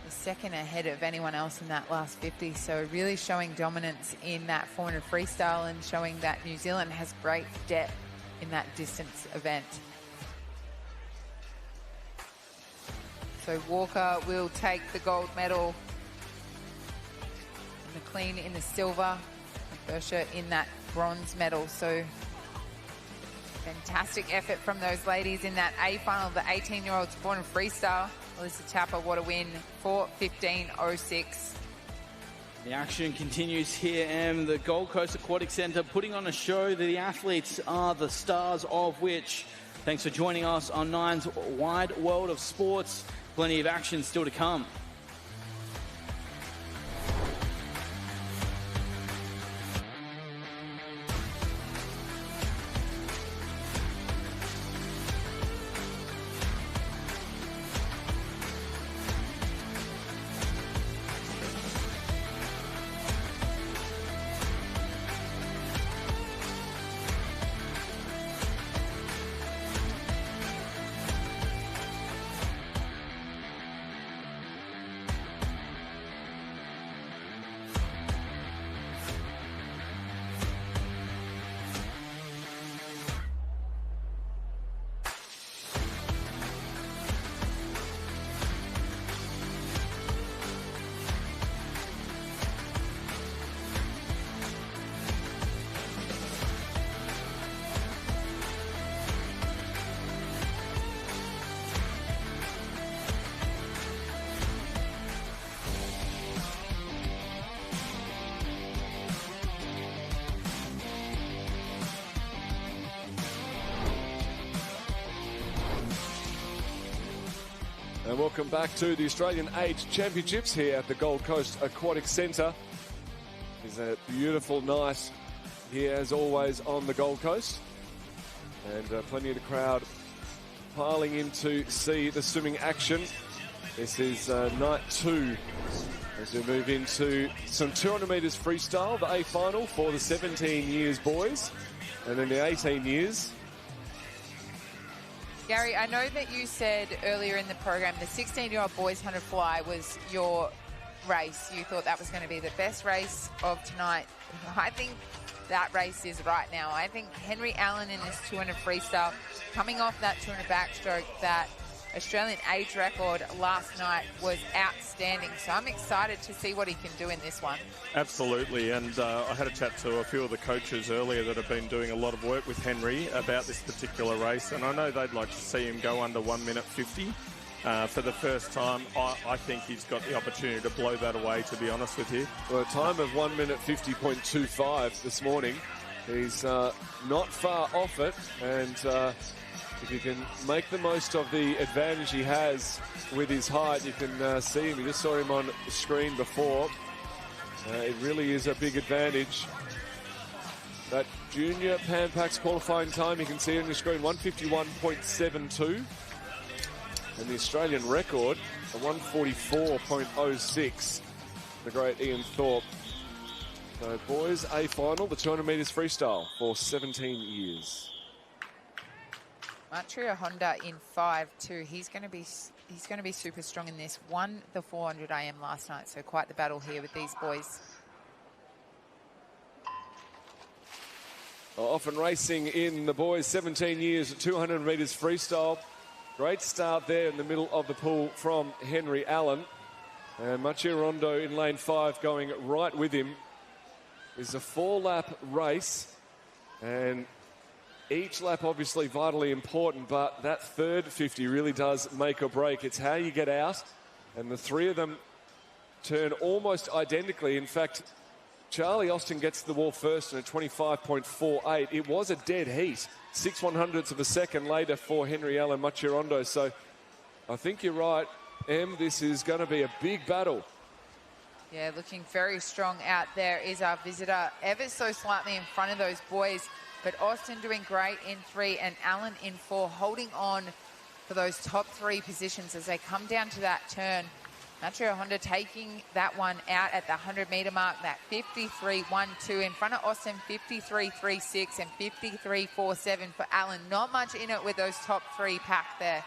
The second ahead of anyone else in that last 50. So really showing dominance in that 400 freestyle and showing that New Zealand has great depth in that distance event. So Walker will take the gold medal, and McLean in the silver, and Bersher in that bronze medal. So fantastic effort from those ladies in that A final, the 18-year-olds 400 freestyle. Alyssa Tapper, what a win, 4:15.06. The action continues here, and the Gold Coast Aquatic Centre putting on a show that the athletes are the stars of which. Thanks for joining us on Nine's Wide World of Sports. Plenty of action still to come. And welcome back to the Australian Age Championships here at the Gold Coast Aquatic Centre. It's a beautiful night here, as always, on the Gold Coast. And plenty of the crowd piling in to see the swimming action. This is night 2 as we move into some 200 metres freestyle, the A final for the 17 years boys. And then the 18 years. Gary, I know that you said earlier in the program the 16-year-old boys 100 fly was your race. You thought that was going to be the best race of tonight. I think that race is right now. I think Henry Allen in this 200 freestyle, coming off that 200 backstroke, that Australian age record last night was outstanding. So I'm excited to see what he can do in this one. Absolutely, and I had a chat to a few of the coaches earlier that have been doing a lot of work with Henry about this particular race, and I know they'd like to see him go under 1:50 for the first time. I think he's got the opportunity to blow that away, to be honest with you. Well, a time of 1:50.25 this morning. He's not far off it, and if you can make the most of the advantage he has with his height, you can see him. You just saw him on the screen before. It really is a big advantage. That junior Pan Pacs qualifying time, you can see on your screen, 1:51.72. And the Australian record, a 1:44.06. The great Ian Thorpe. So boys, A final, the 200 metres freestyle for 17 years. Matria Honda in 5-2. He's going to be super strong in this. Won the 400 AM last night, so quite the battle here with these boys. Often racing in the boys, 17 years, 200 metres freestyle. Great start there in the middle of the pool from Henry Allen. And Machia Rondo in lane 5 going right with him. It's a 4-lap race, and each lap obviously vitally important, but that third 50 really does make or break. It's how you get out, and the three of them turn almost identically. In fact, Charlie Austin gets to the wall first in a 25.48. It was a dead heat. 6/100ths of a second later for Henry Allen Machirondo. So I think you're right, Em. This is going to be a big battle. Yeah, looking very strong out there is our visitor, ever so slightly in front of those boys. But Austin doing great in 3 and Allen in 4, holding on for those top 3 positions as they come down to that turn. Nacho Honda taking that one out at the 100-metre mark, that 53.12 in front of Austin, 53.36 and 53.47 for Allen. Not much in it with those top three packed there.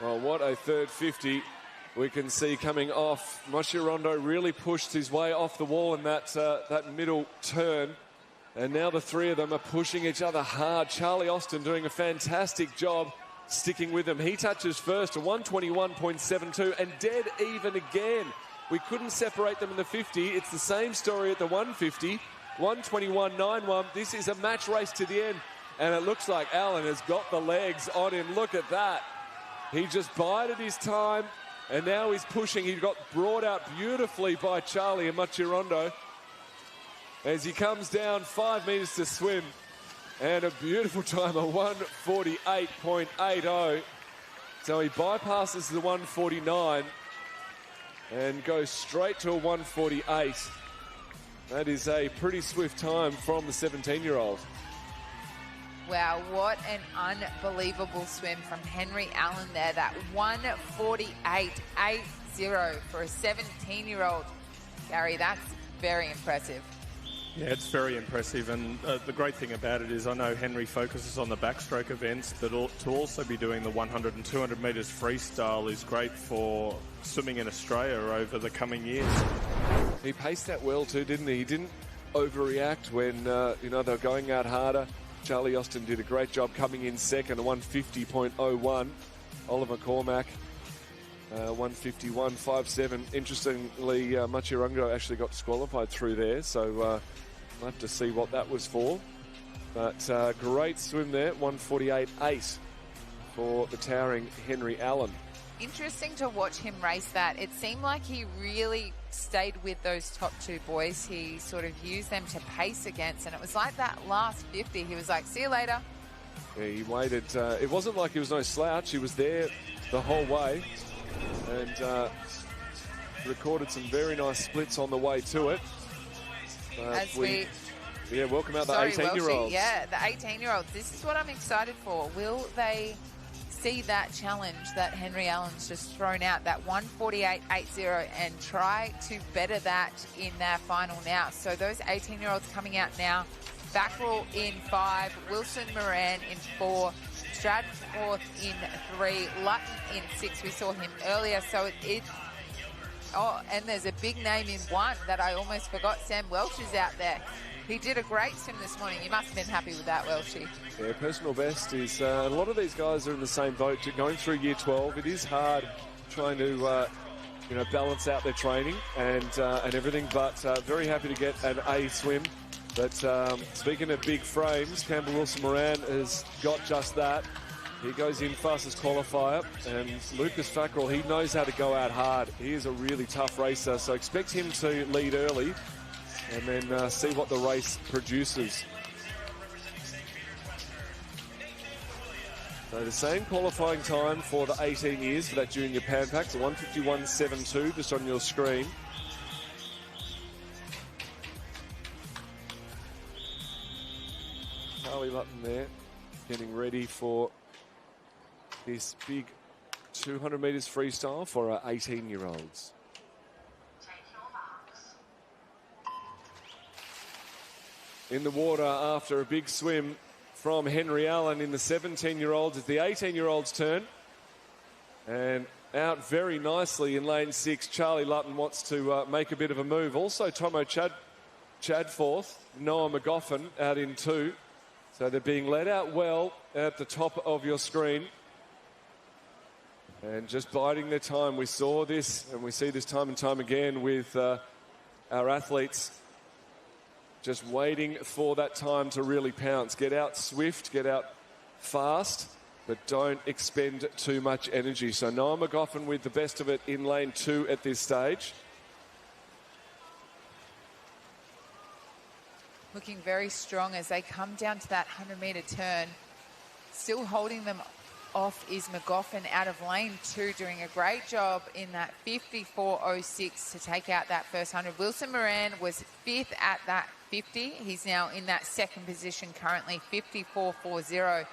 Well, what a third 50 we can see coming off. Mascirondo really pushed his way off the wall in that middle turn. And now the three of them are pushing each other hard. Charlie Austin doing a fantastic job sticking with him. He touches first to 121.72 and dead even again. We couldn't separate them in the 50. It's the same story at the 150. 121.91. This is a match race to the end. And it looks like Allen has got the legs on him. Look at that. He just bided his time. And now he's pushing. He got brought out beautifully by Charlie and Mascirondo as he comes down 5 metres to swim. And a beautiful time of 148.80. So he bypasses the 149 and goes straight to a 148. That is a pretty swift time from the 17-year-old. Wow, what an unbelievable swim from Henry Allen there. That 148.80 for a 17-year-old. Gary, that's very impressive. Yeah, it's very impressive, and the great thing about it is I know Henry focuses on the backstroke events, but to also be doing the 100 and 200 metres freestyle is great for swimming in Australia over the coming years. He paced that well too, didn't he? He didn't overreact when they were going out harder. Charlie Austin did a great job coming in second, a 150.01. Oliver Cormack, 151.57. Interestingly, Mascirondo actually got disqualified through there, so we'll have to see what that was for. But great swim there, 148.8 for the towering Henry Allen. Interesting to watch him race that. It seemed like he really stayed with those top two boys. He sort of used them to pace against, and it was like that last 50. He was like, see you later. Yeah, he waited. It wasn't like he was no slouch. He was there the whole way and recorded some very nice splits on the way to it. Welcome out the 18-year-olds. Yeah, the 18-year-olds. This is what I'm excited for. Will they see that challenge that Henry Allen's just thrown out, that 148.80, and try to better that in their final now? So those 18-year-olds coming out now. Backrell in 5, Wilson Moran in 4, Stratforth in 3, Lutton in 6. We saw him earlier. So and there's a big name in 1 that I almost forgot. Sam Welch is out there. He did a great swim this morning. You must have been happy with that, Welchie. Yeah, personal best is a lot of these guys are in the same boat. Going through year 12, it is hard trying to balance out their training and everything. But very happy to get an A swim. But speaking of big frames, Campbell Wilson Moran has got just that. He goes in fastest qualifier, and Lucas Fackrell, he knows how to go out hard. He is a really tough racer, so expect him to lead early and then see what the race produces. So the same qualifying time for the 18 years for that junior Pan Pac, so 151.72 just on your screen. Charlie Lutton there getting ready for this big 200 metres freestyle for our 18-year-olds. In the water after a big swim from Henry Allen in the 17-year-olds. It's the 18-year-olds' turn. And out very nicely in lane 6, Charlie Lutton wants to make a bit of a move. Also, Tomo Chadforth, Noah McGoffin out in 2. So they're being led out well at the top of your screen. And just biding their time. We saw this, and we see this time and time again with our athletes. Just waiting for that time to really pounce. Get out swift, get out fast, but don't expend too much energy. So Noah McGoffin with the best of it in lane 2 at this stage. Looking very strong as they come down to that 100-metre turn. Still holding them off is McGoffin out of lane 2, doing a great job in that 54.06 to take out that first 100. Wilson Moran was 5th at that 50. He's now in that 2nd position currently, 54.40.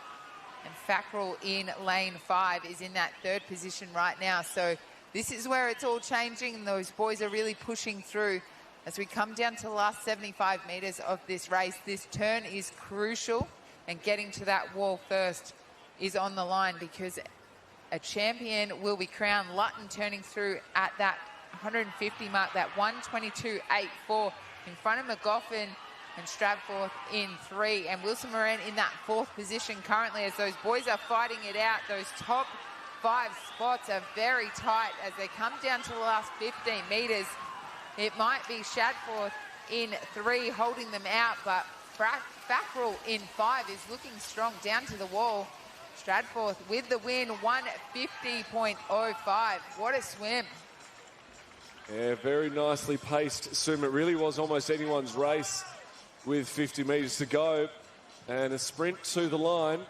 And Fackrell in lane 5 is in that 3rd position right now. So This is where it's all changing, and those boys are really pushing through. As we come down to the last 75 metres of this race, this turn is crucial, and getting to that wall first is on the line, because a champion will be crowned. Lutton turning through at that 150 mark, that 122.84 in front of McGoffin and Stradforth in 3, and Wilson Moran in that 4th position currently, as those boys are fighting it out. Those top 5 spots are very tight as they come down to the last 15 metres. It might be Stradforth in 3 holding them out, but Fackrell in 5 is looking strong down to the wall. Stradforth with the win, 150.05. What a swim. Yeah, very nicely paced swim. It really was almost anyone's race with 50 metres to go. And a sprint to the line.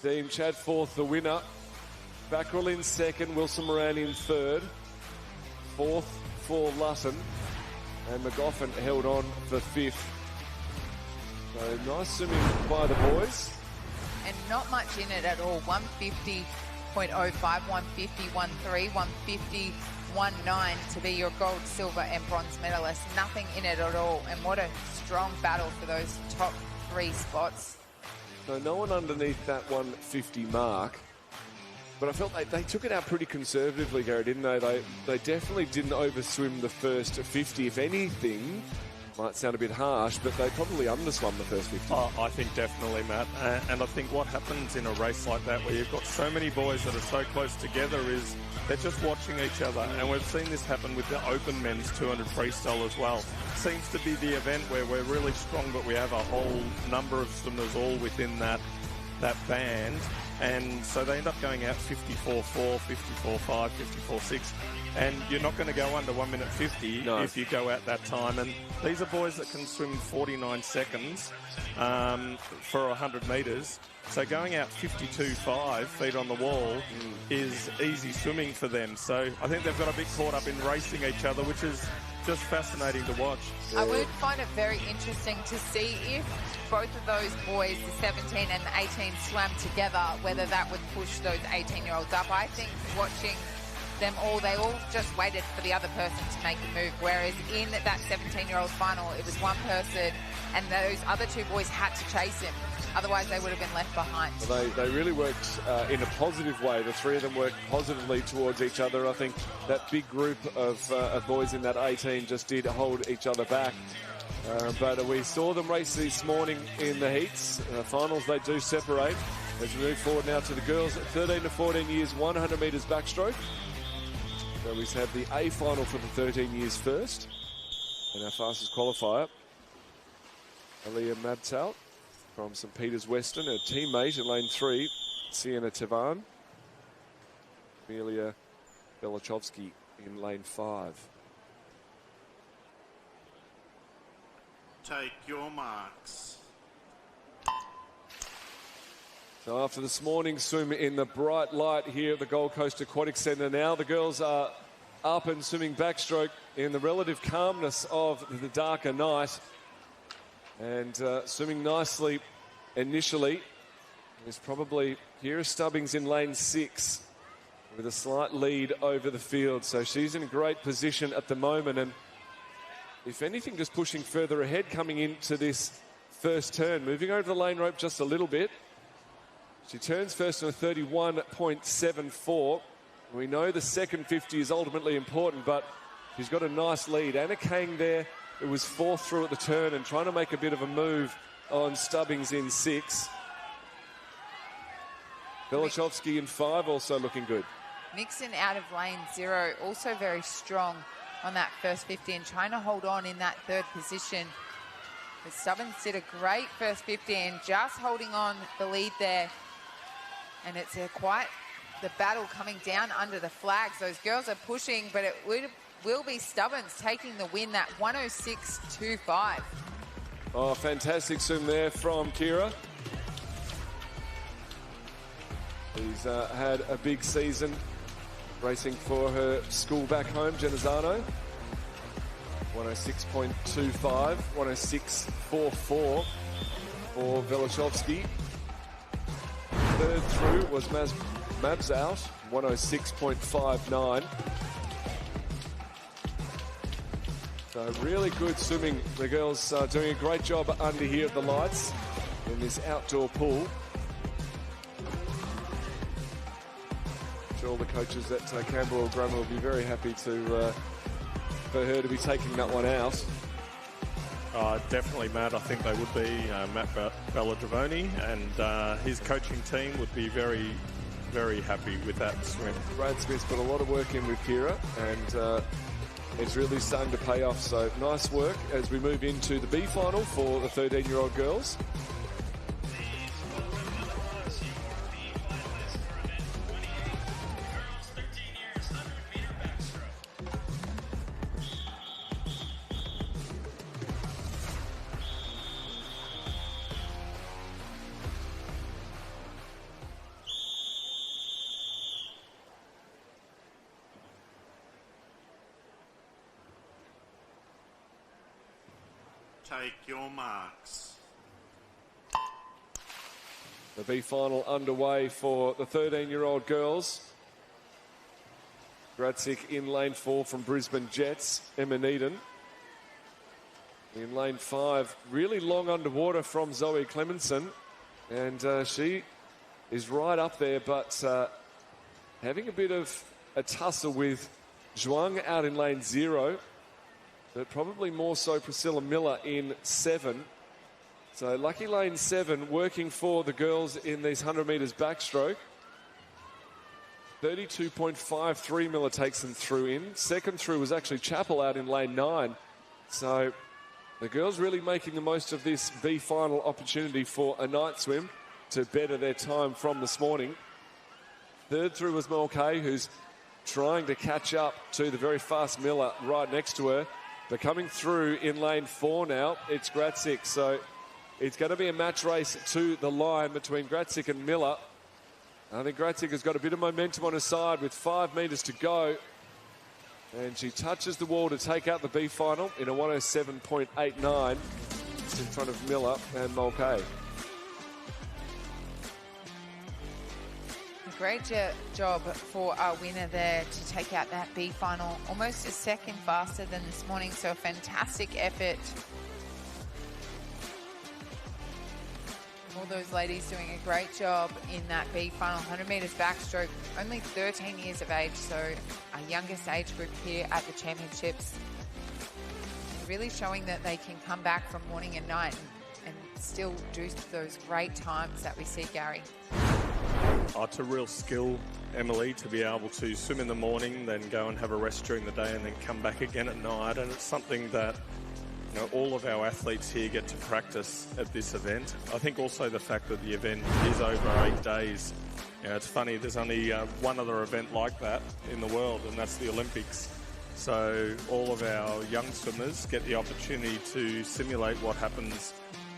Dean Stradforth the winner. Fackrell in 2nd, Wilson Moran in 3rd. 4th for Lutton. And McGoffin held on for 5th. So nice swimming by the boys. And not much in it at all. 150.05, 150.13, 150.19 to be your gold, silver and bronze medalist. Nothing in it at all. And what a strong battle for those top 3 spots. So no one underneath that 150 mark. But I felt they took it out pretty conservatively, Gary, didn't they? They definitely didn't overswim the first 50. If anything, might sound a bit harsh, but they probably underswum the first 50. Oh, I think definitely, Matt. And I think what happens in a race like that, where you've got so many boys that are so close together, is they're just watching each other. And we've seen this happen with the open men's 200 freestyle as well. Seems to be the event where we're really strong, but we have a whole number of swimmers all within that band. And so they end up going out 54.4, 54.5, 54.6. And you're not going to go under 1 minute 50 if you go out that time. And these are boys that can swim 49 seconds for 100 metres. So going out 52.5 feet on the wall is easy swimming for them. So I think they've got a bit caught up in racing each other, which is just fascinating to watch. I would find it very interesting to see if both of those boys, the 17 and the 18, swam together, whether that would push those 18-year-olds up. I think watching them all, they all just waited for the other person to make a move, whereas in that 17-year-old final, it was one person and those other 2 boys had to chase him. Otherwise, they would have been left behind. Well, they really worked in a positive way. The 3 of them worked positively towards each other. I think that big group of boys in that 18 just did hold each other back. But we saw them race this morning in the heats. Finals, they do separate. As we move forward now to the girls, 13 to 14 years, 100 metres backstroke. So we have the A final for the 13 years first. And our fastest qualifier, Aliyah Mabtal from St. Peter's Western, her teammate in lane 3, Sienna Tavan. Amelia Belachovsky in lane 5. Take your marks. So after this morning's swim in the bright light here at the Gold Coast Aquatic Centre, now the girls are up and swimming backstroke in the relative calmness of the darker night. And swimming nicely initially is probably Kira Stubbings in lane 6 with a slight lead over the field. So she's in a great position at the moment, and if anything, just pushing further ahead coming into this first turn. Moving over the lane rope just a little bit. She turns first on a 31.74. We know the second 50 is ultimately important, but she's got a nice lead. Anna Kang there, it was 4th through at the turn and trying to make a bit of a move on Stubbings in 6. Belachovsky in 5, also looking good. Nixon out of lane 0, also very strong on that first 50 and trying to hold on in that 3rd position. But Stubbins did a great first 50 and just holding on the lead there. And it's quite the battle coming down under the flags. Those girls are pushing, but it will be Stubbins taking the win, that 106.25. Oh, fantastic swim there from Kira. She's had a big season racing for her school back home, Genazzano. 106.25, 106.44 for Veloshovsky. 3rd through was Mab's out, 106.59. So really good swimming. The girls are doing a great job under here at the lights in this outdoor pool. I'm sure all the coaches at Camberwell Grammar will be very happy to for her to be taking that one out. Definitely, Matt. I think they would be. Matt Belladravoni and his coaching team would be very, very happy with that swim. Brad Smith's put a lot of work in with Kira, and it's really starting to pay off. So nice work as we move into the B final for the 13-year-old girls. Take your marks. The B final underway for the 13-year-old girls. Gradzik in lane 4 from Brisbane Jets, Emma Needon. In lane 5, really long underwater from Zoe Clemenson. And she is right up there, but having a bit of a tussle with Zhuang out in lane 0. But probably more so Priscilla Miller in 7. So lucky lane 7 working for the girls in these 100 metres backstroke. 32.53 Miller takes them through in. Second through was actually Chappell out in lane 9. So the girls really making the most of this B final opportunity for a night swim to better their time from this morning. Third through was Mulcahy, who's trying to catch up to the very fast Miller right next to her. But coming through in lane 4 now, it's Gradzik. So it's going to be a match race to the line between Gradzik and Miller. I think Gradzik has got a bit of momentum on her side with 5 metres to go. And she touches the wall to take out the B final in a 107.89. Just in front of Miller and Mulcahy. Great job for our winner there to take out that B final. Almost a second faster than this morning, so a fantastic effort. All those ladies doing a great job in that B final. 100 metres backstroke, only 13 years of age, so our youngest age group here at the championships. Really showing that they can come back from morning and night and still do those great times that we see, Gary. It's a real skill, Emily, to be able to swim in the morning, then go and have a rest during the day and then come back again at night. And it's something that, you know, all of our athletes here get to practice at this event. I think also the fact that the event is over 8 days. You know, it's funny, there's only one other event like that in the world, and that's the Olympics. So all of our young swimmers get the opportunity to simulate what happens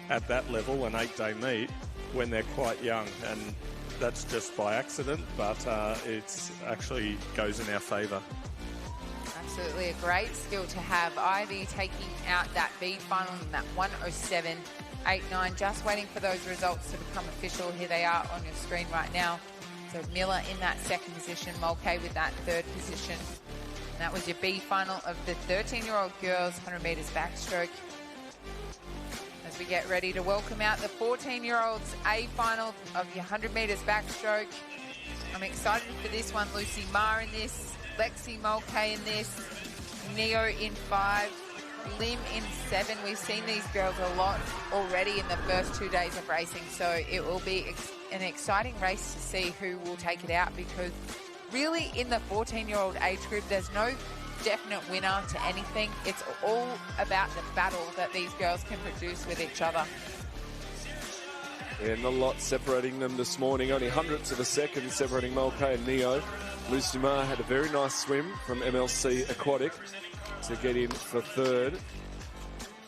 at that level, an 8-day meet, when they're quite young. And that's just by accident, but it's actually goes in our favour. Absolutely a great skill to have. Ivy taking out that B final in that 107.89. Just waiting for those results to become official. Here they are on your screen right now. So Miller in that second position, Mulcahy with that third position. And that was your B final of the 13-year-old girls 100 metres backstroke. As we get ready to welcome out the 14-year-olds A final of your 100 metres backstroke. I'm excited for this one. Lucy Marr in this, Lexi Mulcahy in this, Neo in 5, Lim in 7. We've seen these girls a lot already in the first 2 days of racing, so it will be an exciting race to see who will take it out, because really in the 14-year-old age group, there's no definite winner to anything. It's all about the battle that these girls can produce with each other. And a lot separating them this morning. Only hundredths of a second separating Mulcahy and Neo. Lucy Marr had a very nice swim from MLC Aquatic to get in for third.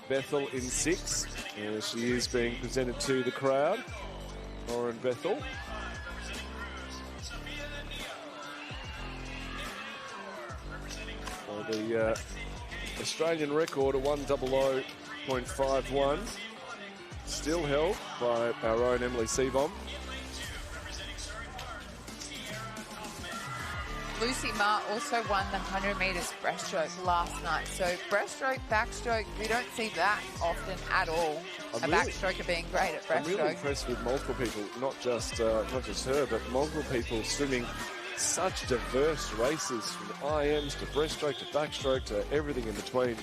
Bethel in 6. She is being presented to the crowd. Lauren Bethel. The Australian record of 1:00.51 still held by our own Emily Seabom. Lucy Ma also won the 100 metres breaststroke last night. So breaststroke, backstroke, we don't see that often at all. Backstroker being great at breaststroke. I'm really impressed with multiple people, not just her, but multiple people swimming such diverse races from IMs to breaststroke to backstroke to everything in between.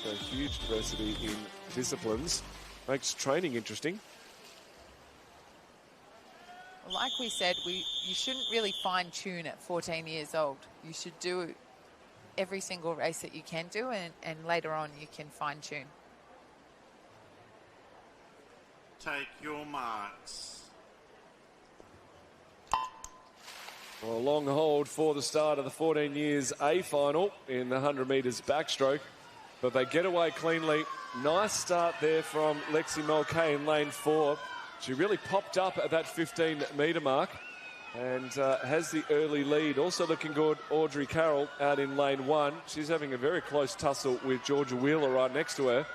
So huge diversity in disciplines. Makes training interesting. Like we said, you shouldn't really fine-tune at 14 years old. You should do every single race that you can do, and later on you can fine-tune. Take your marks. Well, a long hold for the start of the 14 years A final in the 100 metres backstroke, but they get away cleanly. Nice start there from Lexi Mulcahy in lane 4. She really popped up at that 15-metre mark and has the early lead. Also looking good, Audrey Carroll out in lane 1. She's having a very close tussle with Georgia Wheeler right next to her.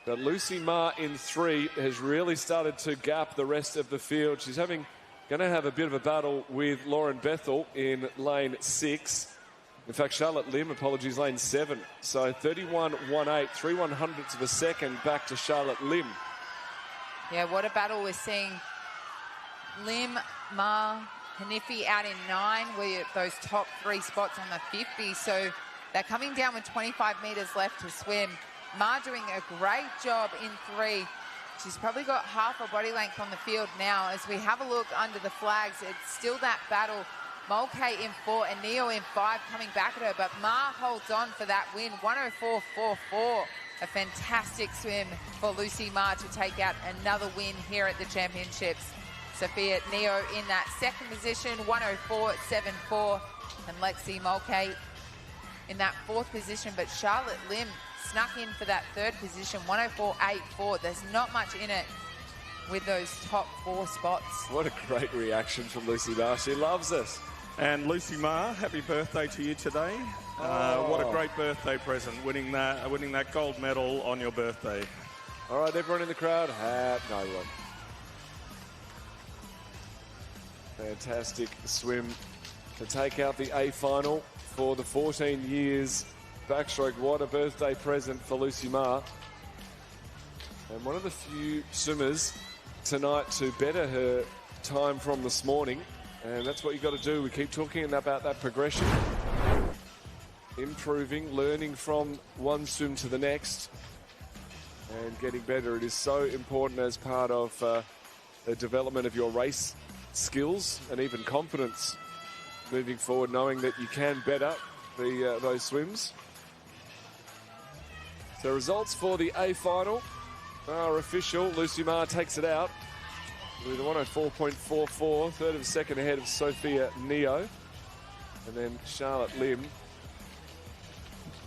But Lucy Ma in 3 has really started to gap the rest of the field. She's going to have a bit of a battle with Lauren Bethel in lane 6. In fact, Charlotte Lim, lane 7. So 31.18, 3/100ths of a second back to Charlotte Lim. Yeah, what a battle we're seeing. Lim, Ma, Hanifi out in 9 with those top 3 spots on the 50. So they're coming down with 25 metres left to swim. Ma doing a great job in 3. She's probably got half a body length on the field now. As we have a look under the flags, it's still that battle. Mulcahy in 4 and Neo in 5 coming back at her, but Ma holds on for that win, 104.44. A fantastic swim for Lucy Ma to take out another win here at the championships. Sophia Neo in that 2nd position, 104.74. And Lexi Mulcahy in that 4th position. But Charlotte Lim snuck in for that 3rd position, 104.84. There's not much in it with those top 4 spots. What a great reaction from Lucy Ma. She loves us. And Lucy Ma, happy birthday to you today. What a great birthday present, winning that gold medal on your birthday. All right, everyone in the crowd, no one. Fantastic swim to take out the A final for the 14 years backstroke. What a birthday present for Lucy Ma. And one of the few swimmers tonight to better her time from this morning. And that's what you've got to do. We keep talking about that progression. Improving, learning from one swim to the next and getting better. It is so important as part of the development of your race skills and even confidence moving forward, knowing that you can better those swims. So results for the A final are official. Lucy Ma takes it out with a 104.44, 3rd of a second ahead of Sophia Neo. And then Charlotte Lim,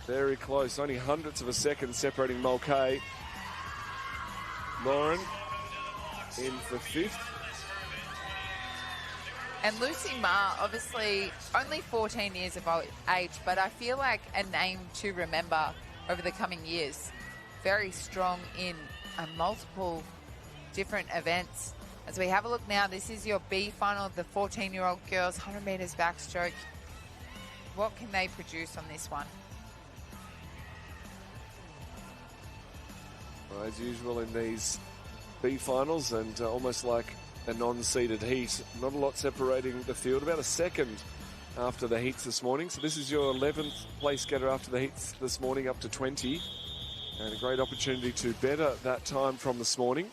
very close, only 100ths of a second separating Mulcahy. Lauren in for 5th. And Lucy Ma, obviously only 14 years of age, but I feel like a name to remember over the coming years. Very strong in multiple different events. As we have a look now, this is your B final of the 14-year-old girls, 100 metres backstroke. What can they produce on this one? Well, as usual in these B finals, and almost like a non-seeded heat, not a lot separating the field, about a second after the heats this morning. So this is your 11th place getter after the heats this morning, up to 20. And a great opportunity to better that time from this morning.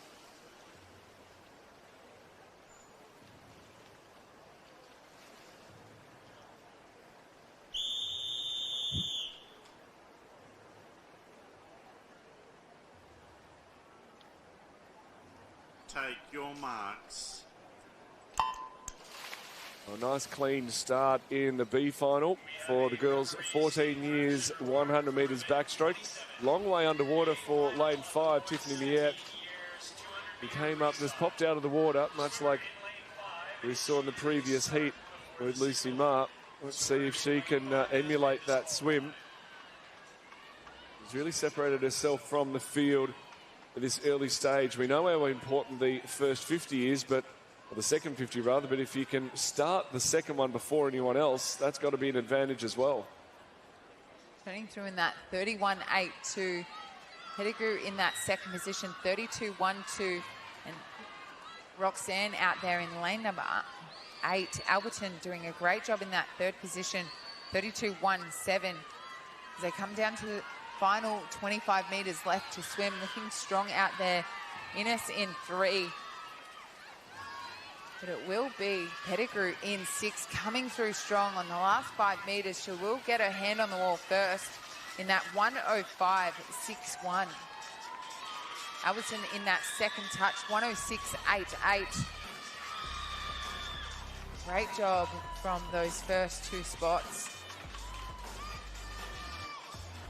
Take your marks. A nice clean start in the B final for the girls, 14 years, 100 metres backstroke. Long way underwater for lane 5, Tiffany Miette. He came up, just popped out of the water, much like we saw in the previous heat with Lucy Ma. Let's see if she can emulate that swim. She's really separated herself from the field at this early stage. We know how important the first 50 is, but or the second 50 rather, but if you can start the second one before anyone else, that's got to be an advantage as well. Turning through in that 31.82. Pettigrew in that second position, 32.12. And Roxanne out there in lane number 8. Alberton doing a great job in that third position, 32.17. As they come down to the final 25 metres left to swim, looking strong out there. Innes in 3. But it will be Pettigrew in 6, coming through strong on the last 5 metres. She will get her hand on the wall first in that 105.61. Alberton in that second touch, 106.88. Great job from those first 2 spots.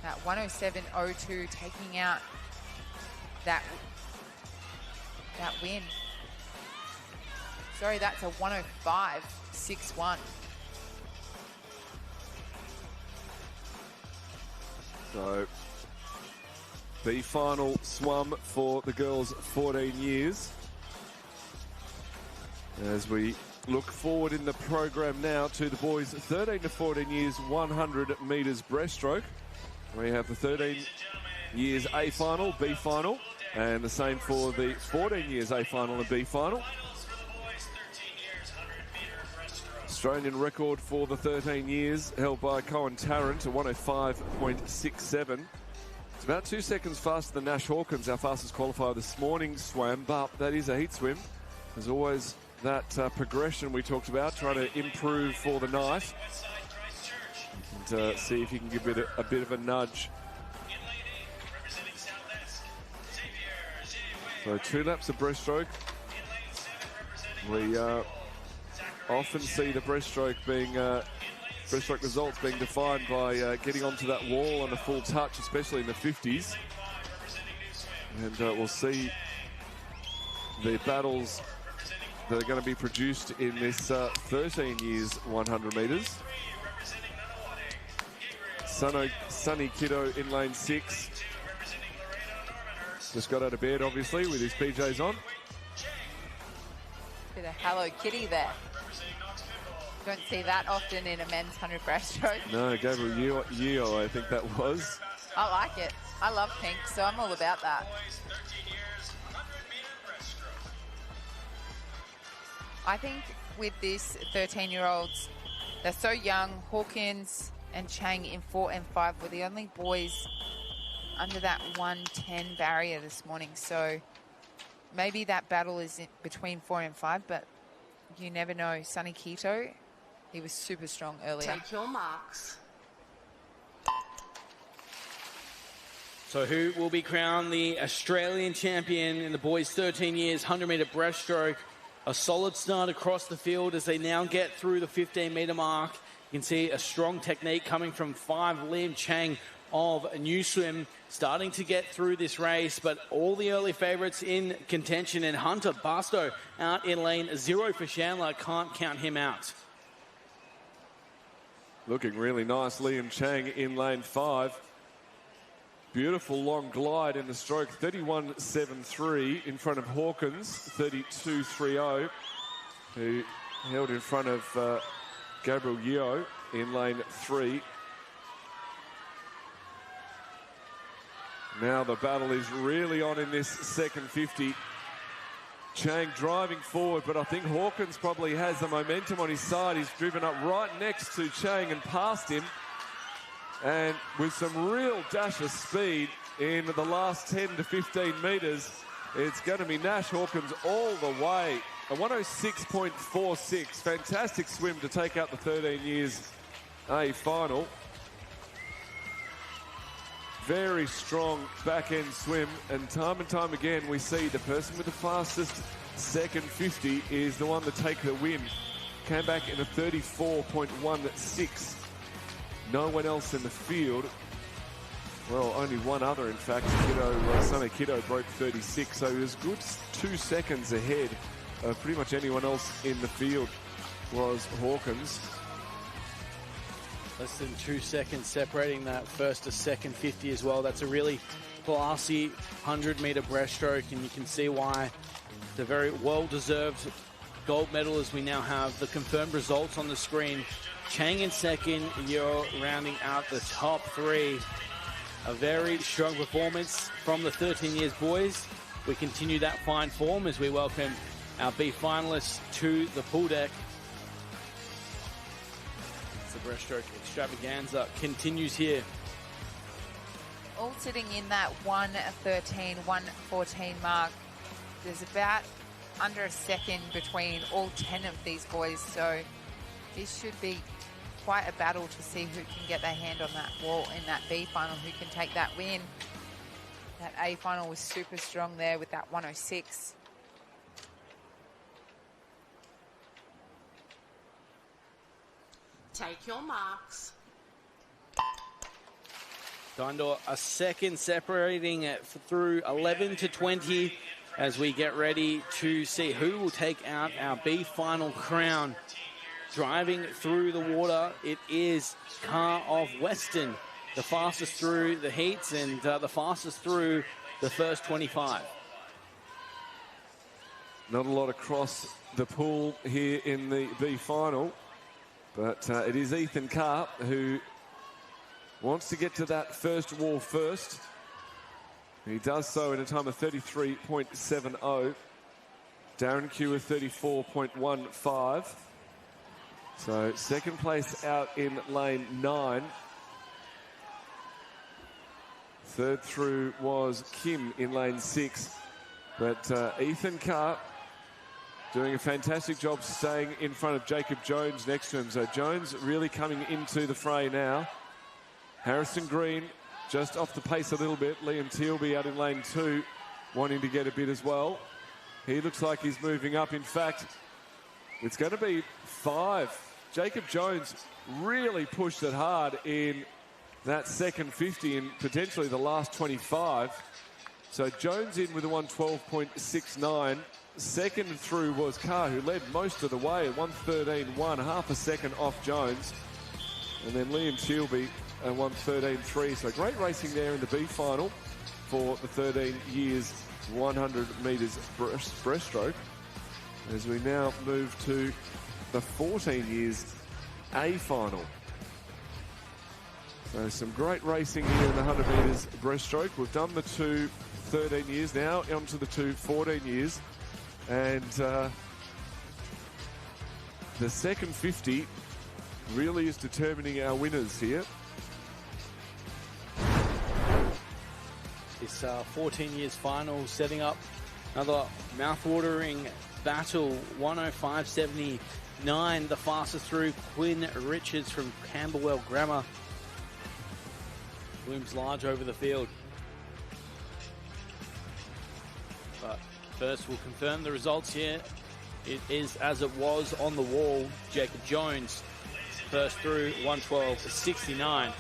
That 107.02 taking out that win. Sorry, that's a 105.61. So, the final swum for the girls 14 years. As we look forward in the program now to the boys 13 to 14 years 100 metres breaststroke. We have the 13 years A final, B final, and the same for the 14 years A final and B final. Australian record for the 13 years held by Cohen Tarrant, a 105.67. It's about 2 seconds faster than Nash Hawkins, our fastest qualifier this morning swam, but that is a heat swim. There's always that progression we talked about, trying to improve for the night. And see if you can give it a bit of a nudge. So 2 laps of breaststroke. We often see the breaststroke results being defined by getting onto that wall on a full touch, especially in the 50s. And we'll see the battles that are going to be produced in this 13 years 100 metres. Sunny Kiddo in lane 6. Just got out of bed, obviously, with his PJs on. Bit of Hello Kitty there. Don't see that often in a men's 100 breaststroke. No, Gabriel Yeo, I think that was. I like it. I love pink, so I'm all about that. I think with this 13-year-olds, they're so young. Hawkins and Chang in 4 and 5 were the only boys under that 110 barrier this morning. So maybe that battle is between 4 and 5, but you never know. Sunny Kito, he was super strong earlier. Take your marks. So who will be crowned the Australian champion in the boys 13 years 100-metre breaststroke? A solid start across the field as they now get through the 15-metre mark. You can see a strong technique coming from 5, Liam Chang of New Swim, starting to get through this race, but all the early favourites in contention, and Hunter Barstow out in lane 0 for Chandler. Can't count him out. Looking really nice, Liam Chang in lane 5. Beautiful long glide in the stroke, 31.73 in front of Hawkins, 32.30, who held in front of Gabriel Yeo in lane 3. Now the battle is really on in this second 50. Chang driving forward, but I think Hawkins probably has the momentum on his side. He's driven up right next to Chang and past him. And with some real dash of speed in the last 10 to 15 metres, it's going to be Nash Hawkins all the way. A 106.46. Fantastic swim to take out the 13 years A final. Very strong back-end swim, and time again we see the person with the fastest second 50 is the one to take the win. Came back in a 34.16. No one else in the field. Well, only one other, in fact. Sunny Kiddo broke 36, so he was good 2 seconds ahead of pretty much anyone else in the field was Hawkins. Less than 2 seconds separating that first to second 50 as well. That's a really classy 100-metre breaststroke, and you can see why the very well-deserved gold medal, as we now have the confirmed results on the screen. Chang in second, you're rounding out the top three. A very strong performance from the 13 years boys. We continue that fine form as we welcome our B finalists to the pool deck. The breaststroke extravaganza continues here. All sitting in that 1:13, 1:14 mark. There's about under a second between all 10 of these boys, so this should be quite a battle to see who can get their hand on that wall in that B final, who can take that win. That A final was super strong there with that 106. Take your marks. Kind of a second separating it through 11 to 20 as we get ready to see who will take out our B final crown. Driving through the water, it is Car of Western, the fastest through the heats and the fastest through the first 25. Not a lot across the pool here in the B final, but it is Ethan Carr who wants to get to that first wall first. He does so in a time of 33.70. Darren Kewer 34.15. So second place out in lane 9. Third through was Kim in lane 6. But Ethan Carr doing a fantastic job staying in front of Jacob Jones next to him. So Jones really coming into the fray now. Harrison Green just off the pace a little bit. Liam Tealby out in lane 2, wanting to get a bit as well. He looks like he's moving up. In fact, it's going to be 5. Jacob Jones really pushed it hard in that second 50 and potentially the last 25. So Jones in with a 112.69. Second through was Carr, who led most of the way at 113.1, half a second off Jones. And then Liam Tealby at 113.3. So great racing there in the B final for the 13 years 100 metres breaststroke. As we now move to the 14 years A final. So some great racing here in the 100 metres breaststroke. We've done the 2 13 years, now onto the 2 14 years. And the second 50 really is determining our winners here. This 14 years final setting up another mouth-watering battle. 105.79, the fastest through. Quinn Richards from Camberwell Grammar looms large over the field. But first we'll confirm the results here. It is as it was on the wall. Jacob Jones first through, 112.69.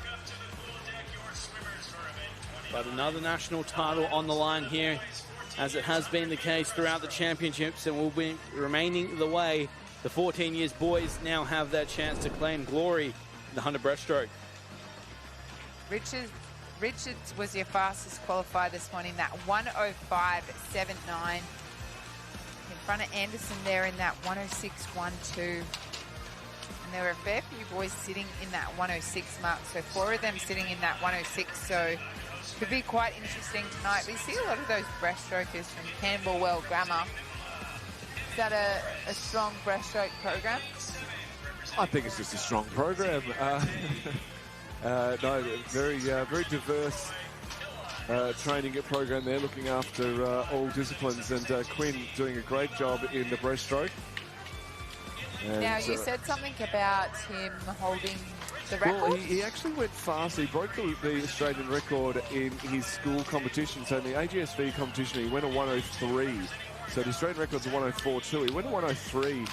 But another national title on the line here, as it has been the case throughout the championships and will be remaining the way. The 14 years boys now have that chance to claim glory in the 100 breaststroke. Richards was your fastest qualifier this morning, that 105.79. In front of Anderson there in that 106.12. And there were a fair few boys sitting in that 106 mark. So 4 of them sitting in that 106. So could be quite interesting tonight. We see a lot of those breaststrokers from Camberwell Grammar. Is that a strong breaststroke program? I think it's just a strong program. No, very diverse training program there, looking after all disciplines, and Quinn doing a great job in the breaststroke. And, now, you said something about him holding the record. Well, he actually went fast. He broke the Australian record in his school competition. So in the AGSV competition, he went a 103. So the Australian record's a 104.2. He went a 103.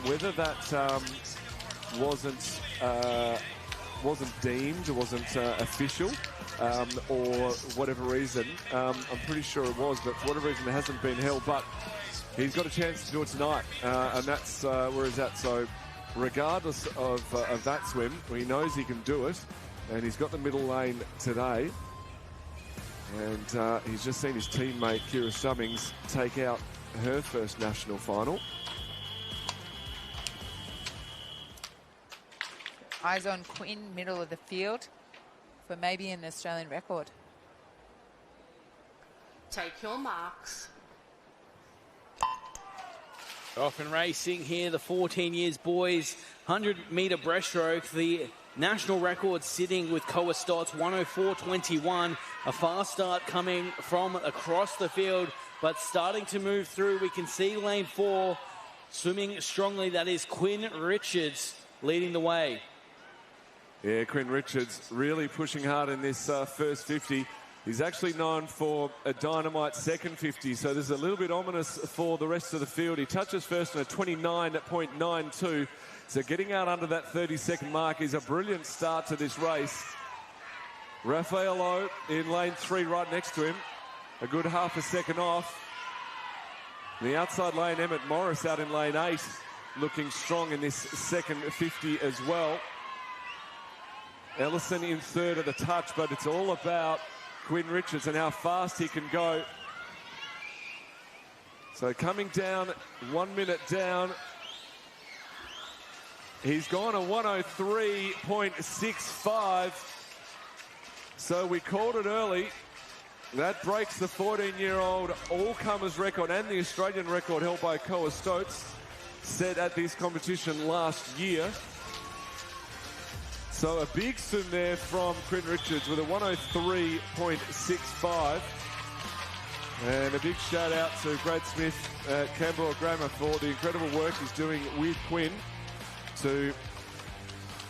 Whether that wasn't deemed, or wasn't official, or whatever reason, I'm pretty sure it was, but for whatever reason it hasn't been held. But he's got a chance to do it tonight, and that's where he's at. So regardless of that swim, he knows he can do it, and he's got the middle lane today. And he's just seen his teammate Kira Stubbings take out her first national final. Eyes on Quinn, middle of the field, for maybe an Australian record. Take your marks. Off and racing here, the 14 years boys, 100-metre breaststroke. The national record sitting with Koa Stotts, 104.21. A fast start coming from across the field, but starting to move through. We can see lane 4 swimming strongly. That is Quinn Richards leading the way. Yeah, Quinn Richards really pushing hard in this first 50. He's actually known for a dynamite second 50, so this is a little bit ominous for the rest of the field. He touches first in a 29.92, so getting out under that 30-second mark is a brilliant start to this race. Raffaello in lane 3 right next to him, a good half a second off. In the outside lane, Emmett Morris out in lane 8, looking strong in this second 50 as well. Ellison in third at the touch, but it's all about Quinn Richards and how fast he can go. So coming down, 1 minute down. He's gone a 103.65. So we called it early. That breaks the 14-year-old all-comers record and the Australian record held by Koa Stotts, set at this competition last year. So a big swim there from Quinn Richards with a 103.65. And a big shout out to Brad Smith at Canberra Grammar for the incredible work he's doing with Quinn to,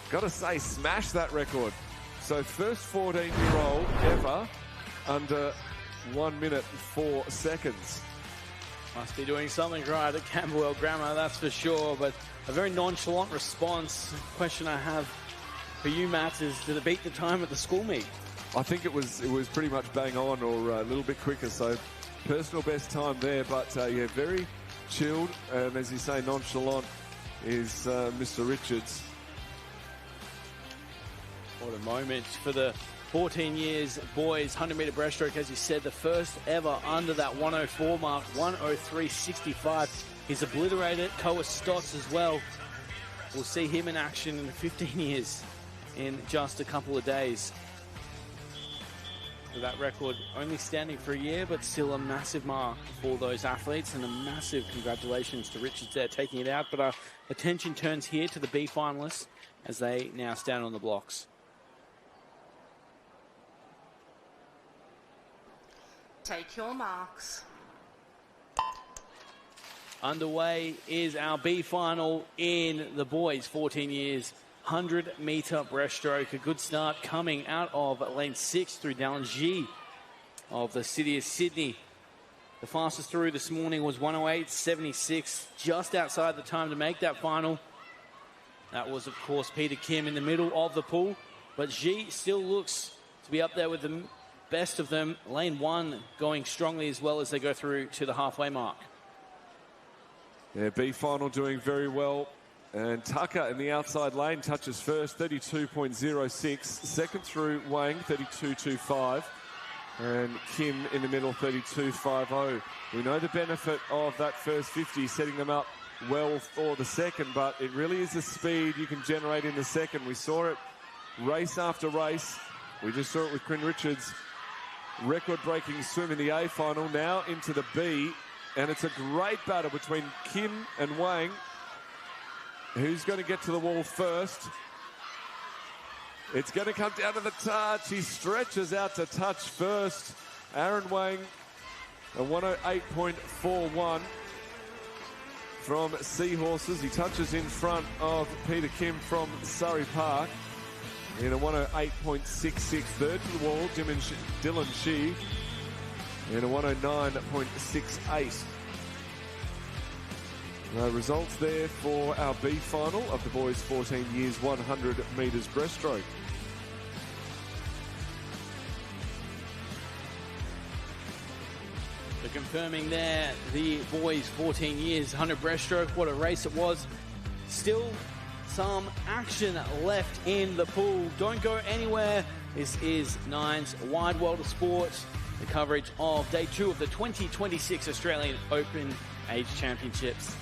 gotta say, smash that record. So first 14-year-old ever under 1 minute and 4 seconds. Must be doing something right at Camberwell Grammar, that's for sure. But a very nonchalant response. Question I have for you, Matt, is did it beat the time at the school meet? I think it was pretty much bang on, or a little bit quicker. So personal best time there, but yeah, very chilled, and as you say, nonchalant is Mr. Richards. What a moment for the 14 years boys 100-metre breaststroke. As you said, the first ever under that 104 mark, 103.65. He's obliterated Koa Stotts as well. We'll see him in action in 15 years in just a couple of days. That record only standing for a year, but still a massive mark for those athletes, and a massive congratulations to Richards there taking it out. But our attention turns here to the B finalists as they now stand on the blocks. Take your marks. Underway is our B final in the boys 14 years 100-metre breaststroke. A good start coming out of lane 6 through Dallin G of the city of Sydney. The fastest through this morning was 108.76, just outside the time to make that final. That was, of course, Peter Kim in the middle of the pool, but G still looks to be up there with the best of them. Lane 1 going strongly as well as they go through to the halfway mark. Yeah, B final doing very well. And Tucker in the outside lane touches first, 32.06. Second through Wang, 32.25. And Kim in the middle, 32.50. We know the benefit of that first 50, setting them up well for the second, but it really is the speed you can generate in the second. We saw it race after race. We just saw it with Quinn Richards. Record-breaking swim in the A final, now into the B. And it's a great battle between Kim and Wang. Who's going to get to the wall first? It's going to come down to the touch. He stretches out to touch first. Aaron Wang, a 108.41 from Seahorses. He touches in front of Peter Kim from Surrey Park in a 108.66. Third to the wall, Dylan Shee in a 109.68. Results there for our B final of the boys 14 years 100 metres breaststroke. So confirming there the boys 14 years 100 breaststroke. What a race it was. Still some action left in the pool. Don't go anywhere. This is Nine's Wide World of Sport, the coverage of day 2 of the 2026 Australian Open Age Championships.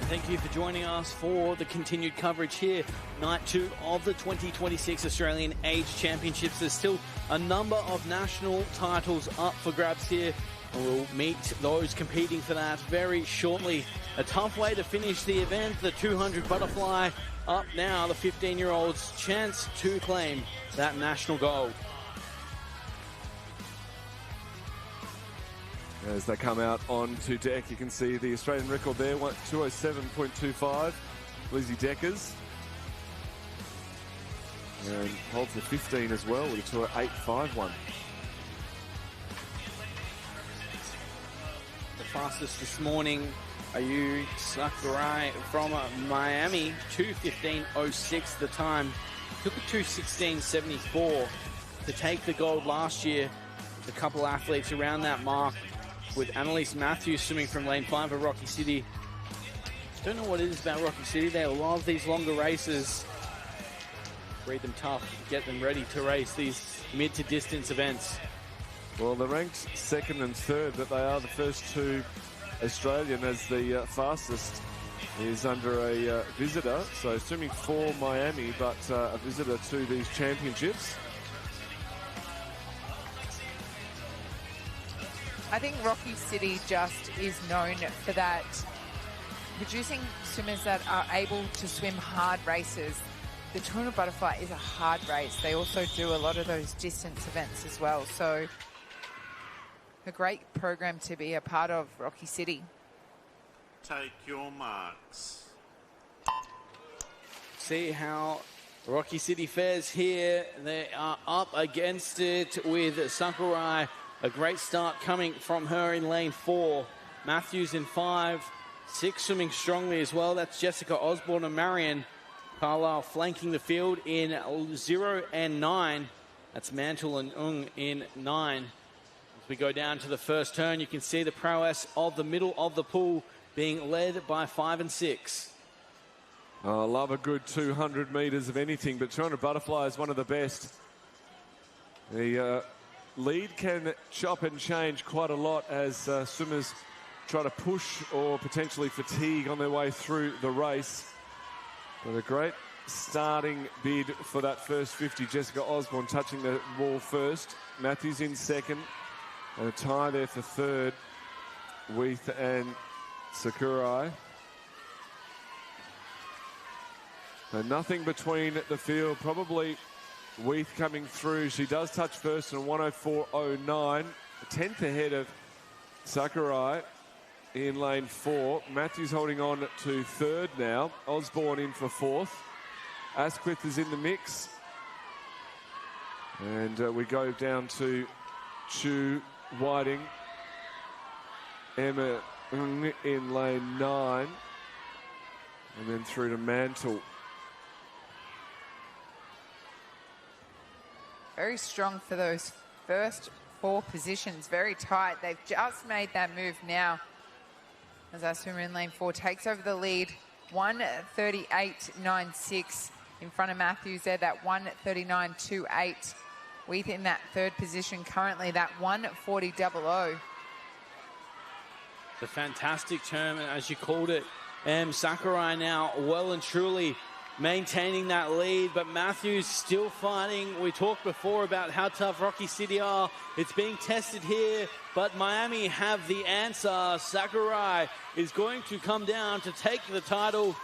Thank you for joining us for the continued coverage here. Night 2 of the 2026 Australian Age Championships. There's still a number of national titles up for grabs here, and we'll meet those competing for that very shortly. A tough way to finish the event, the 200 butterfly. Up now, the 15-year-old's chance to claim that national gold. As they come out onto deck, you can see the Australian record there, 207.25, Lizzie Deckers. And holds the 15 as well with a 208.51. The fastest this morning, Ayu Sakurai from Miami, 2:15.06 the time. Took a 2:16.74 to take the gold last year. There's a couple athletes around that mark, with Annalise Matthews swimming from lane 5 of Rocky City. Don't know what it is about Rocky City. They love these longer races. Breed them tough, get them ready to race these mid to distance events. Well, they're ranked second and third, but they are the first two Australian, as the fastest is under a visitor. So swimming for Miami, but a visitor to these championships. I think Rocky City just is known for that, producing swimmers that are able to swim hard races. The 200 butterfly is a hard race. They also do a lot of those distance events as well. So a great program to be a part of, Rocky City. Take your marks. See how Rocky City fares here. They are up against it with Sakurai. A great start coming from her in lane 4. Matthews in 5. 6 swimming strongly as well. That's Jessica Osborne and Marion. Carlisle flanking the field in 0 and 9. That's Mantle and Ung in 9. As we go down to the first turn, you can see the prowess of the middle of the pool being led by 5 and 6. I love a good 200 metres of anything, but 200 butterfly is one of the best. The lead can chop and change quite a lot as swimmers try to push or potentially fatigue on their way through the race. But a great starting bid for that first 50. Jessica Osborne touching the wall first. Matthews in second. And a tie there for third. Weath and Sakurai. And nothing between the field. Probably Weath coming through. She does touch first in 104.09. A tenth ahead of Sakurai in lane 4. Matthews holding on to third now. Osborne in for fourth. Asquith is in the mix. And we go down to Chu Whiting. Emma in lane 9. And then through to Mantle. Very strong for those first 4 positions. Very tight. They've just made that move now. As our swimmer in lane 4 takes over the lead. 1:38.96 in front of Matthews there. That 1:39.28. Weath in that third position currently. That 1:40.00. The fantastic term, as you called it. Sakurai now well and truly maintaining that lead, but Matthews still fighting. We talked before about how tough Rocky City are. It's being tested here, but Miami have the answer. Sakurai is going to come down to take the title.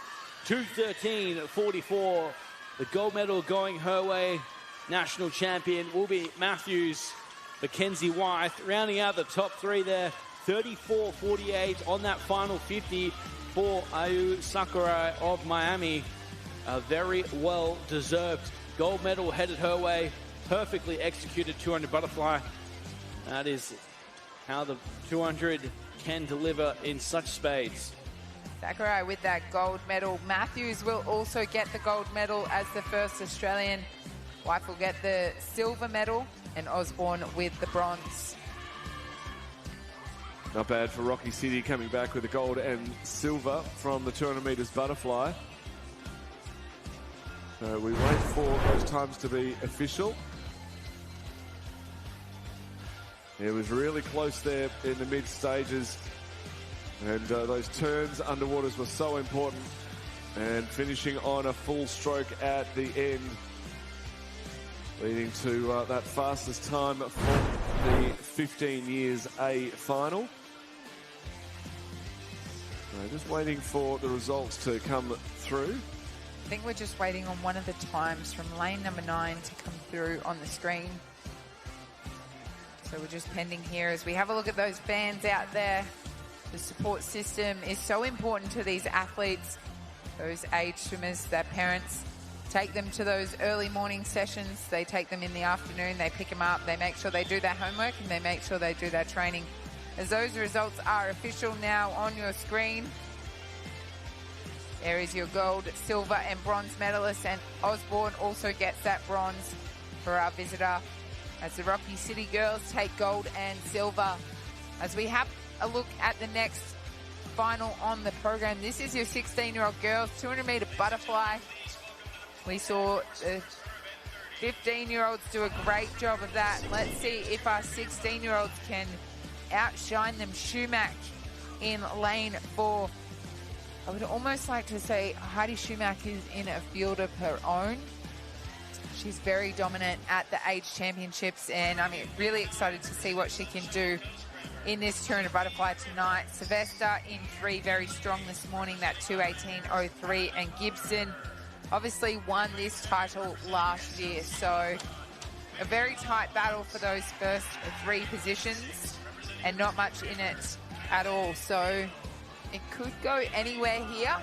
2:13.44. The gold medal going her way. National champion will be Matthews. Mackenzie Wythe rounding out the top 3 there. 34.48 on that final 50 for Ayu Sakurai of Miami. A very well-deserved gold medal headed her way. Perfectly executed 200 butterfly. That is how the 200 can deliver in such spades. Sakurai with that gold medal. Matthews will also get the gold medal as the first Australian. Wythe will get the silver medal, and Osborne with the bronze. Not bad for Rocky City, coming back with the gold and silver from the 200 metres butterfly. So we wait for those times to be official. It was really close there in the mid stages. And those turns underwaters were so important. And finishing on a full stroke at the end, leading to that fastest time for the 15 years A final. So just waiting for the results to come through. I think we're just waiting on one of the times from lane number 9 to come through on the screen. So we're just pending here as we have a look at those fans out there. The support system is so important to these athletes, those age swimmers, their parents take them to those early morning sessions. They take them in the afternoon, they pick them up, they make sure they do their homework and they make sure they do their training. As those results are official now on your screen, there is your gold, silver and bronze medalist, and Osborne also gets that bronze for our visitor as the Rocky City girls take gold and silver. As we have a look at the next final on the program, this is your 16-year-old girls 200-meter butterfly. We saw the 15-year-olds do a great job of that. Let's see if our 16-year-olds can outshine them. Schumack in lane 4. I would almost like to say Heidi Schumack is in a field of her own. She's very dominant at the age championships, and I'm really excited to see what she can do in this 200 butterfly tonight. Sylvester in 3, very strong this morning, that 2:18.03, and Gibson obviously won this title last year, so a very tight battle for those first 3 positions and not much in it at all. So it could go anywhere here,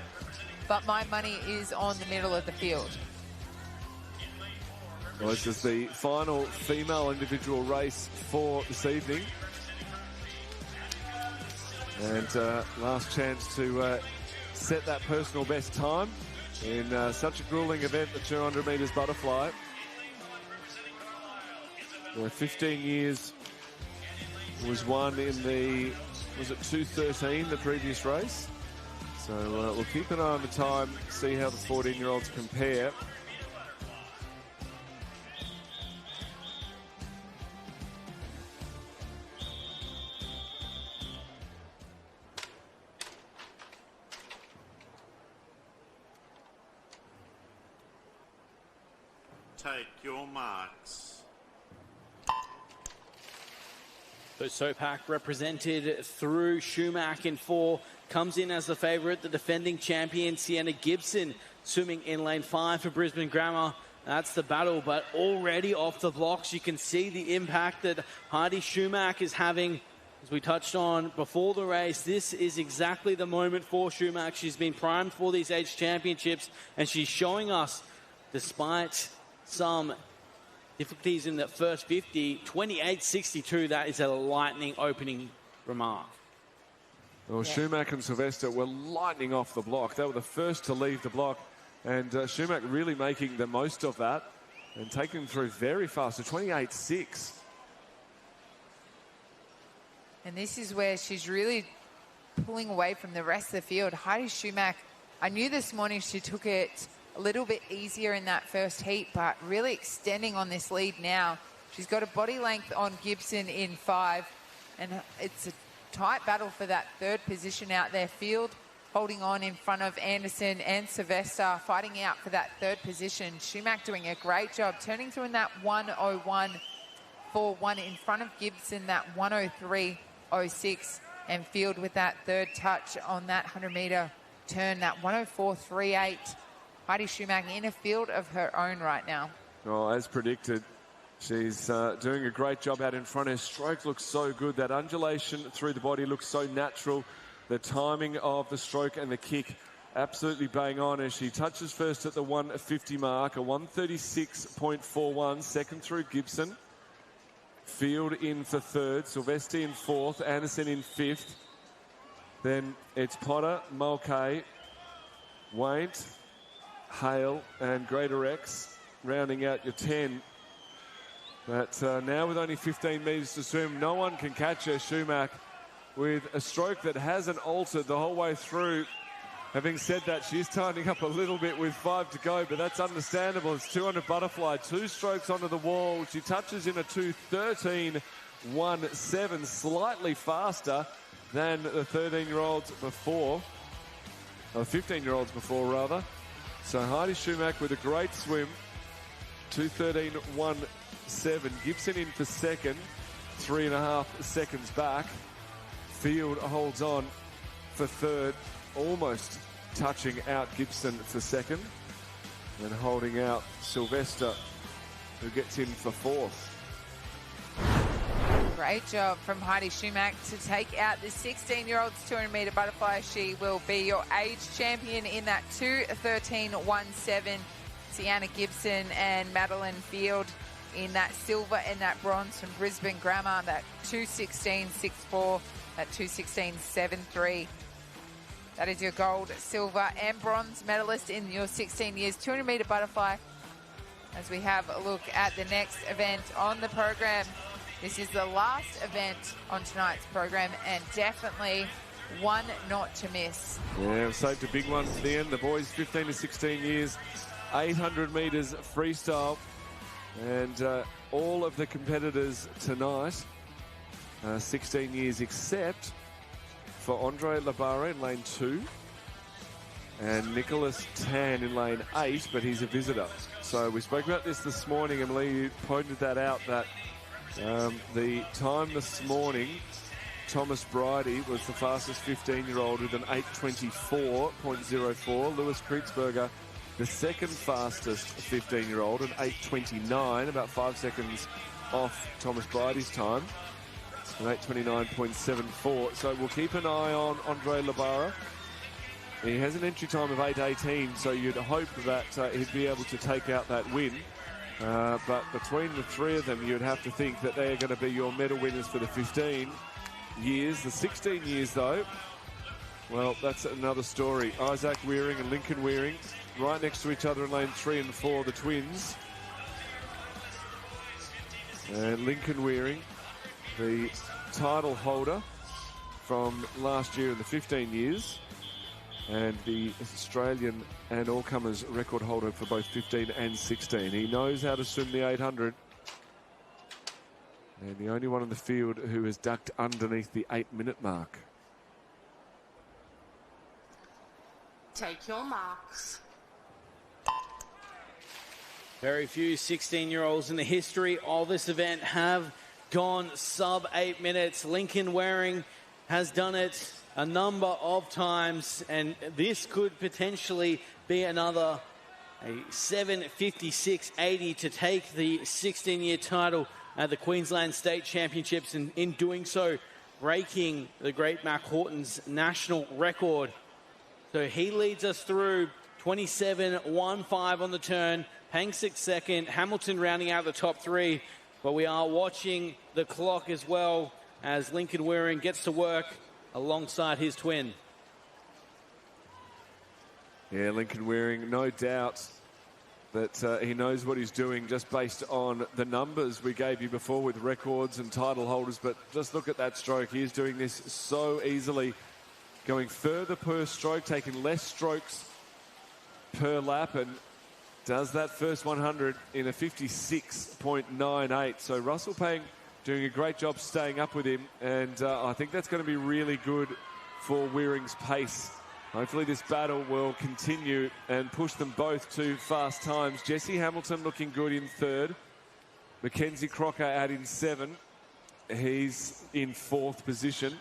but my money is on the middle of the field. Well, this is the final female individual race for this evening. And last chance to set that personal best time in such a grueling event, the 200 metres butterfly. 15 years was won in the, was it 2:13, the previous race? So we'll keep an eye on the time, see how the 14-year-olds compare. Take your marks. So Sopak represented through Schumack in 4, comes in as the favourite, the defending champion Sienna Gibson swimming in lane 5 for Brisbane Grammar. That's the battle, but already off the blocks you can see the impact that Heidi Schumack is having. As we touched on before the race, this is exactly the moment for Schumack. She's been primed for these age championships, and she's showing us, despite some difficulties in the first 50, 28.62, that is a lightning opening remark. Well, yeah. Schumack and Sylvester were lightning off the block. They were the first to leave the block, and Schumack really making the most of that and taking them through very fast, so 28.6. And this is where she's really pulling away from the rest of the field. Heidi Schumack, I knew this morning she took it a little bit easier in that first heat, but really extending on this lead now. She's got a body length on Gibson in 5, and it's a tight battle for that 3rd position out there. Field holding on in front of Anderson and Sylvester, fighting out for that 3rd position. Schumack doing a great job, turning through in that 1:01.41 in front of Gibson, that 1:03.06, and Field with that 3rd touch on that 100-metre turn, that 1:04.38. Heidi Schumack in a field of her own right now. Oh, as predicted, she's doing a great job out in front. Her stroke looks so good. That undulation through the body looks so natural. The timing of the stroke and the kick absolutely bang on as she touches first at the 1:50 mark, a 1:36.41, second through Gibson. Field in for 3rd, Sylvester in 4th, Anderson in 5th. Then it's Potter, Mulcahy, Waint, Hale and Greater X rounding out your 10. But now with only 15 metres to swim, no one can catch her. Schumack with a stroke that hasn't altered the whole way through. Having said that, she's tightening up a little bit with 5 to go, but that's understandable. It's 200 butterfly, 2 strokes onto the wall. She touches in a 2:13.17, slightly faster. than the 13-year-olds before, or 15-year-olds before, rather. So Heidi Schumack with a great swim, 2:13.17. Gibson in for second, 3.5 seconds back. Field holds on for third, almost touching out Gibson for second, and holding out Sylvester, who gets in for fourth. Great job from Heidi Schumack to take out the 16-year-old's 200-metre butterfly. She will be your age champion in that 2:13.17. Sienna Gibson and Madeline Field in that silver and that bronze from Brisbane Grammar, that 2:16.64, that 2:16.73. That is your gold, silver and bronze medalist in your 16 years 200-metre butterfly. As we have a look at the next event on the program. This is the last event on tonight's program, and definitely one not to miss. Yeah, we've saved a big one for the end. The boys 15 to 16 years, 800 metres freestyle. And all of the competitors tonight, 16 years except for Andre Labara in lane 2 and Nicholas Tan in lane 8, but he's a visitor. So we spoke about this morning, and Lee pointed that out, that the time this morning, Thomas Bridie was the fastest 15-year-old with an 8:24.04. Lewis Kreutzberger, the second fastest 15-year-old, an 8:29, about 5 seconds off Thomas Bridie's time, an 8:29.74. So we'll keep an eye on Andre Labara. He has an entry time of 8:18, so you'd hope that he'd be able to take out that win. But between the three of them, you'd have to think that they're going to be your medal winners for the 15 years. The 16 years, though, well, that's another story. Isaac Wearing and Lincoln Wearing right next to each other in lane 3 and 4, the twins. And Lincoln Wearing, the title holder from last year in the 15 years, and the Australian and all-comers record holder for both 15 and 16. He knows how to swim the 800. And the only one in the field who has ducked underneath the 8-minute mark. Take your marks. Very few 16-year-olds in the history of this event have gone sub 8 minutes. Lincoln Waring has done it a number of times, and this could potentially be another a 7:56.80 to take the 16-year title at the Queensland State Championships, and in doing so, breaking the great Mac Horton's national record. So he leads us through 27.15 on the turn. Hanksick second, Hamilton rounding out the top three, but we are watching the clock as well as Lincoln Waring gets to work alongside his twin. Yeah, Lincoln Waring, no doubt that he knows what he's doing just based on the numbers we gave you before with records and title holders. But just look at that stroke. He is doing this so easily, going further per stroke, taking less strokes per lap, and does that first 100 in a 56.98. So Russell Pang doing a great job staying up with him, and I think that's going to be really good for Wearing's pace. Hopefully this battle will continue and push them both to fast times. Jesse Hamilton looking good in third. Mackenzie Crocker out in 7. He's in 4th position.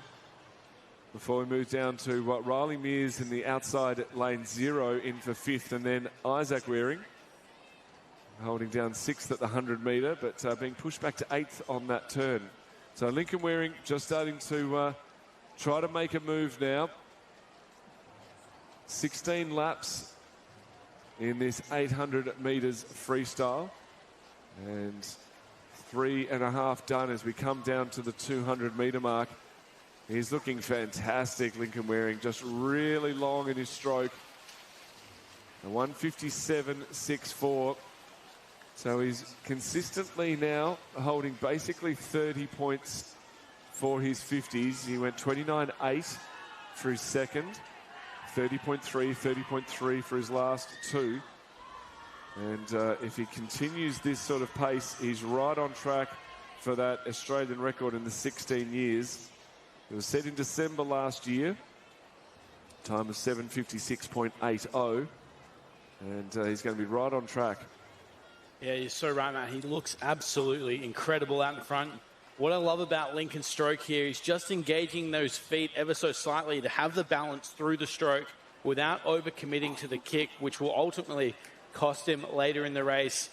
Before we move down to Riley Mears in the outside lane 0 in for 5th, and then Isaac Wearing holding down 6th at the 100 metre, but being pushed back to 8th on that turn. So Lincoln Wearing just starting to try to make a move now. 16 laps in this 800 metres freestyle, and 3.5 done as we come down to the 200 metre mark. He's looking fantastic, Lincoln Wearing, just really long in his stroke. A 1:57.64. So he's consistently now holding basically 30 points for his 50s. He went 29.8 through second, 30.3, 30.3 for his last 2. And if he continues this sort of pace, he's right on track for that Australian record in the 16 years. It was set in December last year. Time of 7:56.80. And he's going to be right on track. Yeah, you're so right, Matt. He looks absolutely incredible out in front. What I love about Lincoln's stroke here is just engaging those feet ever so slightly to have the balance through the stroke without overcommitting to the kick, which will ultimately cost him later in the race.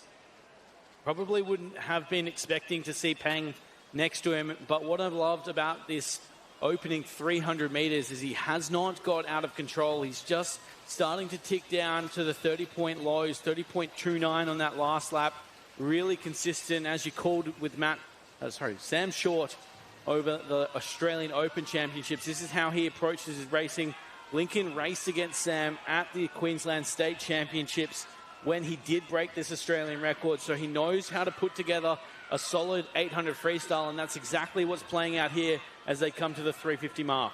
Probably wouldn't have been expecting to see Pang next to him, but what I've loved about this opening 300 meters is he has not got out of control. He's just starting to tick down to the 30-point lows, 30.29 on that last lap. Really consistent, as you called with Sam Short over the Australian Open Championships. This is how he approaches his racing. Lincoln raced against Sam at the Queensland State Championships when he did break this Australian record, so he knows how to put together a solid 800 freestyle, and that's exactly what's playing out here as they come to the 350 mark.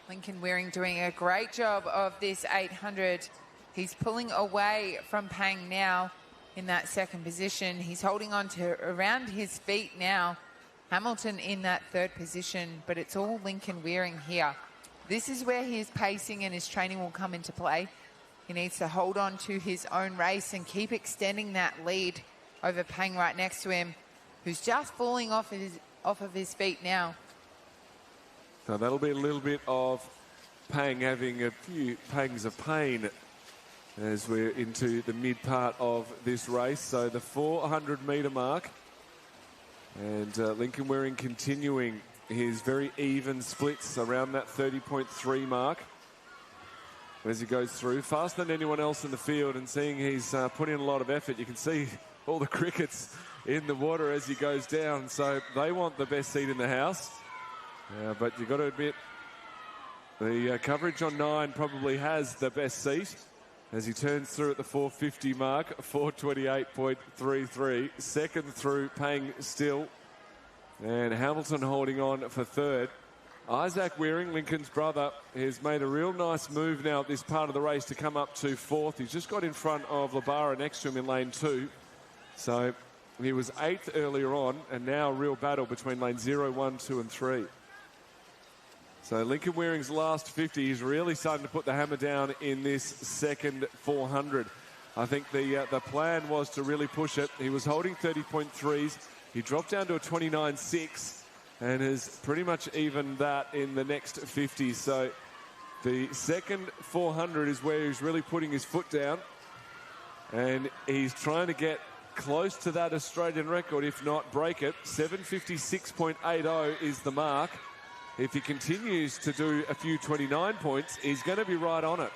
Lincoln Wearing doing a great job of this 800. He's pulling away from Pang now in that second position. He's holding on to around his feet now. Hamilton in that third position, but it's all Lincoln Wearing here. This is where his pacing and his training will come into play. He needs to hold on to his own race and keep extending that lead over Pang right next to him, who's just falling off of his feet now. So that'll be a little bit of Pang having a few pangs of pain as we're into the mid part of this race. So the 400-metre mark. And Lincoln Wearing continuing his very even splits around that 30.3 mark as he goes through. Faster than anyone else in the field, and seeing he's put in a lot of effort. You can see all the crickets in the water as he goes down. So they want the best seat in the house. But you've got to admit, the coverage on 9 probably has the best seat as he turns through at the 450 mark, 428.33. Second through, Pang still. And Hamilton holding on for third. Isaac Wearing, Lincoln's brother, has made a real nice move now at this part of the race to come up to fourth. He's just got in front of Labara next to him in lane 2. So he was 8th earlier on, and now a real battle between lane 0, 1, 2 and 3. So Lincoln Wearing's last 50, he's really starting to put the hammer down in this second 400. I think the plan was to really push it. He was holding 30.3s. He dropped down to a 29.6 and has pretty much evened that in the next 50. So the second 400 is where he's really putting his foot down. And he's trying to get close to that Australian record, if not break it. 7:56.80 is the mark. If he continues to do a few 29 points, he's going to be right on it.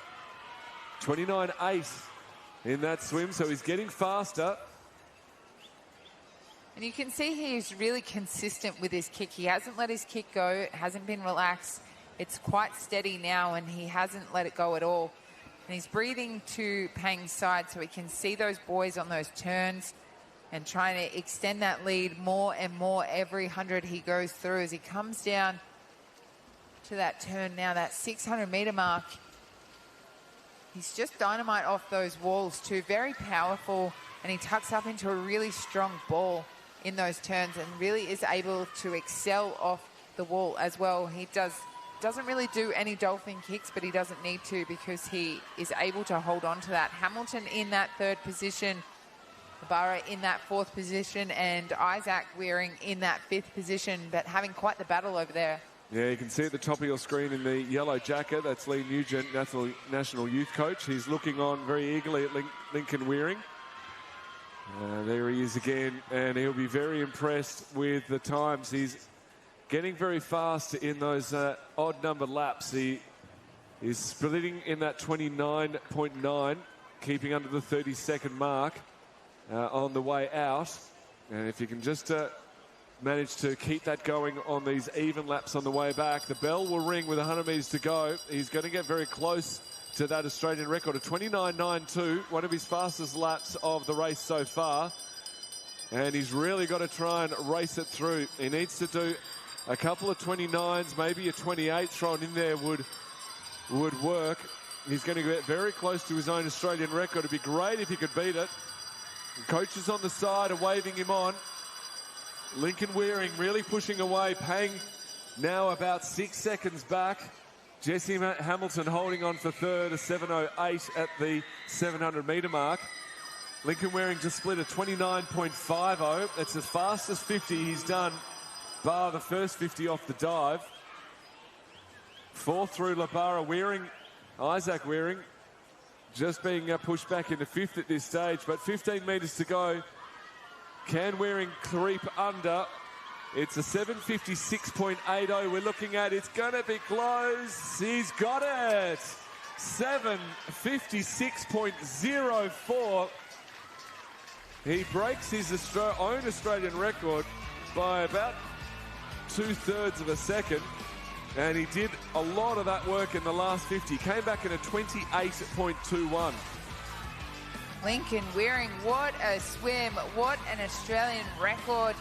29.8 in that swim, so he's getting faster. And you can see he's really consistent with his kick. He hasn't let his kick go. It hasn't been relaxed. It's quite steady now, and he hasn't let it go at all. And he's breathing to Pang's side so he can see those boys on those turns and trying to extend that lead more and more every 100 he goes through as he comes down to that turn now, that 600-metre mark. He's just dynamite off those walls too, very powerful, and he tucks up into a really strong ball in those turns and really is able to excel off the wall as well. He doesn't really do any dolphin kicks, but he doesn't need to because he is able to hold on to that. Hamilton in that third position, Barra in that fourth position, and Isaac Wearing in that fifth position, but having quite the battle over there. Yeah, you can see at the top of your screen in the yellow jacket, that's Lee Nugent, National Youth Coach. He's looking on very eagerly at Lincoln Wearing. There he is again, and he'll be very impressed with the times. He's getting very fast in those odd-numbered laps. He is splitting in that 29.9, keeping under the 30-second mark on the way out. And if you can just manage to keep that going on these even laps on the way back, the bell will ring with 100 metres to go. He's going to get very close to that Australian record of 29.92, one of his fastest laps of the race so far. And he's really got to try and race it through. He needs to do a couple of 29s, maybe a 28 thrown in there would work. He's going to get very close to his own Australian record. It'd be great if he could beat it. The coaches on the side are waving him on. Lincoln Wearing really pushing away. Pang now about 6 seconds back. Jesse Hamilton holding on for third, a 7:08 at the 700-metre mark. Lincoln Wearing just split a 29.50. That's the fastest 50 he's done, bar the first 50 off the dive. Fourth through Labara. Wearing, Isaac Wearing, just being pushed back into fifth at this stage, but 15 metres to go. Can Wearing creep under? It's a 7:56.80 we're looking at. It's going to be close. He's got it. 7:56.04. He breaks his own Australian record by about 2/3 of a second. And he did a lot of that work in the last 50. Came back in a 28.21. Lincoln Wearing, what a swim. What an Australian record.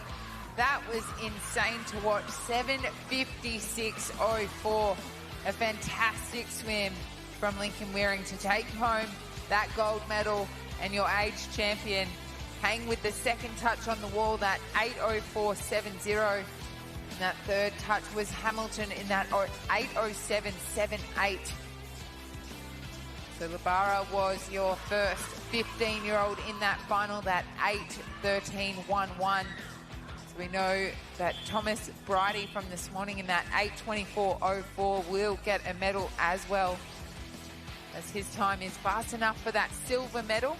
That was insane to watch. 7:56.04. A fantastic swim from Lincoln Wearing to take home that gold medal and your age champion. Hang with the second touch on the wall, that 8:04.70. And that third touch was Hamilton in that 8:07.78. So Labara was your first 15-year-old in that final, that 8:13.11. So we know that Thomas Bridie from this morning in that 8:24.04 will get a medal as well, as his time is fast enough for that silver medal.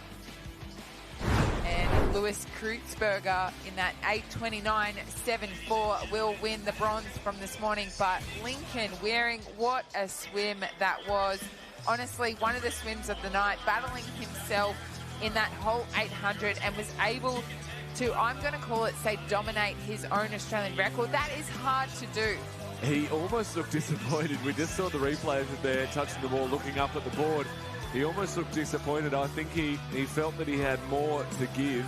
And Lewis Kreutzberger in that 8:29.74 will win the bronze from this morning. But Lincoln Wearing, what a swim that was. Honestly, one of the swims of the night, battling himself in that whole 800 and was able to, I'm going to call it, say, dominate his own Australian record. That is hard to do. He almost looked disappointed. We just saw the replay of it there, touching the ball, looking up at the board. He almost looked disappointed. I think he felt that he had more to give.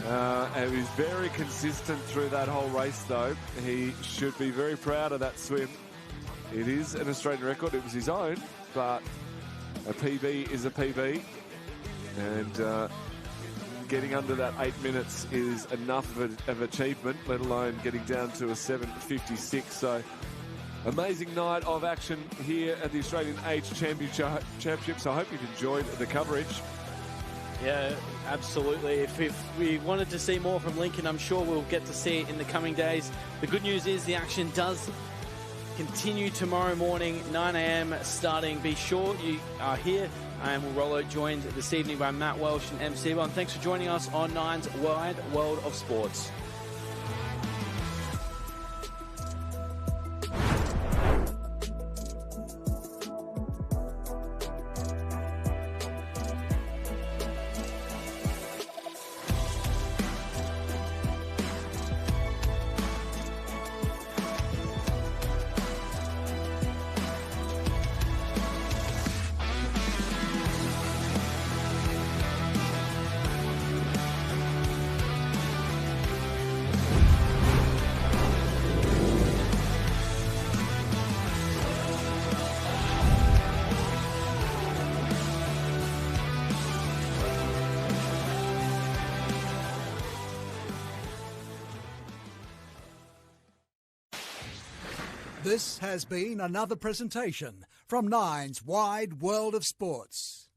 And he was very consistent through that whole race, though. He should be very proud of that swim. It is an Australian record. It was his own, but a PB is a PB. And getting under that 8 minutes is enough of achievement, let alone getting down to a 7:56. So amazing night of action here at the Australian Age Championships. I hope you've enjoyed the coverage. Yeah, absolutely. If we wanted to see more from Lincoln, I'm sure we'll get to see it in the coming days. The good news is the action does continue tomorrow morning, 9 a.m. starting. Be sure you are here. I am Rollo, joined this evening by Matt Welsh and MC One. Thanks for joining us on Nine's Wide World of Sports. This has been another presentation from Nine's Wide World of Sports.